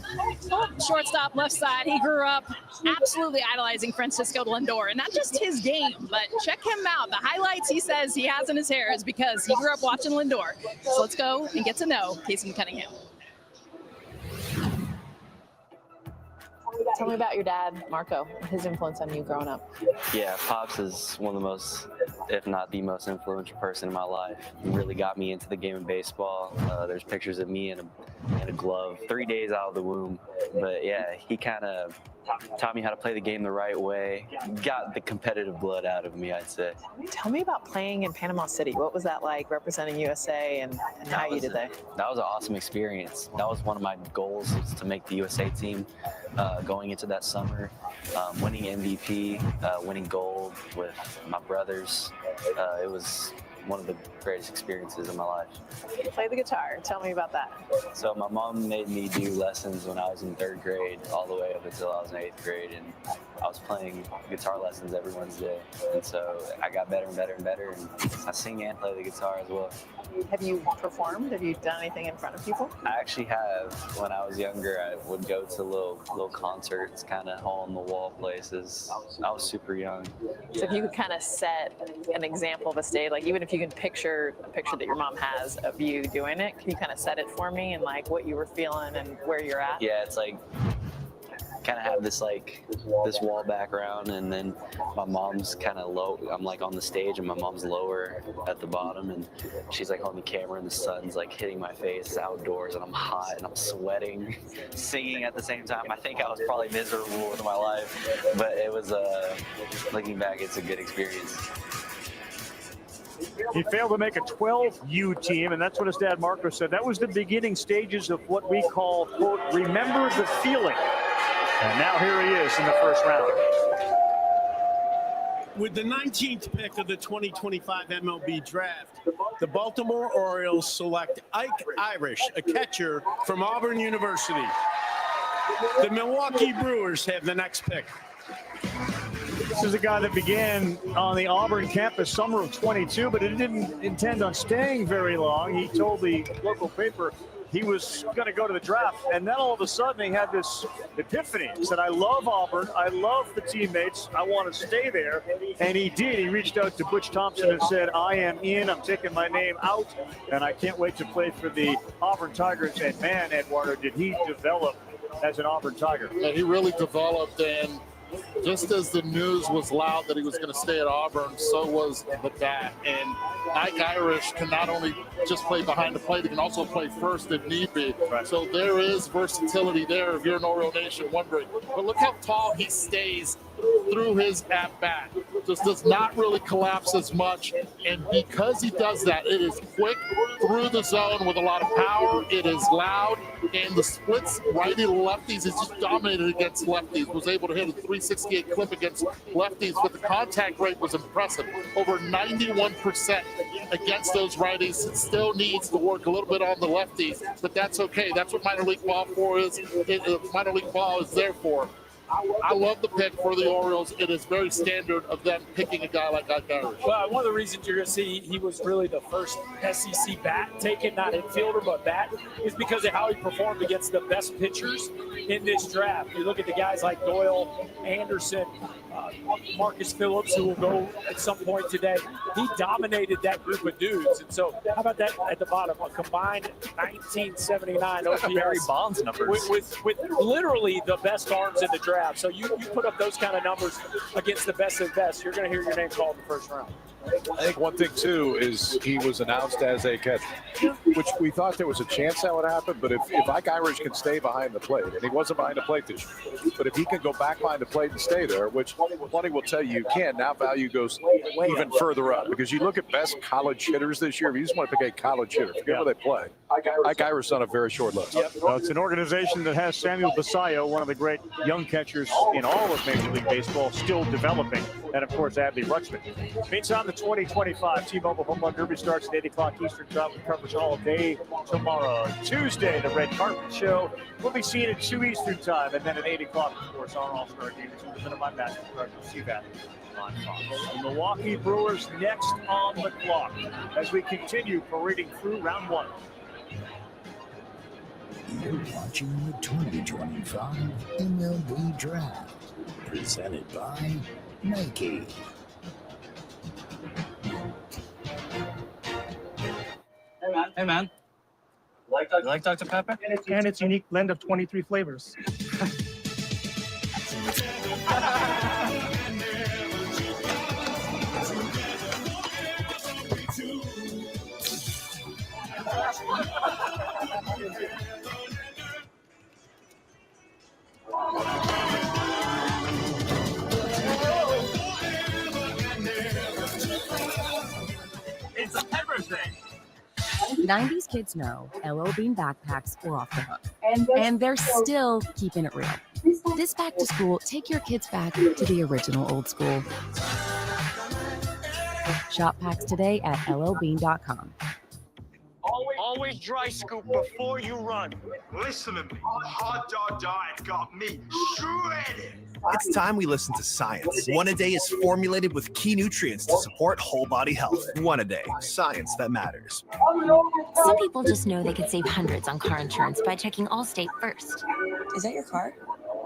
Shortstop, left side. He grew up absolutely idolizing Francisco Lindor, and not just his game, but check him out. The highlights he says he has in his hair is because he grew up watching Lindor. So let's go and get to know Kason Cunningham.
Tell me about your dad, Marco, his influence on you growing up.
Yeah, Pops is one of the most, if not the most influential person in my life. He really got me into the game of baseball. There's pictures of me in a glove 3 days out of the womb. But yeah, he kind of taught me how to play the game the right way. Got the competitive blood out of me, I'd say.
Tell me about playing in Panama City. What was that like, representing USA, and how you did that?
That was an awesome experience. That was one of my goals, was to make the USA team going into that summer. Winning MVP, winning gold with my brothers. It was one of the greatest experiences of my life.
You play the guitar. Tell me about that.
So my mom made me do lessons when I was in 3rd grade all the way up until I was in 8th grade, and I was playing guitar lessons every Wednesday. And so I got better and better and better, and I sing and play the guitar as well.
Have you performed? Have you done anything in front of people?
I actually have. When I was younger, I would go to little concerts, kind of hole-in-the-wall places. I was super young.
So if you could kind of set an example of a stage, like even if you can picture a picture that your mom has of you doing it, can you kind of set it for me and like what you were feeling and where you're at?
Yeah, it's like kind of have this wall background, and then my mom's kind of low. I'm like on the stage, and my mom's lower at the bottom, and she's like on the camera, and the sun's like hitting my face outdoors, and I'm hot and I'm sweating, singing at the same time. I think I was probably miserable with my life, but it was looking back, it's a good experience.
He failed to make a 12U team, and that's what his dad Marco said. That was the beginning stages of what we call, quote, remember the feeling. And now here he is in the first round.
With the 19th pick of the 2025 MLB Draft, the Baltimore Orioles select Ike Irish, a catcher from Auburn University. The Milwaukee Brewers have the next pick.
This is a guy that began on the Auburn campus summer of 22, but he didn't intend on staying very long. He told the local paper he was going to go to the draft, and then all of a sudden he had this epiphany. He said, I love Auburn, I love the teammates, I want to stay there, and he did. He reached out to Butch Thompson and said, I am in, I'm taking my name out, and I can't wait to play for the Auburn Tigers. And man, Eduardo, did he develop as an Auburn Tiger.
Yeah, he really developed, and just as the news was loud that he was going to stay at Auburn, so was the bat. And Ike Irish can not only just play behind the plate, he can also play first if need be. Right. So there is versatility there if you're an Oriole Nation wondering. But look how tall he stays through his at-bat. Just does not really collapse as much. And because he does that, it is quick through the zone with a lot of power. It is loud. And the splits righty to lefties is just dominated against lefties. Was able to hit a 368 clip against lefties, but the contact rate was impressive. Over 91% against those righties. It still needs to work a little bit on the lefties, but that's okay. That's what minor league ball minor league ball is there for. I love the pick for the Orioles. It is very standard of them picking a guy like Ike Irish.
Well, one of the reasons you're going to see he was really the first SEC bat taken, not infielder, but bat, is because of how he performed against the best pitchers in this draft. You look at the guys like Doyle, Anderson, Marcus Phillips, who will go at some point today. He dominated that group of dudes. And so how about that at the bottom? A combined 1979 OPS.
Barry Bonds numbers.
With literally the best arms in the draft. So you put up those kind of numbers against the best of the best, you're going to hear your name called in the first round.
I think one thing, too, is he was announced as a catcher, which we thought there was a chance that would happen. But if Ike Irish can stay behind the plate, and he wasn't behind the plate this year, but if he can go back behind the plate and stay there, which plenty will tell you can, now value goes even further up. Because you look at best college hitters this year, if you just want to pick a college hitter, forget where they play, Ike Irish is on a very short list.
Yep. Well, it's an organization that has Samuel Basayo, one of the great young catchers in all of Major League Baseball, still developing. And, of course, Adley Rutschman. Meantime, the 2025 T-Mobile Home Run Derby starts at 8 o'clock Eastern Time with coverage all day tomorrow. Tuesday, the Red Carpet Show will be seen at 2 Eastern Time, and then at 8 o'clock, of course, on All-Star Game. It's my basketball. You'll see that on Fox. The Milwaukee Brewers next on the clock as we continue parading through round one.
You're watching the 2025 MLB Draft, presented by Nike.
Hey man. You like Dr. Pepper?
And its unique blend of 23 flavors.
It's a pepper thing.
90s kids know LL Bean backpacks were off the hook, and they're still keeping it real. This back to school, take your kids back to the original old school. Shop packs today at llbean.com.
Always dry scoop before you run. Listen to me. Hot dog diet got me shredded.
It's time we listen to science. One A Day is formulated with key nutrients to support whole body health. One A Day, science that matters.
Some people just know they could save hundreds on car insurance by checking Allstate first.
Is that your car?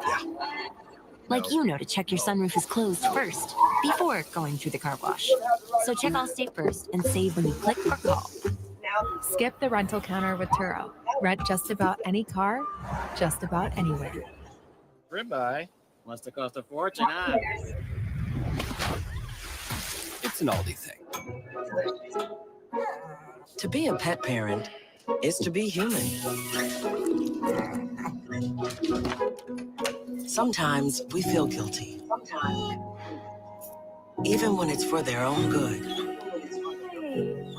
Yeah.
Like you know to check your sunroof is closed first, before going through the car wash. So check Allstate first and save when you click or call.
Skip the rental counter with Turo. Rent just about any car, just about anywhere.
Ribeye must have cost a fortune, huh?
It's an Aldi thing. To be a pet parent is to be human. Sometimes we feel guilty, even when it's for their own good.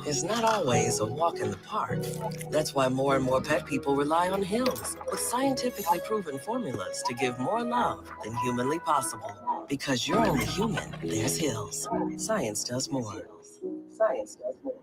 It's not always a walk in the park. That's why more and more pet people rely on Hills with scientifically proven formulas to give more love than humanly possible. Because you're only human, there's Hills. Science does more. Science does more.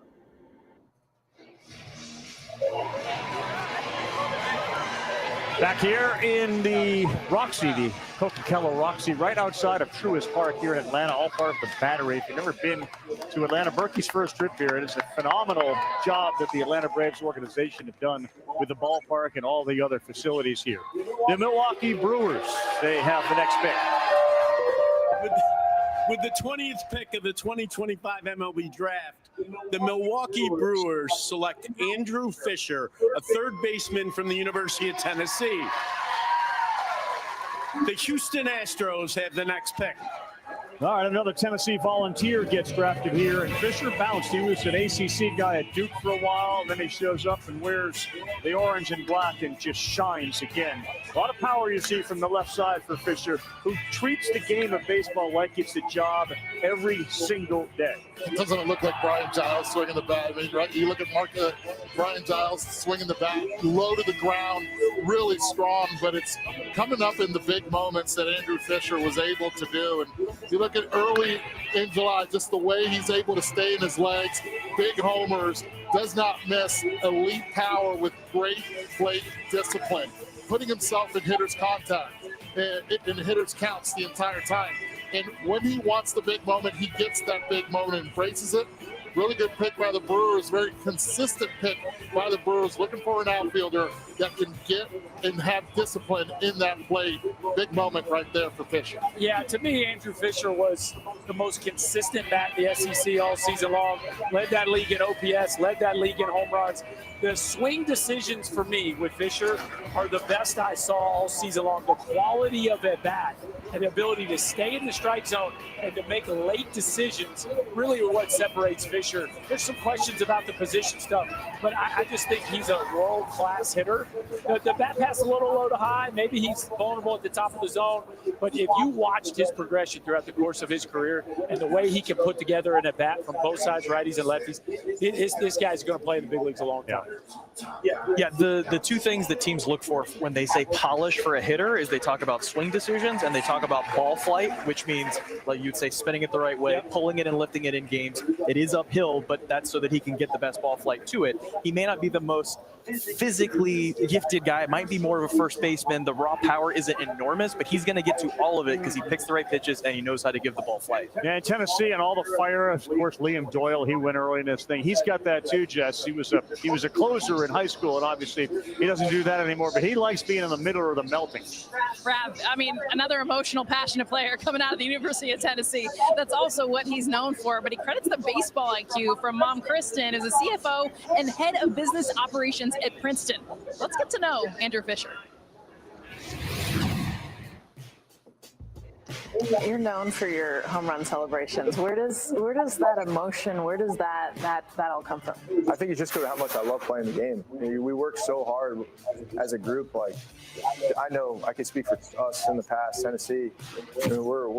Back here in the Roxy, the Coca-Cola Roxy, right outside of Truist Park here in Atlanta, all part of the Battery. If you've never been to Atlanta, Berkey's first trip here, it is a phenomenal job that the Atlanta Braves organization have done with the ballpark and all the other facilities here. The Milwaukee Brewers, they have the next pick.
With the 20th pick of the 2025 MLB Draft, the Milwaukee Brewers select Andrew Fisher, a third baseman from the University of Tennessee. The Houston Astros have the next pick.
All right, another Tennessee Volunteer gets drafted here, and Fisher bounced. He was an ACC guy at Duke for a while, then he shows up and wears the orange and black and just shines again. A lot of power you see from the left side for Fisher, who treats the game of baseball like it's a job every single day.
Doesn't it look like Brian Giles swinging the bat? I mean, right? You look at Brian Giles swinging the bat, low to the ground, really strong, but it's coming up in the big moments that Andrew Fisher was able to do. And you look at early in July, just the way he's able to stay in his legs, big homers, does not miss, elite power with great plate discipline, putting himself in hitter's contact and hitter's counts the entire time. And when he wants the big moment, he gets that big moment and embraces it. Really good pick by the Brewers, very consistent pick by the Brewers, looking for an outfielder that can get and have discipline in that plate. Big moment right there for Fisher.
Yeah, to me, Andrew Fisher was the most consistent bat in the SEC all season long. Led that league in OPS, led that league in home runs. The swing decisions for me with Fisher are the best I saw all season long. The quality of at bat and the ability to stay in the strike zone and to make late decisions really are what separates Fisher. There's some questions about the position stuff, but I just think he's a world-class hitter. The bat pass a little low to high. Maybe he's vulnerable at the top of the zone, but if you watched his progression throughout the course of his career and the way he can put together an at bat from both sides, righties and lefties, this guy's going to play in the big leagues a long time.
Yeah, the two things that teams look for when they say polish for a hitter is they talk about swing decisions and they talk about ball flight, which means, like you'd say, spinning it the right way, pulling it and lifting it in games. It is uphill, but that's so that he can get the best ball flight to it. He may not be the most physically gifted guy. It might be more of a first baseman. The raw power isn't enormous, but he's going to get to all of it because he picks the right pitches and he knows how to give the ball flight.
Yeah, in Tennessee and all the fire, of course, Liam Doyle, he went early in this thing. He's got that too, Jess. He was a closer in high school, and obviously he doesn't do that anymore, but he likes being in the middle of the melting.
Rab, I mean, another emotional, passionate player coming out of the University of Tennessee. That's also what he's known for, but he credits the baseball IQ from mom, Kristen, as a CFO and head of business operations at Princeton. Let's get to know Andrew Fisher.
You're known for your home run celebrations. Where does that emotion, where does that all come from?
I think it's just because of how much I love playing the game. We work so hard as a group. Like, I know I could speak for us in the past, Tennessee. We're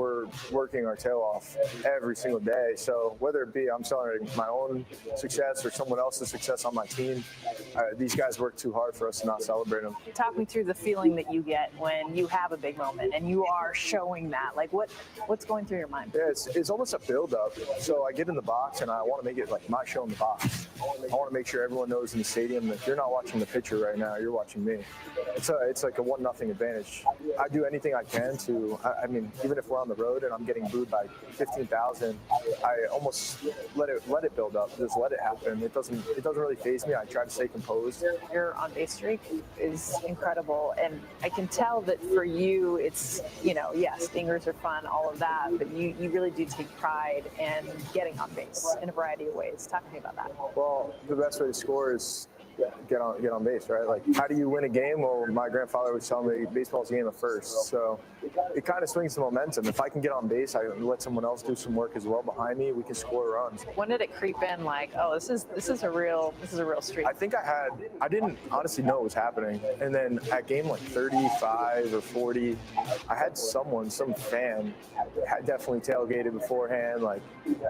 working our tail off every single day. So whether it be I'm celebrating my own success or someone else's success on my team, these guys work too hard for us to not celebrate them.
Talk me through the feeling that you get when you have a big moment and you are showing that. Like what's going through your mind?
Yeah, it's almost a build-up. So I get in the box and I want to make it like my show in the box. I want to make sure everyone knows in the stadium that if you're not watching the pitcher right now, you're watching me. It's like a 1-0 advantage. I do anything I can to. I mean, even if we're on the road and I'm getting booed by 15,000, I almost let it build up. Just let it happen. It doesn't really faze me. I try to stay composed.
Your on-base streak is incredible, and I can tell that for you, it's stingers are fun, all of that, but you really do take pride in getting on base in a variety of ways. Talk to me about that.
Well, the best way to score is get on base, right? Like, how do you win a game? Well, my grandfather was telling me baseball's a game of first. So it kind of swings the momentum. If I can get on base, I let someone else do some work as well behind me. We can score runs.
When did it creep in? Like, oh, this is a real streak.
I think I didn't honestly know it was happening. And then at game like 35 or 40, I had some fan had definitely tailgated beforehand. Like,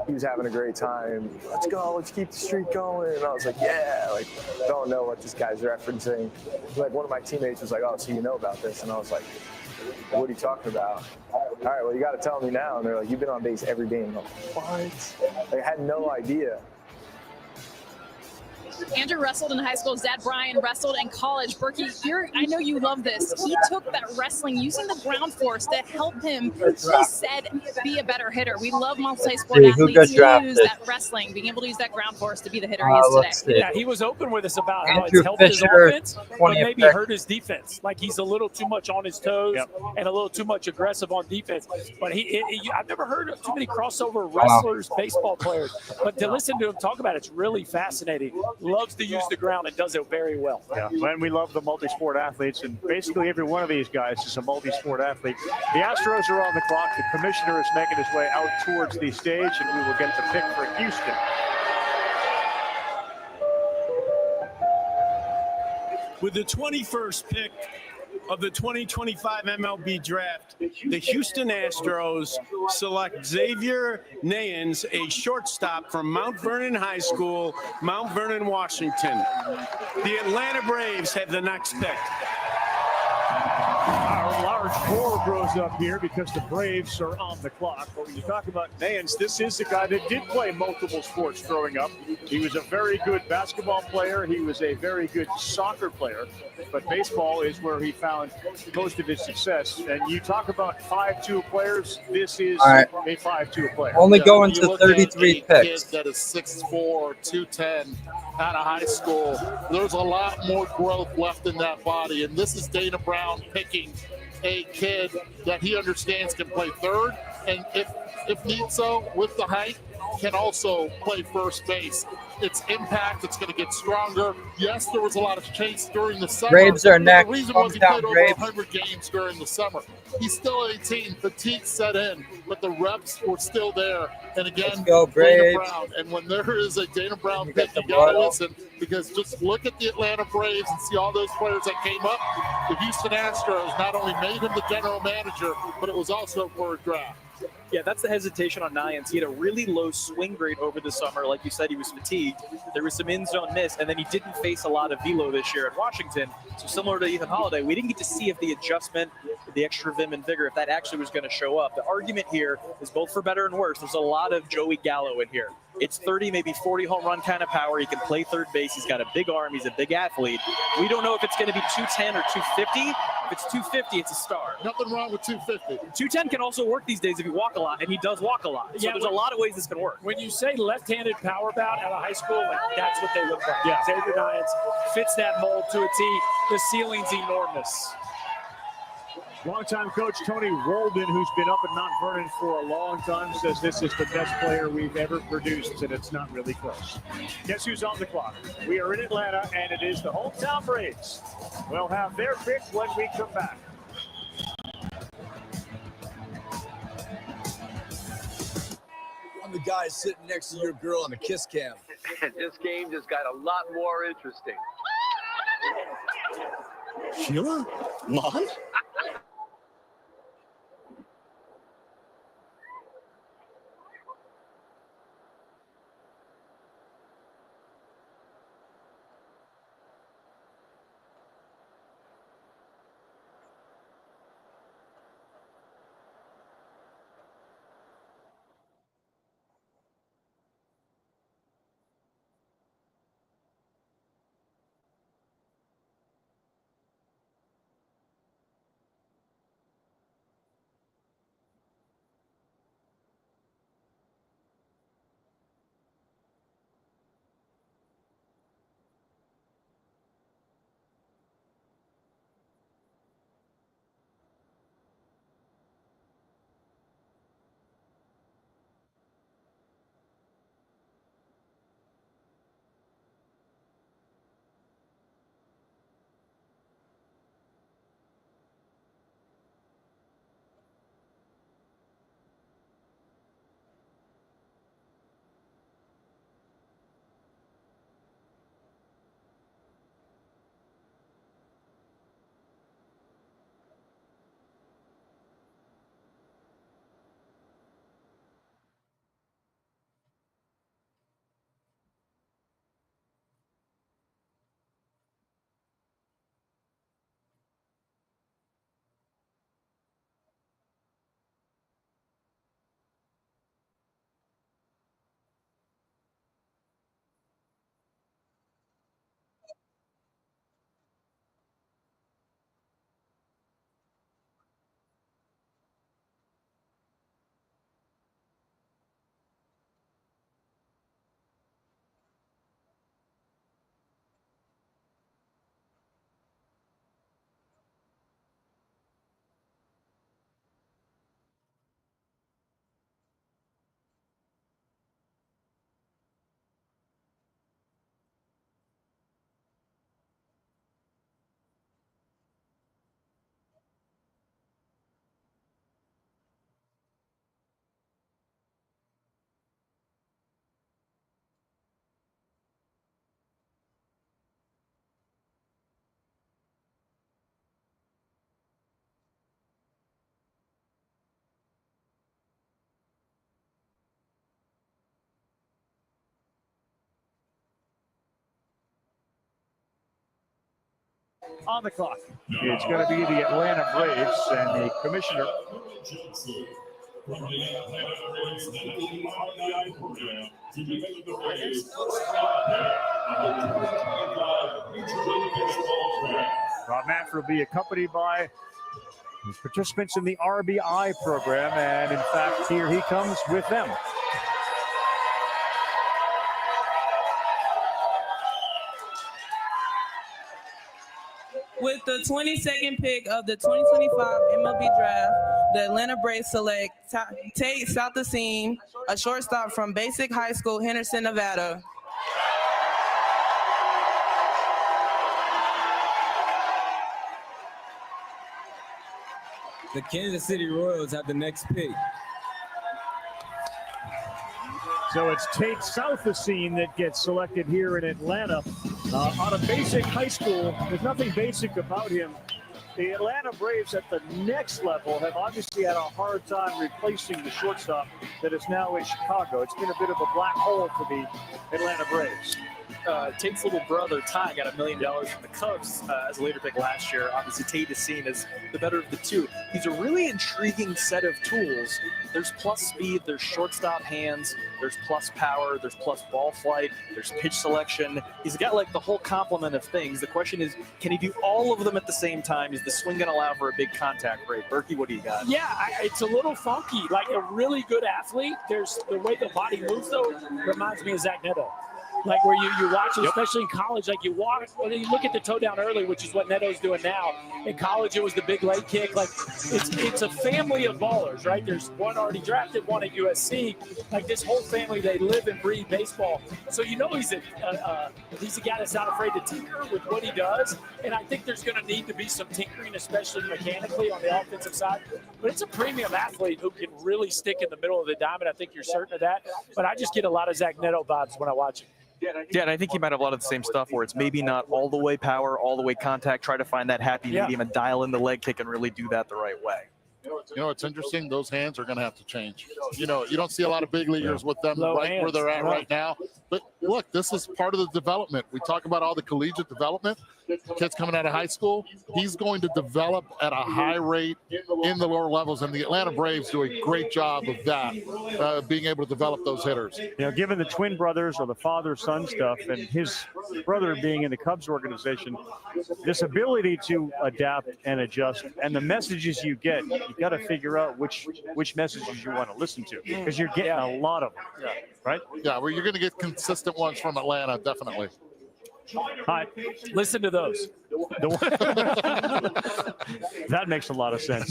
he was having a great time. Let's go. Let's keep the streak going. And I was like, yeah. Like, don't know what this guy's referencing. Like, one of my teammates was like, oh, so you know about this? And I was like, what are you talking about? All right, well, you got to tell me now. And they're like, you've been on base every game. I'm like, what? They had no idea.
Andrew wrestled in high school. His dad, Brian, wrestled in college. Berkey, I know you love this. He took that wrestling, using the ground force to help him, he said, be a better hitter. We love multi-sport athletes who use that wrestling, being able to use that ground force to be the hitter he is today.
Yeah, he was open with us about how
Andrew
it's helped his
Fisher,
offense, but maybe hurt his defense. Like, he's a little too much on his toes and a little too much aggressive on defense. But I've never heard of too many crossover wrestlers, baseball players. But to listen to him talk about it's really fascinating. Loves to use the ground and does it very well.
Yeah, and we love the multi-sport athletes, and basically every one of these guys is a multi-sport athlete. The Astros are on the clock. The commissioner is making his way out towards the stage, and we will get the pick for Houston.
With the 21st pick of the 2025 MLB Draft, the Houston Astros select Xavier Nayens, a shortstop from Mount Vernon High School, Mount Vernon, Washington. The Atlanta Braves have the next pick.
Our large core grows up here because the Braves are on the clock. But when you talk about Nayens, this is a guy that did play multiple sports growing up. He was a very good basketball player. He was a very good soccer player. But baseball is where he found most of his success. And you talk about 5'2" players, this is a 5'2" player.
Only going to 33 picks.
Kid that is 6'4", 210 out of high school. There's a lot more growth left in that body. And this is Dana Brown picking a kid that he understands can play third. And if need so, with the height, can also play first base. Its impact, it's going to get stronger. Yes, there was a lot of chase during the summer.
Braves are next.
The reason was he
Hometown
played over
Braves.
100 games during the summer. He's still 18. Fatigue set in, but the reps were still there. And again,
Let's go,
Dana
Braves.
Brown. And when there is a Dana Brown
You
pick,
got the
you got to
blood.
listen, because just look at the Atlanta Braves and see all those players that came up. The Houston Astros not only made him the general manager, but it was also for a draft.
Yeah, that's the hesitation on Nayens. He had a really low swing grade over the summer. Like you said, he was fatigued. There was some in-zone miss, and then he didn't face a lot of velo this year at Washington. So similar to Ethan Holiday, we didn't get to see if the adjustment, the extra vim and vigor, if that actually was going to show up. The argument here is both for better and worse. There's a lot of Joey Gallo in here. It's 30, maybe 40 home run kind of power. He can play third base. He's got a big arm. He's a big athlete. We don't know if it's going to be 210 or 250. If it's 250, it's a star.
Nothing wrong with 250.
210 can also work these days if you walk a lot, and he does walk a lot. So
Yeah,
there's a lot of ways this can work.
When you say left-handed power bat out of high school, like, that's what they look like.
Yeah.
Xavier Nayens fits that mold to a T. The ceiling's enormous.
Longtime coach Tony Walden, who's been up in Mount Vernon for a long time, says this is the best player we've ever produced, and it's not really close. Guess who's on the clock? We are in Atlanta, and it is the hometown Braves. We'll have their pick when we come back.
I'm the guy sitting next to your girl on the kiss cam.
This game just got a lot more interesting.
Sheila? Mom?
on the clock. It's going to be the Atlanta Braves and the commissioner. Rob Manfred will be accompanied by participants in the RBI program, and in fact, here he comes with them.
With the 22nd pick of the 2025 MLB Draft, the Atlanta Braves select Tate Saltasim, a shortstop from Basic High School, Henderson, Nevada.
The Kansas City Royals have the next pick.
So it's Tate Saltasim that gets selected here in Atlanta. Out of Basic High School, there's nothing basic about him. The Atlanta Braves at the next level have obviously had a hard time replacing the shortstop that is now in Chicago. It's been a bit of a black hole for the Atlanta Braves.
Tate's little brother, Ty, got $1 million from the Cubs as a later pick last year. Obviously, Tate is seen as the better of the two. He's a really intriguing set of tools. There's plus speed, there's shortstop hands, there's plus power, there's plus ball flight, there's pitch selection. He's got like the whole complement of things. The question is, can he do all of them at the same time? Is the swing going to allow for a big contact rate? Berkey, what do you got?
Yeah, it's a little funky. Like a really good athlete, there's the way the body moves, though, reminds me of Zach Neto. Like where you watch, especially in college, like you look at the toe down early, which is what Neto's doing now. In college, it was the big leg kick. Like it's a family of ballers, right? There's one already drafted, one at USC. Like this whole family, they live and breathe baseball. So you know he's a guy that's not afraid to tinker with what he does. And I think there's going to need to be some tinkering, especially mechanically on the offensive side. But it's a premium athlete who can really stick in the middle of the diamond. I think you're certain of that. But I just get a lot of Zach Neto vibes when I watch him.
Yeah, and I think he might have a lot of the same stuff where it's maybe not all the way power, all the way contact, try to find that happy medium and dial in the leg kick and really do that the right way.
You know, it's interesting. Those hands are going to have to change. You know, you don't see a lot of big leaguers with them right where they're at right now. But look, this is part of the development. We talk about all the collegiate development. Kids coming out of high school, he's going to develop at a high rate in the lower levels. And the Atlanta Braves do a great job of that, being able to develop those hitters.
You know, given the twin brothers or the father-son stuff and his brother being in the Cubs organization, this ability to adapt and adjust and the messages you get, you got to figure out which messages you want to listen to because you're getting a lot of them, right?
Yeah, well, you're going to get consistent ones from Atlanta, definitely.
Hi.
Listen to those.
That makes a lot of sense.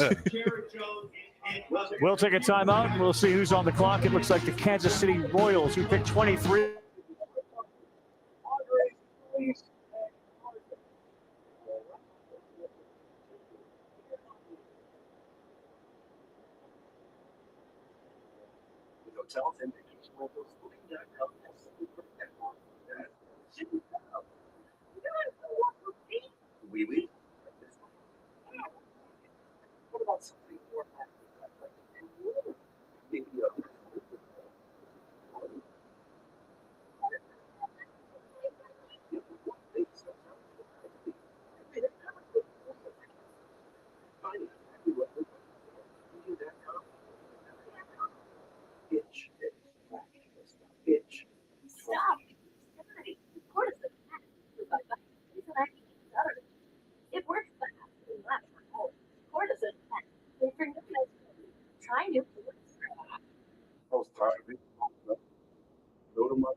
We'll take a timeout and we'll see who's on the clock. It looks like the Kansas City Royals, who picked 23.
Oui. What about something more? Stop. It works, but not cortisone. They bring the trying to. I was tired of it. Go to my.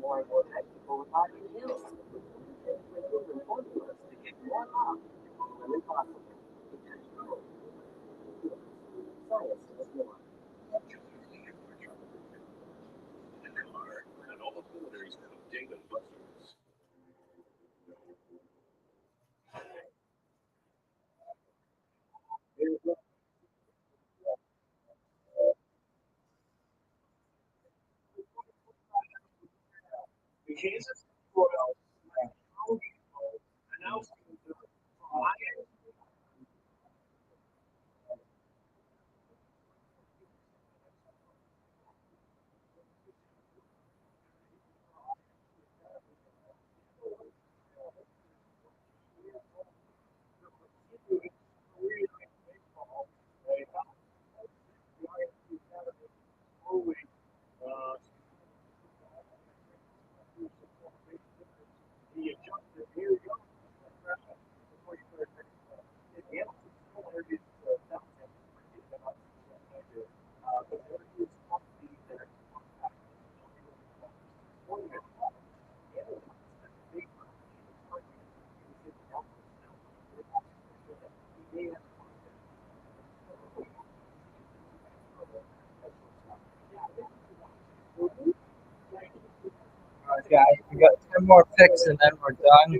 More and more pet people rely on hills. Proven formulas to get more love when possible. Science does more.
And all the military's got Dave and Buster's.
The Kansas Royals announced
Guys, we got 10 more picks and then we're done.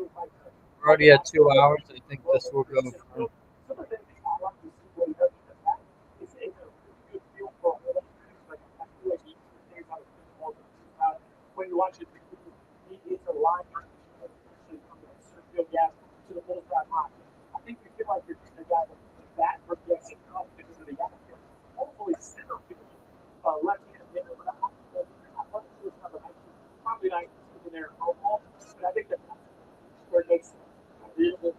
We're already at 2 hours. I think this will go for
when you watch it, it's a line gas to the bullseye line. I think you feel like you're the guy that projects it up because of the atmosphere. Hopefully, center field, left-handed hitter, but I'm not sure it's probably not sitting there for all. But I think that's where it makes a real good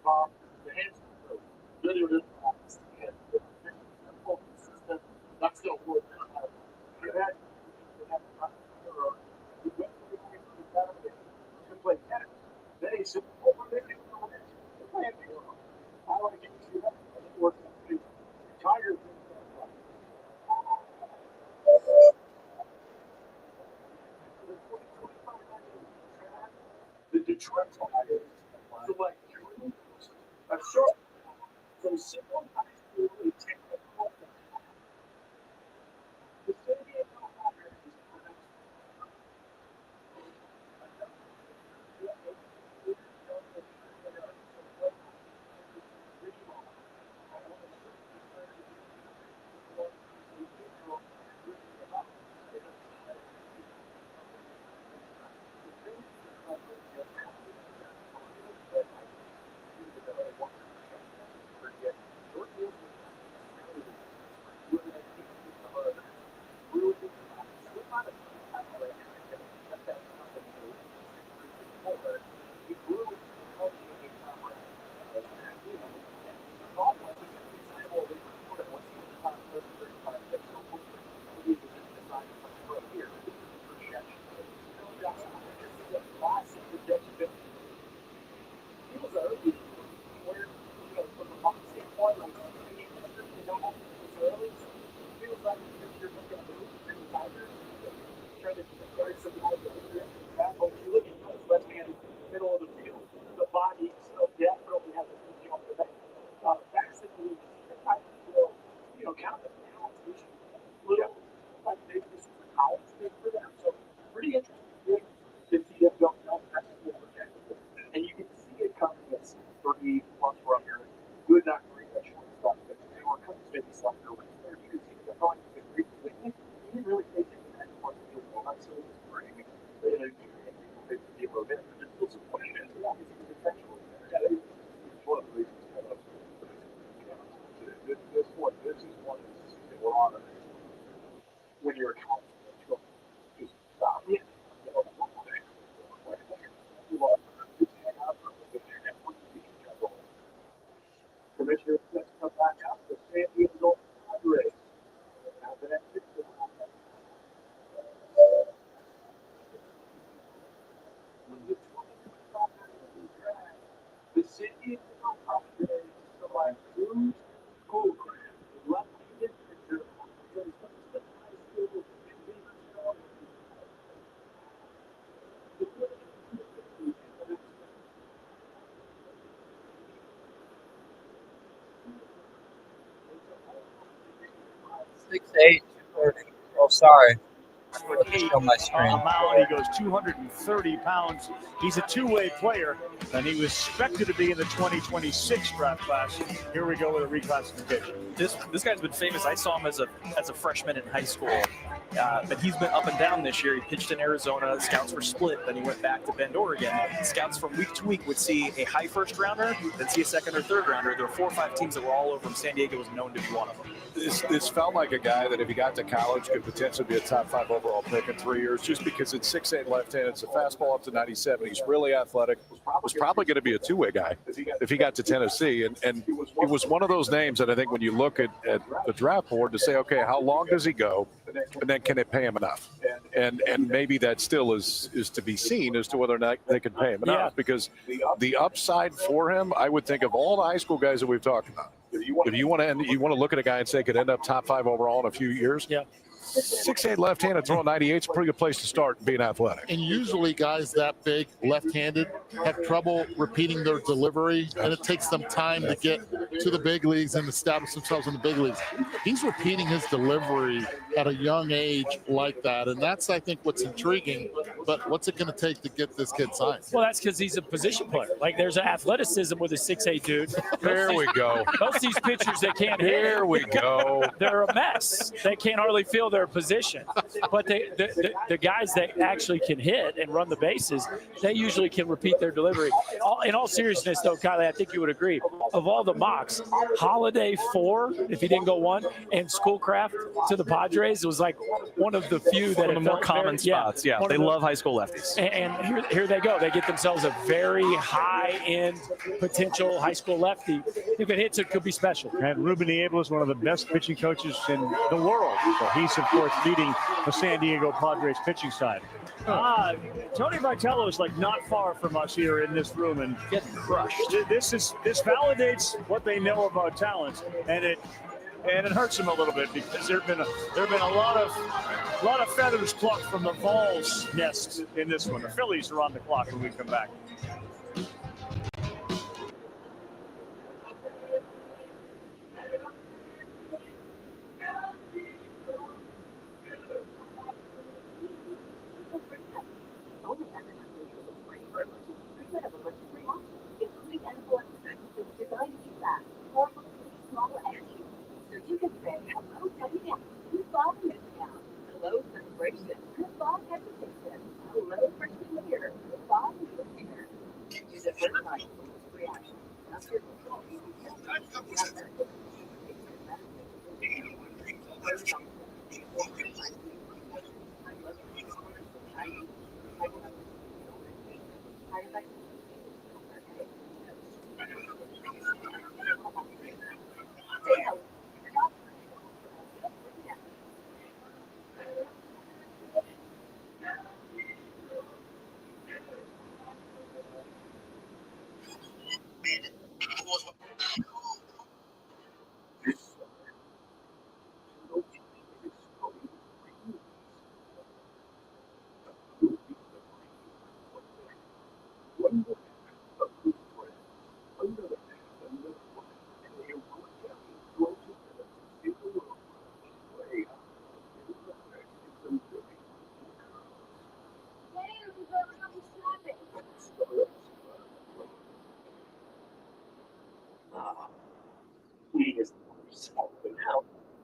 bomb. The hands are really, really fast. And consistent. That's still working. Play tennis. Then he said, I want to get you that. It works out too. Tiger. The Detroit Tigers select a short from simple high school to technical. The city of Ohio is and you can see it coming at 3 plus runner. Good, not great at shortstop, but they were coming to the slumber with 30 years. He didn't really take it that much. I'm so great. They had a little bit, but there's still some questions. Obviously, the potential is there. It's one of the reasons this is one that we're on when you're a college, just stop it. Commissioner, let's come back out to San Diego Padres. The city of
8. Oh, sorry.
Foot 8
Show my
on
screen.
the mound. He goes 230 pounds. He's a two-way player, and he was expected to be in the 2026 draft class. Here we go with a reclassification.
This guy's been famous. I saw him as a freshman in high school, but he's been up and down this year. He pitched in Arizona. Scouts were split. Then he went back to Bend, Oregon. Scouts from week to week would see a high first rounder, then see a second or third rounder. There were 4 or 5 teams that were all over him. San Diego was known to be one of them.
This felt like a guy that if he got to college could potentially be a top 5 overall pick in 3 years, just because it's 6'8" left-handed. It's a fastball up to 97. He's really athletic. Was probably going to be a two-way guy if he got to Tennessee. And it was one of those names that I think when you look at the draft board to say, okay, how long does he go? And then can it pay him enough? And maybe that still is to be seen as to whether or not they can pay him enough, because the upside for him, I would think of all the high school guys that we've talked about, if you want to look at a guy and say could end up top 5 overall in a few years.
Yeah.
6'8" left-handed, throwing 98 is a pretty good place to start being athletic.
And usually guys that big, left-handed, have trouble repeating their delivery, and it takes them time to get to the big leagues and establish themselves in the big leagues. He's repeating his delivery at a young age like that, and that's, I think, what's intriguing. But what's it going to take to get this kid signed?
Well, that's because he's a position player. Like, there's an athleticism with a 6'8" dude.
There we go.
Most of these pitchers that can't hit.
Here we go.
They're a mess. They can't hardly feel their position. But the guys that actually can hit and run the bases, they usually can repeat their delivery. In all seriousness, though, Kylie, I think you would agree. Of all the mocks, Holiday 4, if he didn't go 1, and Schoolcraft to the Padres was like one of the few that
one of the more common spots. Yeah, they love high school lefties.
And here they go. They get themselves a very high-end potential high school lefty. If it hits, it could be special.
And Ruben Niebla is one of the best pitching coaches in the world. So he's, of course, leading the San Diego Padres pitching side. Tony Vitello is like not far from us here in this room and
getting crushed.
This validates what they know about talent, and it hurts them a little bit because there've been a lot of feathers plucked from the Vols nest in this one. The Phillies are on the clock when we come back.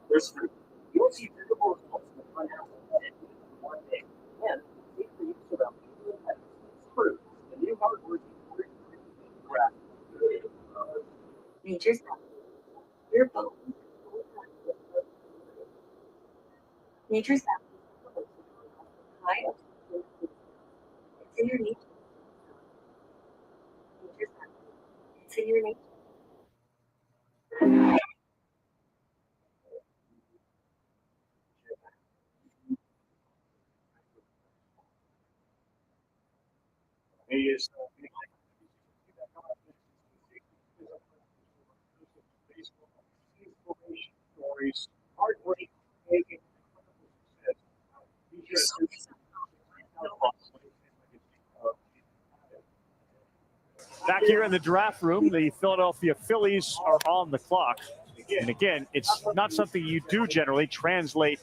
There's you'll see visible results in the front half of it in one day. And it leads around people that proof the new hardworking graph. Nature's your bones. Nature's high up. It's in your nature. It's in your nature.
He is stories, heartbreak, back here in the draft room, the Philadelphia Phillies are on the clock. And again, it's not something you do generally, translate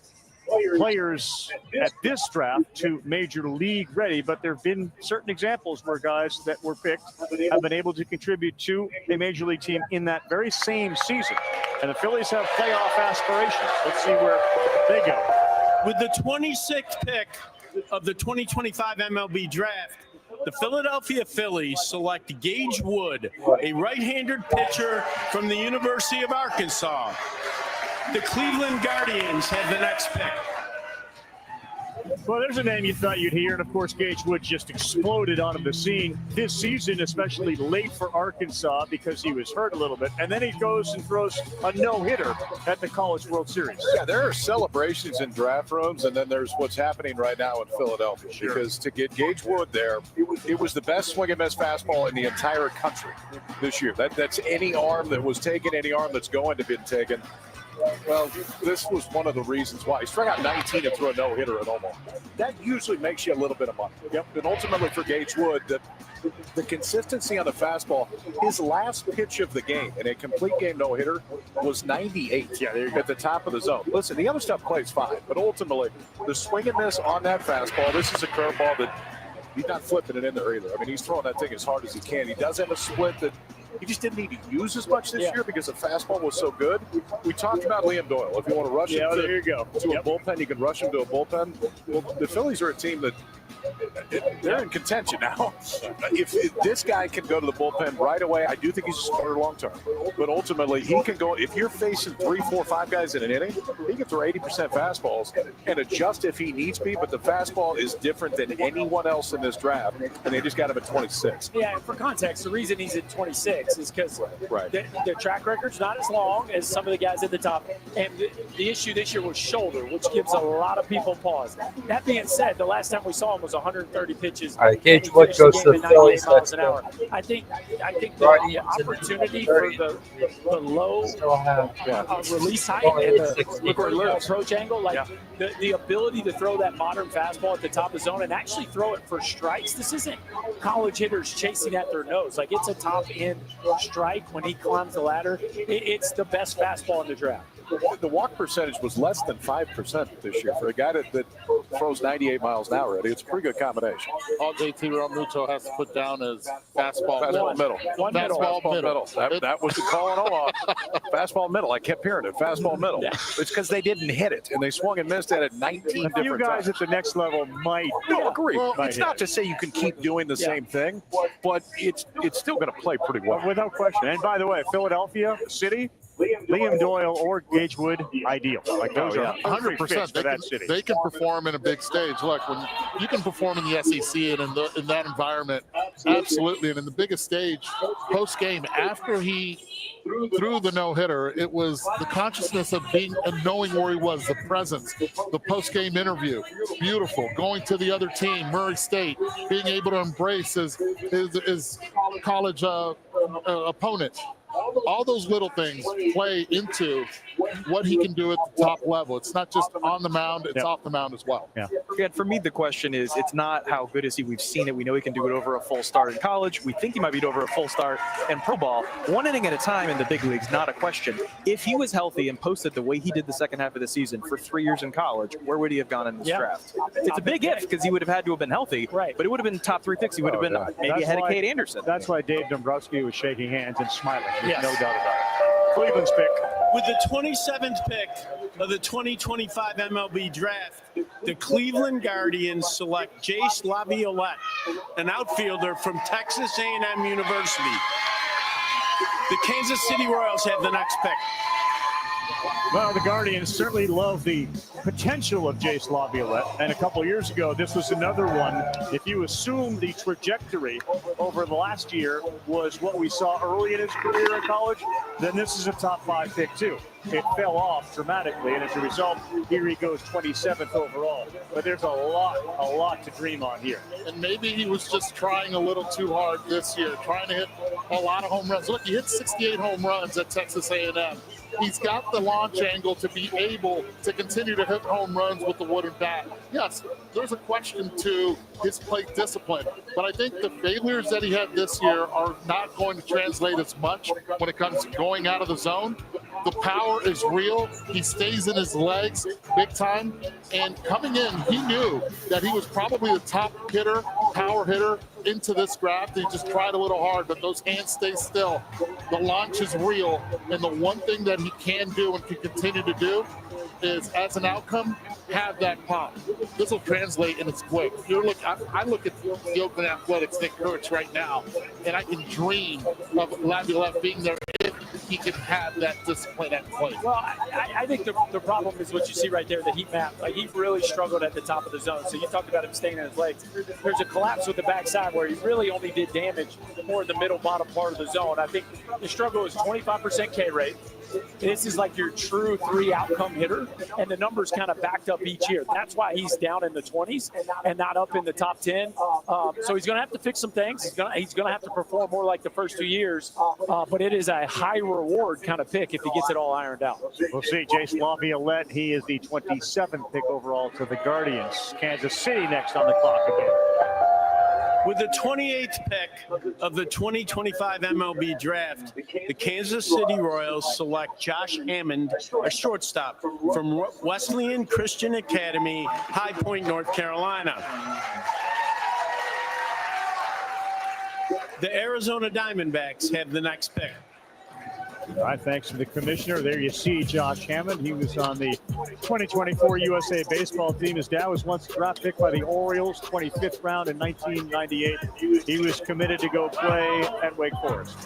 players at this draft to major league ready, but there have been certain examples where guys that were picked have been able to contribute to a major league team in that very same season. And the Phillies have playoff aspirations. Let's see where they go.
With the 26th pick of the 2025 MLB Draft, the Philadelphia Phillies select Gage Wood, a right-handed pitcher from the University of Arkansas. The Cleveland Guardians have the next pick.
Well, there's a name you thought you'd hear, and of course, Gage Wood just exploded onto the scene this season, especially late for Arkansas because he was hurt a little bit. And then he goes and throws a no-hitter at the College World Series.
Yeah, there are celebrations in draft rooms, and then there's what's happening right now in Philadelphia. Sure. Because to get Gage Wood there, it was the best swing and miss fastball in the entire country this year. That's any arm that was taken, any arm that's going to be taken. Well, this was one of the reasons why. He struck out 19 and threw a no-hitter at Omaha. That usually makes you a little bit of money. Yep. And ultimately for Gage Wood, the consistency on the fastball, his last pitch of the game in a complete game no-hitter was 98 at the top of the zone. Listen, the other stuff plays fine, but ultimately the swing and miss on that fastball, this is a curveball that he's not flipping it in there either. I mean, he's throwing that thing as hard as he can. He does have a split that he just didn't need to use as much this year because the fastball was so good. We talked about Liam Doyle. If you want to rush him
there you go.
to a bullpen, you can rush him to a bullpen. Well, the Phillies are a team that they're in contention now. If this guy can go to the bullpen right away, I do think he's a starter long term. But ultimately, he can go. If you're facing 3, 4, 5 guys in an inning, he can throw 80% fastballs and adjust if he needs be. But the fastball is different than anyone else in this draft, and they just got him at 26.
Yeah, and for context, the reason he's at 26 is because their track record's not as long as some of the guys at the top. And the issue this year was shoulder, which gives a lot of people pause. That being said, the last time we saw him was 130 pitches.
All right, Gage Wood goes to the Phillies.
Miles an hour. I think the opportunity for the low release height and the approach angle, the ability to throw that modern fastball at the top of the zone and actually throw it for strikes. This isn't college hitters chasing at their nose. Like, it's a top end strike when he climbs the ladder. It's the best fastball in the draft.
The walk percentage was less than 5% this year for a guy that throws 98 miles an hour. It's a pretty good combination.
All JT Realmuto has to put down is fastball
middle.
Fastball middle.
That was the call in Omaha. Fastball middle. I kept hearing it. Fastball middle. Yeah. It's because they didn't hit it, and they swung and missed at it 19 different times.
You guys at the next level might.
No, agree. Well, it's not to say you can keep doing the same thing, but it's still going to play pretty well.
Without question. And by the way, Philadelphia City, Liam Doyle or Gage Wood, ideal. Like those are
100%.
for that city.
They can perform in a big stage. Look, when you can perform in the SEC and in that environment, absolutely. And in the biggest stage, post game, after he threw the no-hitter, it was the consciousness of being and knowing where he was, the presence, the post game interview, beautiful. Going to the other team, Murray State, being able to embrace his college opponent. All those little things play into what he can do at the top level. It's not just on the mound, it's off the mound as well.
Yeah, for me, the question is, it's not how good is he. We've seen it. We know he can do it over a full start in college. We think he might be over a full start in pro ball. One inning at a time in the big leagues, not a question. If he was healthy and posted the way he did the second half of the season for 3 years in college, where would he have gone in this draft? It's a big if because he would have had to have been healthy, but it would have been top 3 picks. He would have been maybe ahead of Cade Anderson.
That's why Dave Dombrowski was shaking hands and smiling. There's no doubt about it. Cleveland's pick.
With the 27th pick of the 2025 MLB Draft, the Cleveland Guardians select Jace Laviolette, an outfielder from Texas A&M University. The Kansas City Royals have the next pick.
Well, the Guardians certainly love the potential of Jace Laviolette, and a couple years ago, this was another one. If you assume the trajectory over the last year was what we saw early in his career in college, then this is a top 5 pick too. It fell off dramatically, and as a result, here he goes 27th overall. But there's a lot to dream on here.
And maybe he was just trying a little too hard this year, trying to hit a lot of home runs. Look, he hit 68 home runs at Texas A&M. He's got the launch angle to be able to continue to hit home runs with the wooden bat. Yes, there's a question to his plate discipline, but I think the failures that he had this year are not going to translate as much when it comes to going out of the zone. The power is real. He stays in his legs big time. And coming in, he knew that he was probably the top hitter, power hitter into this draft. He just tried a little hard, but those hands stay still. The launch is real. And the one thing that he can do and can continue to do is, as an outcome, have that pop. This will translate, and it's quick. I look at the Oakland Athletics, Nick Kurtz right now, and I can dream of Laviolette being there if he can have that discipline at play.
Well, I think the problem is what you see right there, the heat map. Like, he really struggled at the top of the zone. So you talked about him staying in his legs. There's a collapse with the backside where he really only did damage more in the middle bottom part of the zone. I think the struggle is 25% K rate. This is like your true 3 outcome hitter, and the numbers kind of backed up each year. That's why he's down in the 20s and not up in the top 10. So he's going to have to fix some things. He's going to have to perform more like the first 2 years, but it is a high reward kind of pick if he gets it all ironed out.
We'll see. Jason Laviolette, he is the 27th pick overall to the Guardians. Kansas City next on the clock again.
With the 28th pick of the 2025 MLB Draft, the Kansas City Royals select Josh Hammond, a shortstop from Wesleyan Christian Academy, High Point, North Carolina. The Arizona Diamondbacks have the next pick.
All right, thanks to the commissioner. There you see Josh Hammond. He was on the 2024 USA baseball team. His dad was once draft picked by the Orioles, 25th round in 1998. He was committed to go play at Wake Forest.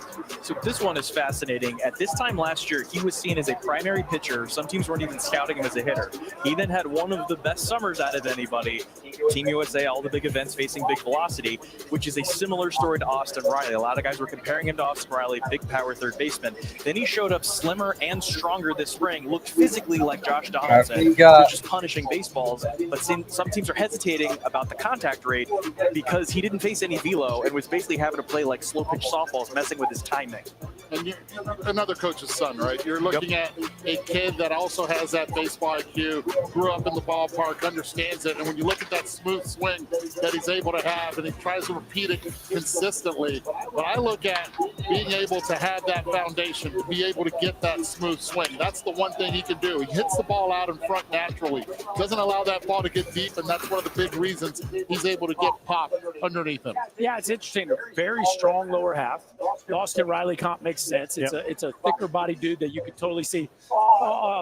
So this one is fascinating. At this time last year, he was seen as a primary pitcher. Some teams weren't even scouting him as a hitter. He then had one of the best summers out of anybody. Team USA, all the big events facing big velocity, which is a similar story to Austin Riley. A lot of guys were comparing him to Austin Riley, big power third baseman. Then he showed up slimmer and stronger this spring, looked physically like Josh Donaldson, just punishing baseballs. But some teams are hesitating about the contact rate because he didn't face any velo and was basically having to play like slow pitch softballs, messing with his timing.
And you're another coach's son, right? You're looking at a kid that also has that baseball IQ, grew up in the ballpark, understands it. And when you look at that smooth swing that he's able to have, and he tries to repeat it consistently, but I look at being able to have that foundation, to be able to get that smooth swing. That's the one thing he can do. He hits the ball out in front naturally, doesn't allow that ball to get deep, and that's one of the big reasons he's able to get pop underneath him.
Yeah, it's interesting. A very strong lower half. The Austin Riley comp makes sense. It's a thicker body dude that you could totally see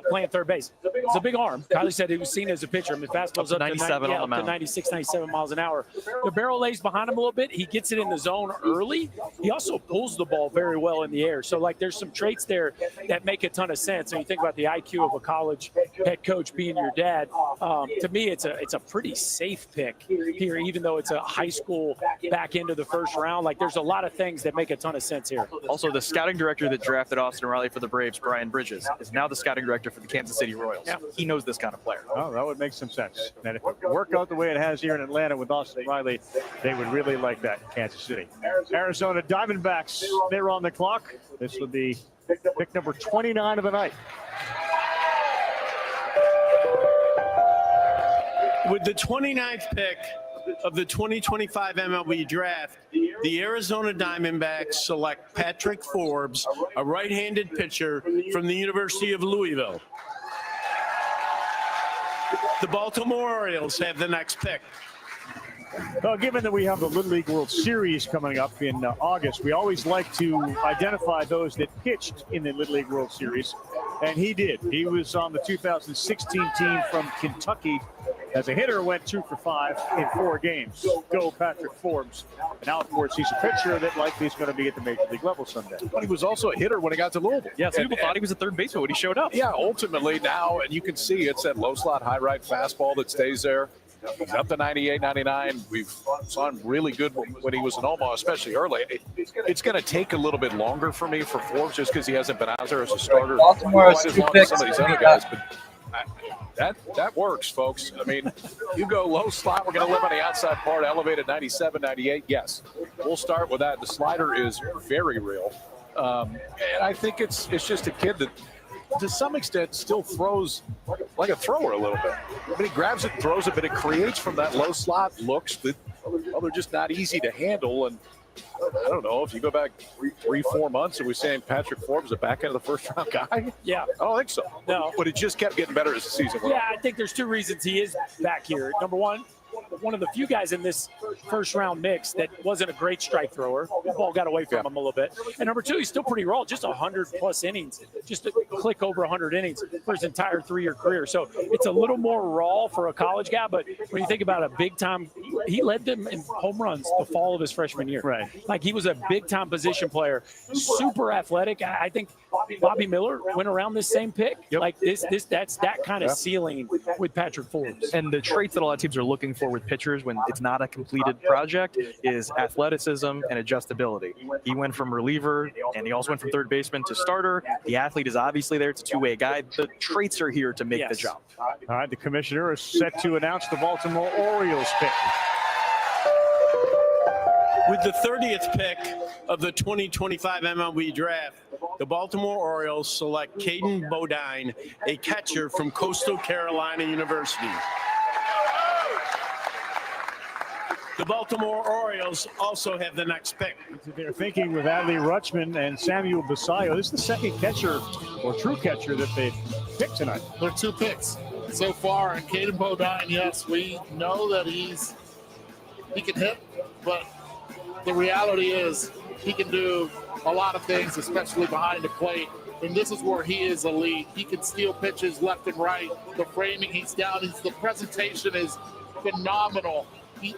playing third base. It's a big arm. Kylie said he was seen as a pitcher. I mean, fastball's up to 97 on the mound. 96, 97 miles an hour. The barrel lays behind him a little bit. He gets it in the zone early. He also pulls the ball very well in the air. So, like, there's some traits there that make a ton of sense. And you think about the IQ of a college head coach being your dad. To me, it's a pretty safe pick here, even though it's a high school back into the first round. Like, there's a lot of things that make a ton of sense here.
Also, the scouting director that drafted Austin Riley for the Braves, Brian Bridges, is now the scouting director for the Kansas City Royals. Yeah. He knows this kind of player.
Oh, that would make some sense. And if it worked out the way it has here in Atlanta with Austin Riley, they would really like that in Kansas City. Arizona Diamondbacks, they're on the clock. This would be pick number 29 of the night.
With the 29th pick of the 2025 MLB Draft, the Arizona Diamondbacks select Patrick Forbes, a right-handed pitcher from the University of Louisville. The Baltimore Orioles have the next pick.
Well, given that we have the Little League World Series coming up in August, we always like to identify those that pitched in the Little League World Series, and he did. He was on the 2016 team from Kentucky. As a hitter, went 2 for 5 in 4 games. Go Patrick Forbes. And now, of course, he's a pitcher that likely is going to be at the major league level someday.
But he was also a hitter when he got to Louisville.
Yeah, some people thought he was a third baseman when he showed up.
Yeah, ultimately now, and you can see it's that low slot, high right fastball that stays there. He's up to 98, 99. We've saw him really good when he was in Omaha, especially early. It's going to take a little bit longer for me for Forbes just because he hasn't been out there as a starter
Baltimore has
quite as
2
long as
picks.
some of these other guys. But That works, folks. I mean, you go low slot, we're going to live on the outside part, elevated 97, 98. Yes, we'll start with that. The slider is very real. And I think it's just a kid that, to some extent, still throws like a thrower a little bit. I mean, he grabs it, throws it, but it creates from that low slot looks that, well, they're just not easy to handle. And I don't know, if you go back 3-4 months and we're saying Patrick Forbes, a back end of the first round guy?
Yeah.
I don't think so.
No.
But it just kept getting better as the season went on.
Yeah, I think there's two reasons he is back here. Number one of the few guys in this first round mix that wasn't a great strike thrower. The ball got away from him a little bit. And number two, he's still pretty raw, just 100+ innings, just a click over 100 innings for his entire 3-year career. So it's a little more raw for a college guy, but when you think about a big time, he led them in home runs the fall of his freshman year.
Right.
Like he was a big time position player, super athletic. I think Bobby Miller went around this same pick.
Yep.
Like that's that kind of ceiling with Patrick Forbes.
And the traits that a lot of teams are looking for with pitchers when it's not a completed project is athleticism and adjustability. He went from reliever and he also went from third baseman to starter. The athlete is obviously there. It's a two-way guy. The traits are here to make the jump.
All right, the commissioner is set to announce the Baltimore Orioles pick.
With the 30th pick of the 2025 MLB Draft, the Baltimore Orioles select Caden Bodine, a catcher from Coastal Carolina University. The Baltimore Orioles also have the next pick.
They're thinking with Adley Rutschman and Samuel Basayo. This is the second catcher or true catcher that they've picked tonight.
There are 2 picks so far, and Caden Bodine, yes, we know that he can hit, but the reality is he can do a lot of things, especially behind the plate. And this is where he is elite. He can steal pitches left and right. The framing, he's down. The presentation is phenomenal. He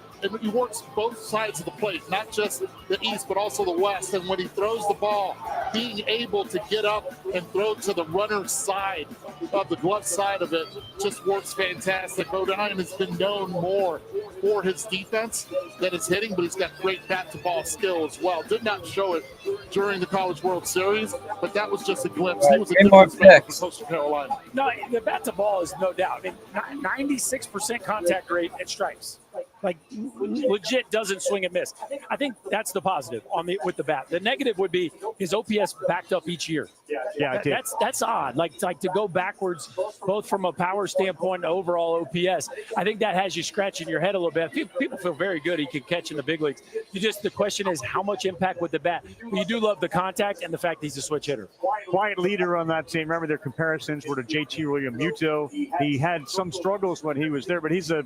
works both sides of the plate, not just the east, but also the west. And when he throws the ball, being able to get up and throw to the runner's side of the glove side of it just works fantastic. Bodine has been known more for his defense than his hitting, but he's got great bat-to-ball skill as well. Did not show it during the College World Series, but that was just a glimpse. He was a difference maker for Coastal Carolina.
No, the bat-to-ball is no doubt. I mean, 96% contact rate at strikes. Like legit doesn't swing and miss. I think that's the positive with the bat. The negative would be his OPS backed up each year.
Yeah, it did.
That's odd. Like to go backwards, both from a power standpoint and overall OPS. I think that has you scratching your head a little bit. People feel very good he can catch in the big leagues. The question is how much impact with the bat. Well, you do love the contact and the fact that he's a switch hitter.
Quiet leader on that team. Remember their comparisons were to JT Realmuto. He had some struggles when he was there, but he's a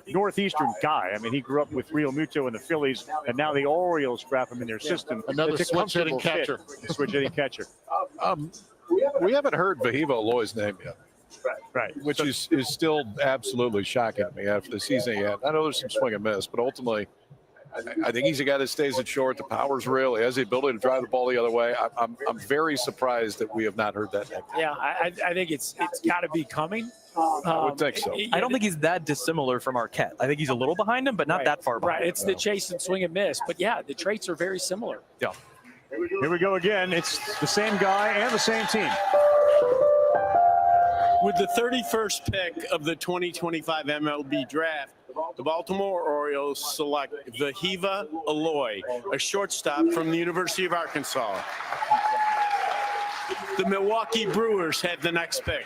Northeastern guy. I mean, he grew up with Realmuto and the Phillies, and now the Orioles draft him in their system.
Another
It's a
switch-hitting
comfortable
catcher.
fit. Switch hitting catcher.
We haven't heard Vahiva Aloy's name yet.
Right.
Which is still absolutely shocking to me after the season he had. I know there's some swing and miss, but ultimately, I think he's a guy that stays at short. The power's real. He has the ability to drive the ball the other way. I'm very surprised that we have not heard that name.
Yeah, I think it's got to be coming.
I would think so.
I don't think he's that dissimilar from Arquette. I think he's a little behind him, but not that far behind.
Right, it's the chase and swing and miss. But yeah, the traits are very similar.
Yeah.
Here we go again. It's the same guy and the same team.
With the 31st pick of the 2025 MLB Draft, the Baltimore Orioles select Vahiva Aloy, a shortstop from the University of Arkansas. The Milwaukee Brewers have the next pick.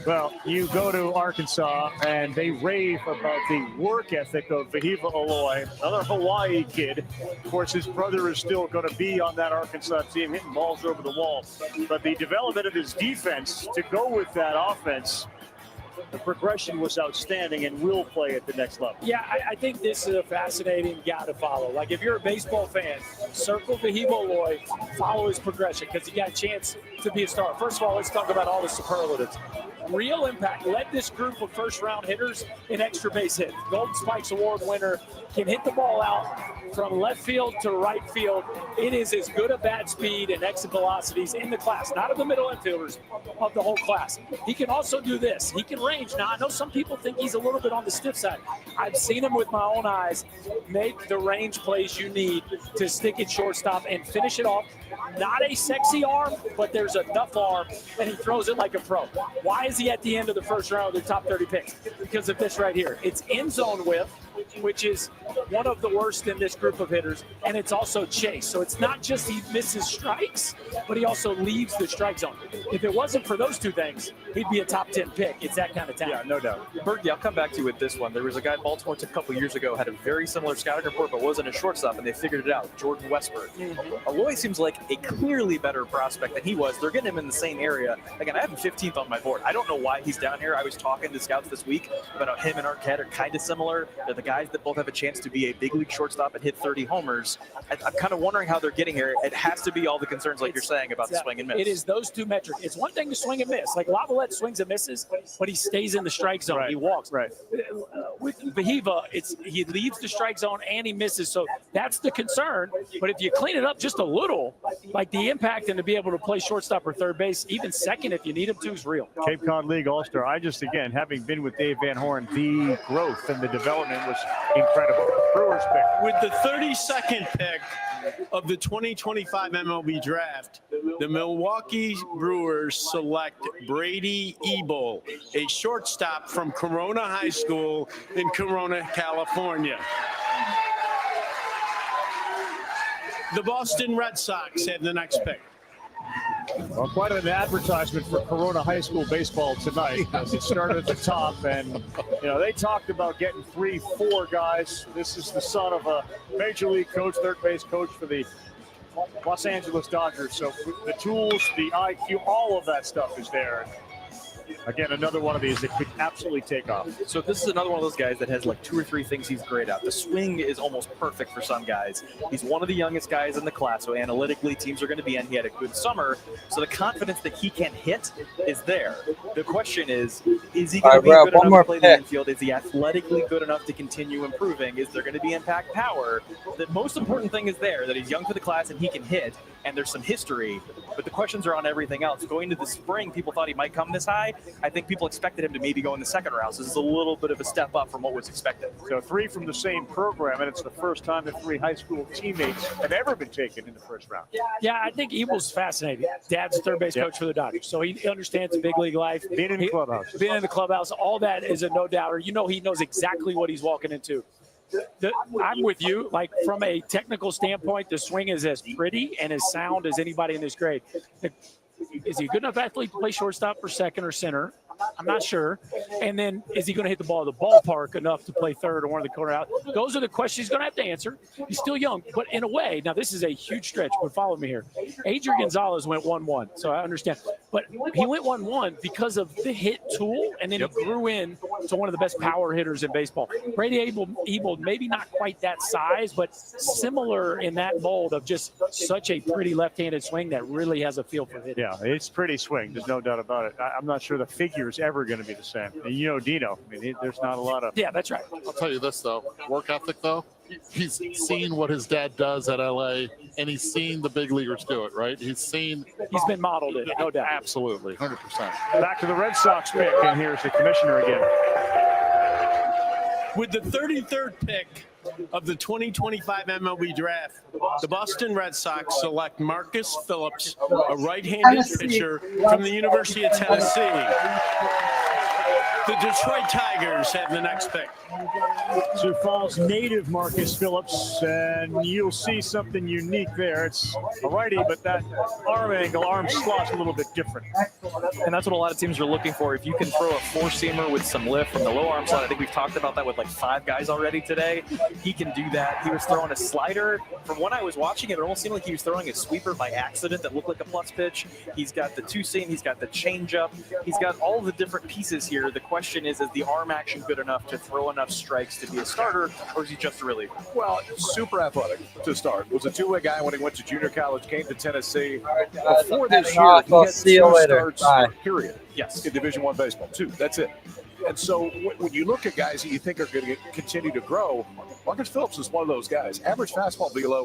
Well, you go to Arkansas, and they rave about the work ethic of Vahiva Aloy, another Hawaii kid. Of course, his brother is still going to be on that Arkansas team, hitting balls over the wall. But the development of his defense to go with that offense, the progression was outstanding and will play at the next level.
Yeah, I think this is a fascinating guy to follow. Like, if you're a baseball fan, circle Vahiva Aloy, follow his progression, because he got a chance to be a star. First of all, let's talk about all the superlatives. Real impact. Led this group of first-round hitters in extra base hit. Golden Spikes Award winner, can hit the ball out from left field to right field. It is as good a bat speed and exit velocities in the class, not of the middle infielders, of the whole class. He can also do this. He can range. Now, I know some people think he's a little bit on the stiff side. I've seen him with my own eyes make the range plays you need to stick at shortstop and finish it off not a sexy arm, but there's enough arm, and he throws it like a pro. Why is he at the end of the first round of the top 30 picks? Because of this right here. It's end zone whiff, which is one of the worst in this group of hitters, and it's also chase. So it's not just he misses strikes, but he also leaves the strike zone. If it wasn't for those two things, he'd be a top 10 pick. It's that kind of talent.
Yeah, no doubt. Bergie, I'll come back to you with this one. There was a guy in Baltimore a couple years ago, had a very similar scouting report, but wasn't a shortstop, and they figured it out. Jordan Westburg. Aloy seems like a clearly better prospect than he was. They're getting him in the same area. Again, I have him 15th on my board. I don't know why he's down here. I was talking to scouts this week about how him and Arquette are kind of similar. They're the guys that both have a chance to be a big league shortstop and hit 30 homers. I'm kind of wondering how they're getting here. It has to be all the concerns like you're saying about the swing and miss.
It is those two metrics. It's one thing to swing and miss. Like Lavalette swings and misses, but he stays in the strike zone.
Right.
He walks.
Right.
With Vahiva, he leaves the strike zone and he misses. So that's the concern. But if you clean it up just a little, like the impact and to be able to play shortstop or third base, even second if you need him to, is real.
Cape Cod League All-Star. I just, again, having been with Dave Van Horn, the growth and the development was incredible. Brewers pick.
With the 32nd pick of the 2025 MLB Draft, the Milwaukee Brewers select Brady Ebel, a shortstop from Corona High School in Corona, California. The Boston Red Sox have the next pick.
Well, quite an advertisement for Corona High School baseball tonight. As it started at the top, and they talked about getting 3-4 guys. This is the son of a major league coach, third base coach for the Los Angeles Dodgers. So the tools, the IQ, all of that stuff is there. Again, another one of these that could absolutely take off.
So this is another one of those guys that has like 2 or 3 things he's great at. The swing is almost perfect for some guys. He's one of the youngest guys in the class, so analytically teams are going to be in. He had a good summer, so the confidence that he can hit is there. The question is he going to be good enough to play the infield? Is he athletically good enough to continue improving? Is there going to be impact power? The most important thing is there, that he's young for the class and he can hit, and there's some history, but the questions are on everything else. Going to the spring, people thought he might come this high. I think people expected him to maybe go in the second round. So this is a little bit of a step up from what was expected.
So 3 from the same program, and it's the first time that 3 high school teammates have ever been taken in the first round.
Yeah, I think Ebel's fascinating. Dad's third base coach for the Dodgers, so he understands the big league life.
Being in the clubhouse.
Being in the clubhouse, all that is a no-doubter. He knows exactly what he's walking into. I'm with you. Like, from a technical standpoint, the swing is as pretty and as sound as anybody in this grade. Is he a good enough athlete to play shortstop or second or center? I'm not sure. And then is he going to hit the ball at the ballpark enough to play third or one of the corner out? Those are the questions he's going to have to answer. He's still young, but in a way, now this is a huge stretch, but follow me here. Adrian Gonzalez went 1-1, so I understand. But he went 1-1 because of the hit tool, and then he grew in to one of the best power hitters in baseball. Brady Ebel, maybe not quite that size, but similar in that mold of just such a pretty left-handed swing that really has a feel for hitting.
Yeah, it's pretty swing. There's no doubt about it. I'm not sure the figure is ever going to be the same. And Dino, I mean, there's not a lot of...
Yeah, that's right.
I'll tell you this, though. Work ethic, though. He's seen what his dad does at LA, and he's seen the big leaguers do it, right? He's
been modeled it, no doubt.
Absolutely, 100%.
Back to the Red Sox pick, and here's the commissioner again.
With the 33rd pick of the 2025 MLB Draft, the Boston Red Sox select Marcus Phillips, a right-handed pitcher from the University of Tennessee. The Detroit Tigers have the next pick.
Sioux Falls native Marcus Phillips, and you'll see something unique there. It's a righty, but that arm slot's a little bit different.
And that's what a lot of teams are looking for. If you can throw a four-seamer with some lift from the low arm slot, I think we've talked about that with like 5 guys already today. He can do that. He was throwing a slider. From when I was watching it, it almost seemed like he was throwing a sweeper by accident that looked like a plus pitch. He's got the two-seam. He's got the changeup. He's got all the different pieces here. The question is the arm action good enough to throw enough strikes to be a starter, or is he just a reliever?
Well, super athletic to start. Was a two-way guy when he went to junior college, came to Tennessee. Before this year, he had 2 starts, period.
Yes.
In Division I baseball, 2. That's it. And so when you look at guys that you think are going to continue to grow, Marcus Phillips is one of those guys. Average fastball below